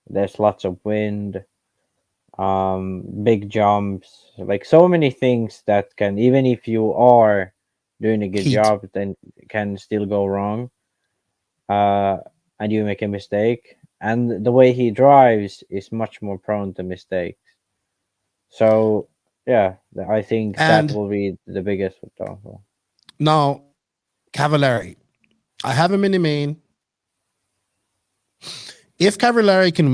there's lots of wind, big jumps, like so many things that can, even if you are doing a good job, then can still go wrong, and you make a mistake. And the way he drives is much more prone to mistakes. So yeah, I think that will be the biggest downfall. Now, Cavallari, I have him in the main. If Cavallari can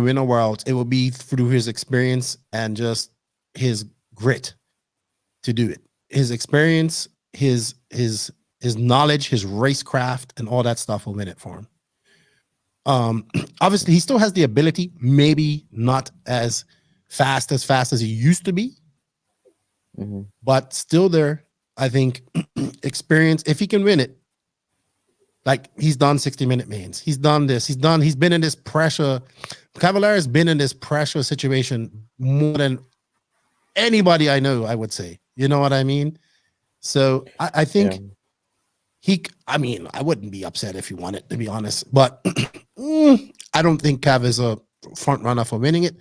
win a world, it will be through his experience and just his grit to do it. His experience, his knowledge, his racecraft, and all that stuff will win it for him. Obviously, he still has the ability, maybe not as fast as he used to be, but still there. I think experience. If he can win it, like he's done 60-minute mains. He's done this. He's been in this pressure. Cavallari has been in this pressure situation more than anybody I know, I would say. You know what I mean? So I think I wouldn't be upset if he won it, to be honest. But I don't think Cav is a front runner for winning it.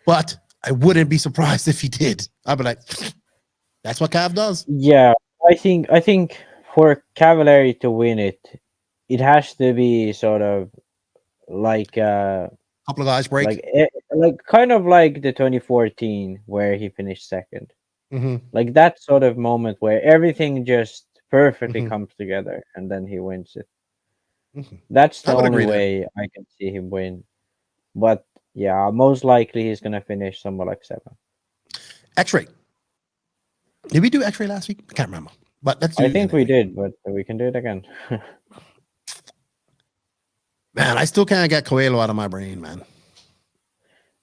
But I wouldn't be surprised if he did. I'd be like, that's what Cav does. Yeah, I think for Cavallari to win it, it has to be sort of like a couple of guys break, like kind of like the 2014 where he finished second, like that sort of moment where everything just perfectly comes together and then he wins it. That's the only way I can see him win. But Yeah, most likely he's gonna finish somewhere like 7. X-ray. Did we do X-ray last week? I can't remember. But let's do I it think anyway. we did, but we can do it again. Man, I still can't get Coelho out of my brain, man.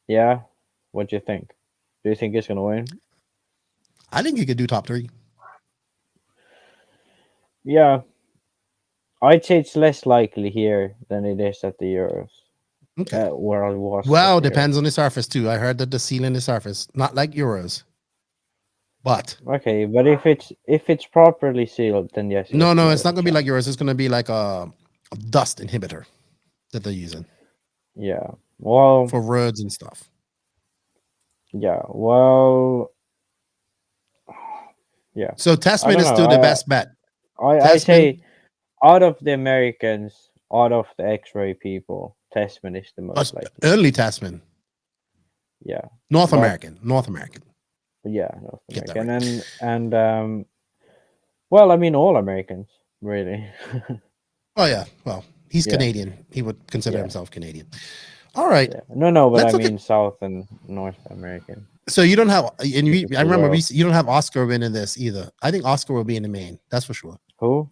Yeah. What do you think? Do you think he's gonna win? I think he could do top 3. Yeah. I'd say it's less likely here than it is at the Euros. Okay. Where I was. Well, depends on the surface too. I heard that the ceiling is surface, not like Euros. But okay, but if it's properly sealed, then yes. No, it's not gonna be like Euros. It's gonna be like a dust inhibitor that they're using. Yeah. Well, for roads and stuff. Yeah. Well. Yeah. So Testament is still the best bet. I say, out of the Americans, out of the X-ray people, Testament is the most likely. Only Testament. Yeah. North American. Yeah, North American, right. and well, I mean, all Americans, really. Oh yeah, well, he's Canadian. He would consider himself Canadian. All right. Yeah. No, but I mean South and North American. So you don't have, and I remember you don't have Oscar winning this either. I think Oscar will be in the main. That's for sure. Who?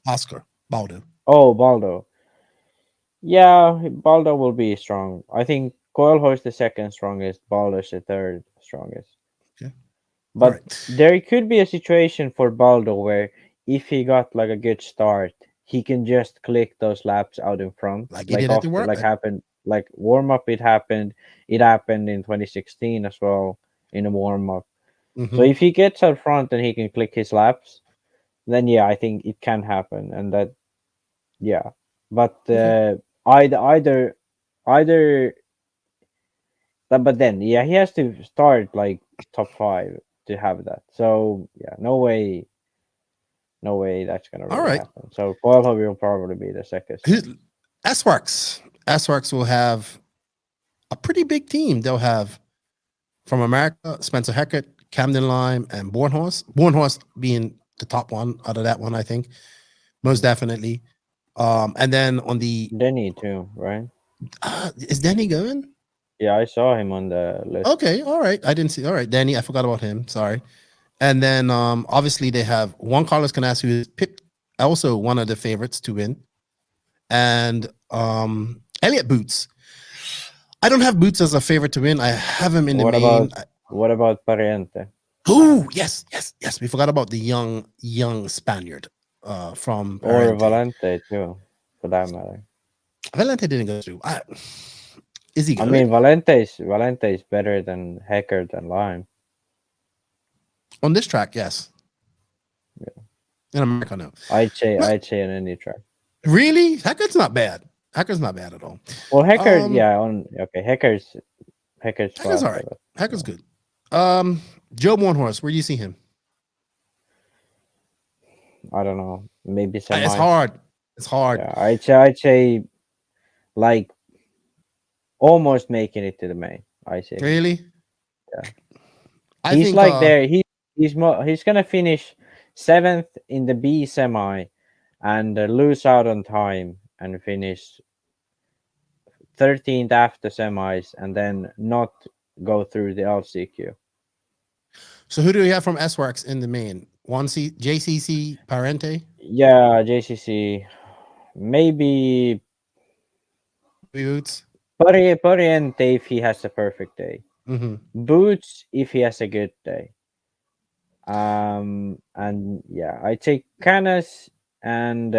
Oscar Baldw. Oh, Baldw. Yeah, Baldw will be strong. I think Coelho is the second strongest. Baldw is the third strongest. Okay. But there could be a situation for Baldw where if he got like a good start, he can just click those laps out in front, like happened. Like warm up, it happened. It happened in 2016 as well in a warm up. Mm-hmm. So if he gets out front and he can click his laps, then yeah, I think it can happen. And that, yeah, but either. But then yeah, he has to start like top 5 to have that. So yeah, no way that's gonna really happen. So Coelho will probably be the second. S-Works will have a pretty big team. They'll have from America, Spencer Heckert, Camden Lime, and Bornhorst. Bornhorst being the top one out of that one, I think. Most definitely. And then on the Denny too, right? Is Denny going? Yeah, I saw him on the list. Okay, all right. I didn't see. All right, Danny, I forgot about him. Sorry. And then obviously they have Juan Carlos Canas, who is picked also one of the favorites to win. And Elliot Boots. I don't have Boots as a favorite to win. I have him in the main. What about Pariente? Oh, yes. We forgot about the young Spaniard from Pariente. Or Valente too, for that matter. Valente didn't go through. Is he good? I mean, Valente is better than Heckert and Lime. On this track, yes. Yeah. In America, no. I'd say on any track. Really? Heckert's not bad. Heckert's not bad at all. Well, Heckert, Heckert's all right. Heckert's good. Joe Bornhorst, where do you see him? I don't know. Maybe semi. It's hard. Yeah, I'd say like almost making it to the main. I say. Really? Yeah. He's like there. He's gonna finish 7th in the B semi, and lose out on time and finish 13th after semis, and then not go through the LCQ. So who do we have from S-Works in the main? JCC Parente? Yeah, JCC. Maybe Boots. Pariente if he has a perfect day. Mm-hmm. Boots if he has a good day. And yeah, I take Canas and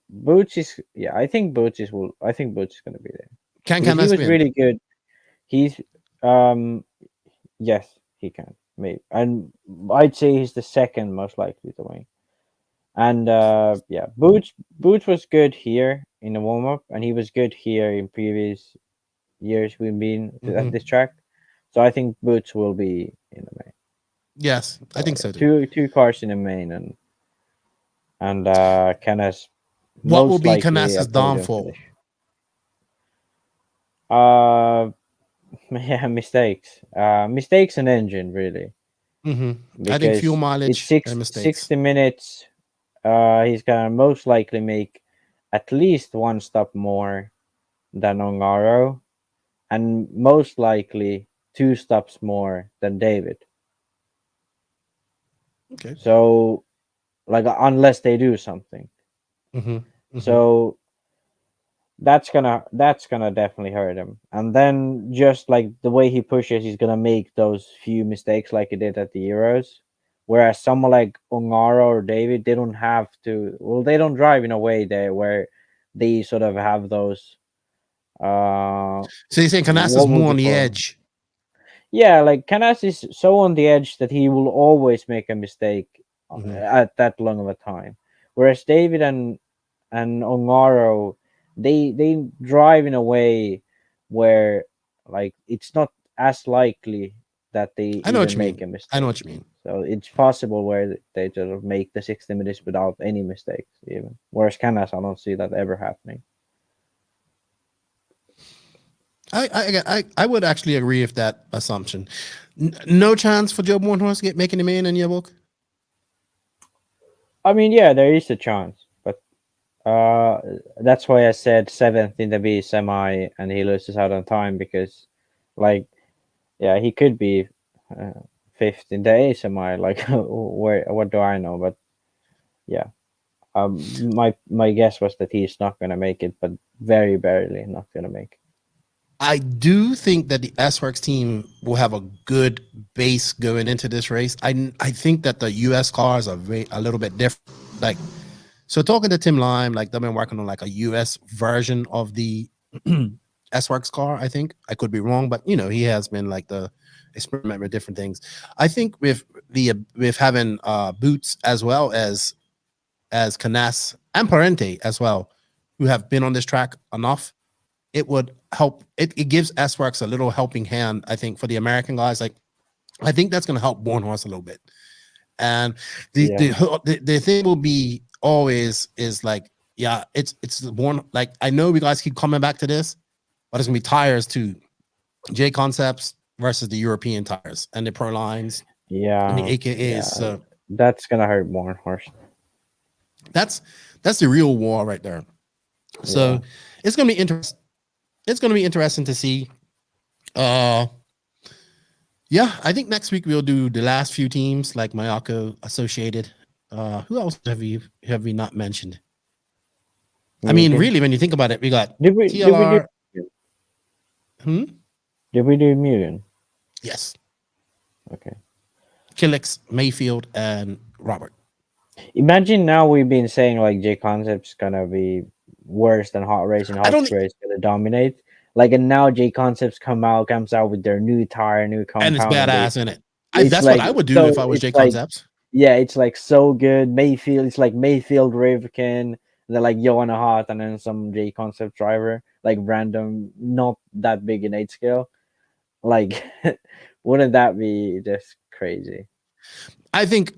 Boots is I think Boots is gonna be there. Canas he was win? Really good. He's yes, he can. Maybe. And I'd say he's the second most likely to win. And Boots was good here in the warm up, and he was good here in previous years we've been at this track. So I think Boots will be in the main. Yes, I think so too. Two cars in the main, and Canas. What will be Canas' downfall? Mistakes. Mistakes and engine really. Mm-hmm. I think fuel mileage and mistakes. 60 minutes. He's gonna most likely make at least one stop more than Ongaro, and most likely 2 stops more than David. Okay. So, like, unless they do something. So that's gonna definitely hurt him. And then just like the way he pushes, he's gonna make those few mistakes like he did at the Euros. Whereas someone like Ongaro or David, they don't have to. Well, they don't drive in a way there where they sort of have those. So you're saying Canas is what would more you on the call them? edge? Yeah, like Canas is so on the edge that he will always make a mistake at that long of a time. Whereas David and Ongaro, they drive in a way where like it's not as likely that they I know what even you make mean. a mistake. I know what you mean. So it's possible where they sort of make the 60 minutes without any mistakes even. Whereas Canas, I don't see that ever happening. I would actually agree with that assumption. No chance for Joe Bornhorst making him in your book? I mean, yeah, there is a chance, but that's why I said 7th in the B semi and he loses out on time because, like, yeah, he could be 5th in the A semi. Like, what do I know? But yeah, my guess was that he's not gonna make it, but very barely not gonna make it. I do think that the S-Works team will have a good base going into this race. I think that the US cars are a little bit different. Like, so talking to Tim Lime, like they've been working on like a US version of the S-Works car. I think I could be wrong, but you know, he has been like the experiment with different things. I think with having Boots as well as Canas and Parente as well, who have been on this track enough, it would help. It gives S-Works a little helping hand, I think, for the American guys. Like, I think that's going to help Bornhorst a little bit. And the thing will be always is like, yeah, it's born. Like, I know we guys keep coming back to this, but it's going to be tires too. J Concepts versus the European tires and the Pro Lines. Yeah. And the AKAs. Yeah, so that's going to hurt Bornhorst. That's the real war right there. So it's going to be interesting. It's going to be interesting to see. Yeah, I think next week we'll do the last few teams like Mayako Associated. Who else have we not mentioned? I mean, really, when you think about it, we got TLR. Did we do Mugen? Yes. Okay. Killix, Mayfield, and Robert. Imagine now we've been saying like J Concept's gonna be worse than Hot Racing. Hot Race gonna dominate. Like, and now J Concepts comes out with their new tire, new compound, and it's badass in it. That's like, what I would do if I was J Concepts. Yeah, it's like so good. Mayfield, it's like Mayfield, Rivkin, they're like Johanna Hart, and then some J Concept driver, like random, not that big in 8 scale. Like, wouldn't that be just crazy? I think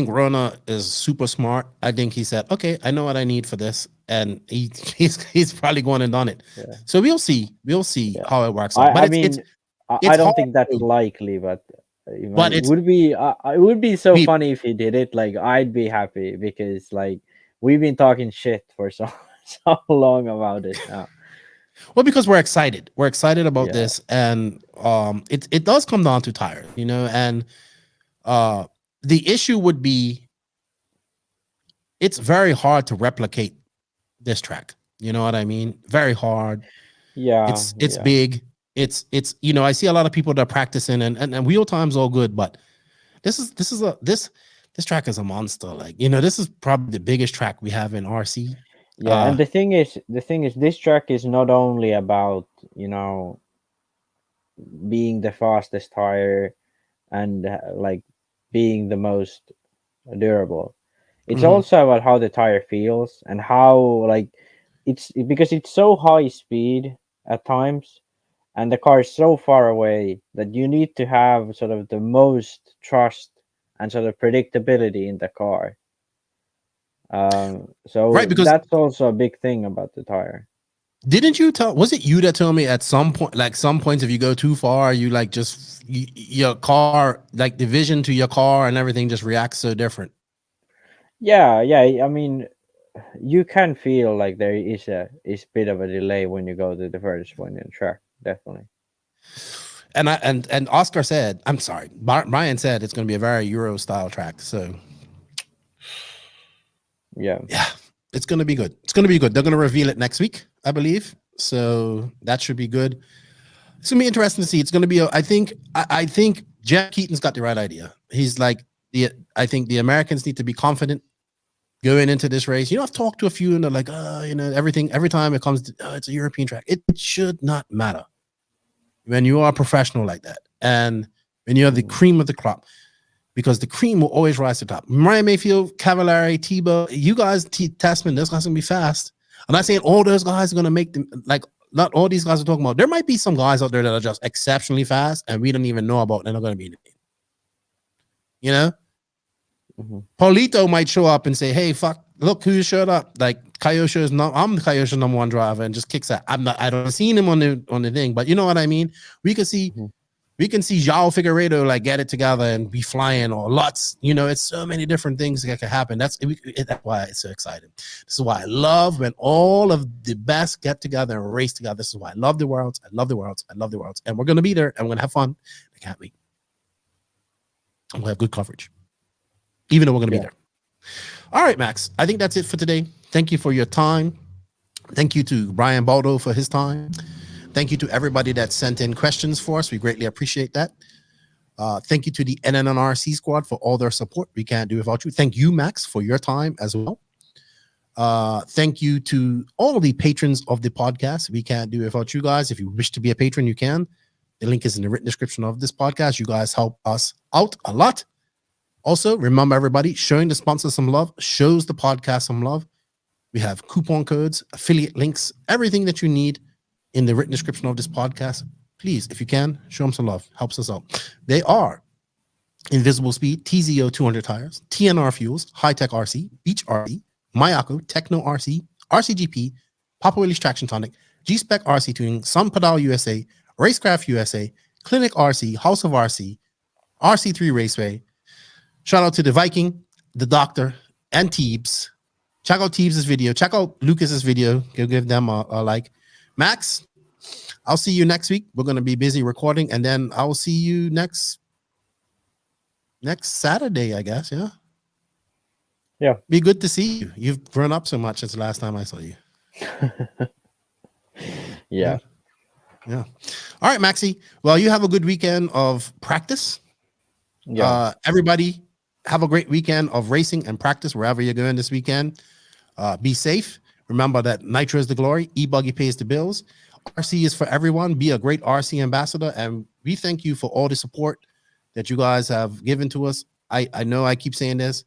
Rona is super smart. I think he said, "Okay, I know what I need for this," and he's probably going and done it. Yeah. So we'll see how it works out. But I mean, I don't think that's likely, but it would be it would be so funny if he did it. Like, I'd be happy because like we've been talking shit for so long about it now. Well, because we're excited. We're excited about this, and it does come down to tires, you know, and the issue would be it's very hard to replicate this track. You know what I mean? Very hard. Yeah. It's big. It's you know, I see a lot of people that are practicing and wheel time's all good, but this track is a monster. Like, you know, this is probably the biggest track we have in RC. Yeah, and the thing is this track is not only about, you know, being the fastest tire and like being the most durable. It's also about how the tire feels and how like it's because it's so high speed at times and the car is so far away that you need to have sort of the most trust and sort of predictability in the car. So because that's also a big thing about the tire. Didn't you was it you that told me at some point, like some points, if you go too far, you like just your car, like the vision to your car and everything just reacts so different? Yeah. I mean, you can feel like there is a bit of a delay when you go to the furthest point in the track, definitely. And Oscar said, I'm sorry, Brian said it's going to be a very Euro style track. So yeah, it's going to be good. It's going to be good. They're going to reveal it next week, I believe. So that should be good. It's going to be interesting to see. It's going to be, I think Jeff Keaton's got the right idea. He's like, I think the Americans need to be confident going into this race. I've talked to a few and they're like, everything, every time it comes to, it's a European track. It should not matter when you are a professional like that. And when you're the cream of the crop, because the cream will always rise to the top. Ryan Mayfield, Cavallari, Tebow, you guys, Testman, those guys are going to be fast. I'm not saying all those guys are going to make them, like, not all these guys are talking about. There might be some guys out there that are just exceptionally fast and we don't even know about. They're not going to be in the game. Paulito might show up and say, hey, look who showed up. Like Kyosho is not, I'm the Kyosho number one driver, and just kicks that. I don't seen him on the thing, but you know what I mean? We can see João Figueiredo like get it together and be flying, or Lutz. It's so many different things that can happen. That's why it's so exciting. This is why I love when all of the best get together and race together. This is why I love the Worlds. I love the Worlds. I love the Worlds. And we're going to be there and we're going to have fun. I can't wait. And we'll have good coverage, even though we're going to be there. All right, Max. I think that's it for today. Thank you for your time. Thank you to Bryan Baldo for his time. Thank you to everybody that sent in questions for us. We greatly appreciate that. Thank you to the NNRC squad for all their support. We can't do without you. Thank you, Max, for your time as well. Thank you to all the patrons of the podcast. We can't do without you guys. If you wish to be a patron, you can. The link is in the written description of this podcast. You guys help us out a lot. Also, remember, everybody, showing the sponsor some love shows the podcast some love. We have coupon codes, affiliate links, everything that you need in the written description of this podcast. Please, if you can, show them some love. Helps us out. They are Invisible Speed, TZO 200 tires, TNR Fuels, High Tech RC, Beach RC, Mayako, Techno RC, RCGP, Papa Willie's Traction Tonic, G-Spec RC Tuning, Sun Pedal USA, Racecraft USA, Clinic RC, House of RC, RC3 Raceway. Shout out to the Viking, the Doctor, and Teebs. Check out Teebs' video. Check out Lucas's video. Give them a like. Max, I'll see you next week. We're going to be busy recording, and then I'll see you next Saturday, I guess. Yeah. Be good to see you. You've grown up so much since the last time I saw you. Yeah. All right, Maxie. Well, you have a good weekend of practice. Yeah. Everybody, have a great weekend of racing and practice wherever you're going this weekend. Be safe. Remember that nitro is the glory. E-Buggy pays the bills. RC is for everyone. Be a great RC ambassador. And we thank you for all the support that you guys have given to us. I know I keep saying this,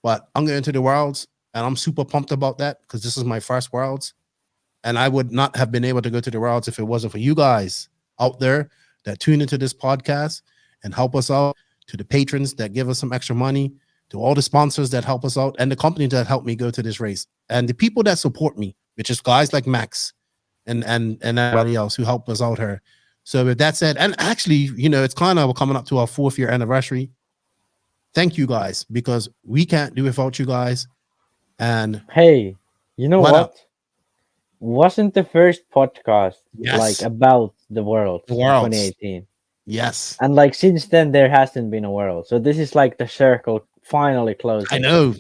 but I'm going to the Worlds, and I'm super pumped about that because this is my first Worlds. And I would not have been able to go to the Worlds if it wasn't for you guys out there that tune into this podcast and help us out, to the patrons that give us some extra money, to all the sponsors that help us out, and the companies that help me go to this race, and the people that support me, which is guys like Max and everybody else who help us out here. So with that said, and actually, it's kind of coming up to our 4th year anniversary. Thank you guys, because we can't do without you guys. And hey, you know what? Wasn't the first podcast like about the World in 2018? Yes. And like since then there hasn't been a World. So this is like the circle finally closing. I know.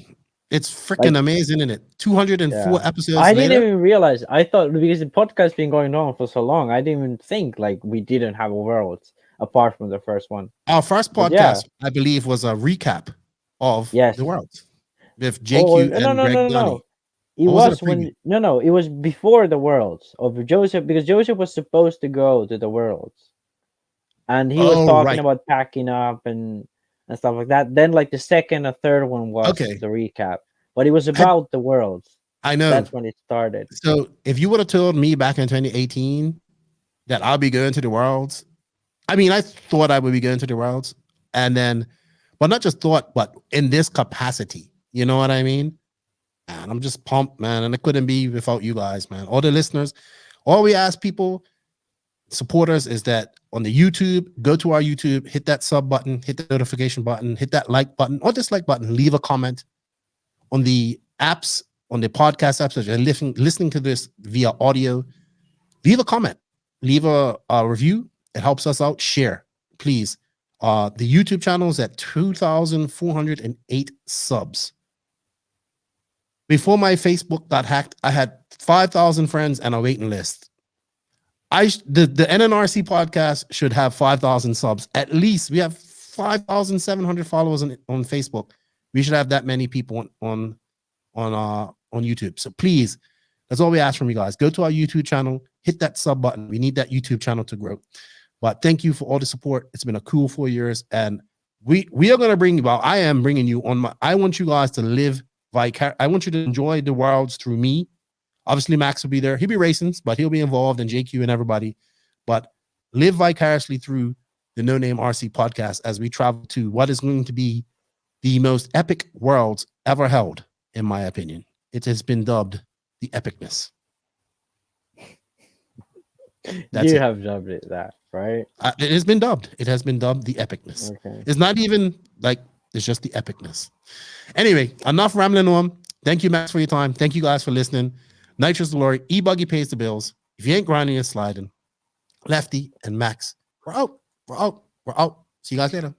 It's freaking amazing, isn't it? 204 episodes I later. didn't even realize. I thought because the podcast's been going on for so long, I didn't even think like we didn't have a World apart from the first one. Our first podcast, I believe, was a recap of the World with JQ and Greg Dunny. No. It was before the Worlds of Joseph, because Joseph was supposed to go to the Worlds. And he was talking about packing up and stuff like that. Then, like the second or third one was the recap, but it was about the Worlds. I know that's when it started. So, if you would have told me back in 2018 that I'll be going to the Worlds, I mean, I thought I would be going to the Worlds, and then, but not just thought, but in this capacity. You know what I mean? And I'm just pumped, man, and it couldn't be without you guys, man. All the listeners, all we ask people, supporters, is that on the YouTube, go to our YouTube, hit that sub button, hit the notification button, hit that like button or dislike button, leave a comment. On the apps, on the podcast apps that you're listening to this via audio, leave a comment, leave a review, It helps us out. Share, please. The YouTube channel is at 2,408 subs. Before my Facebook got hacked, I had 5,000 friends and a waiting list. The NNRC podcast should have 5,000 subs. At least we have 5,700 followers on Facebook. We should have that many people on YouTube. So please, that's all we ask from you guys. Go to our YouTube channel, hit that sub button. We need that YouTube channel to grow. But thank you for all the support. It's been a cool 4 years, and we are going to bring you. Well, I am bringing you on my. I want you guys to live vicariously. I want you to enjoy the worlds through me. Obviously, Max will be there. He'll be racing, but he'll be involved, and JQ and everybody. But live vicariously through the No Name RC podcast as we travel to what is going to be the most epic worlds ever held, in my opinion. It has been dubbed the epicness. You have dubbed it that, right? It has been dubbed. It has been dubbed the epicness. Okay. It's not even like, it's just the epicness. Anyway, enough rambling on. Thank you, Max, for your time. Thank you guys for listening. Nitrous Glory, E-Buggy pays the bills. If you ain't grinding, you're sliding. Lefty and Max, we're out. We're out. We're out. See you guys later.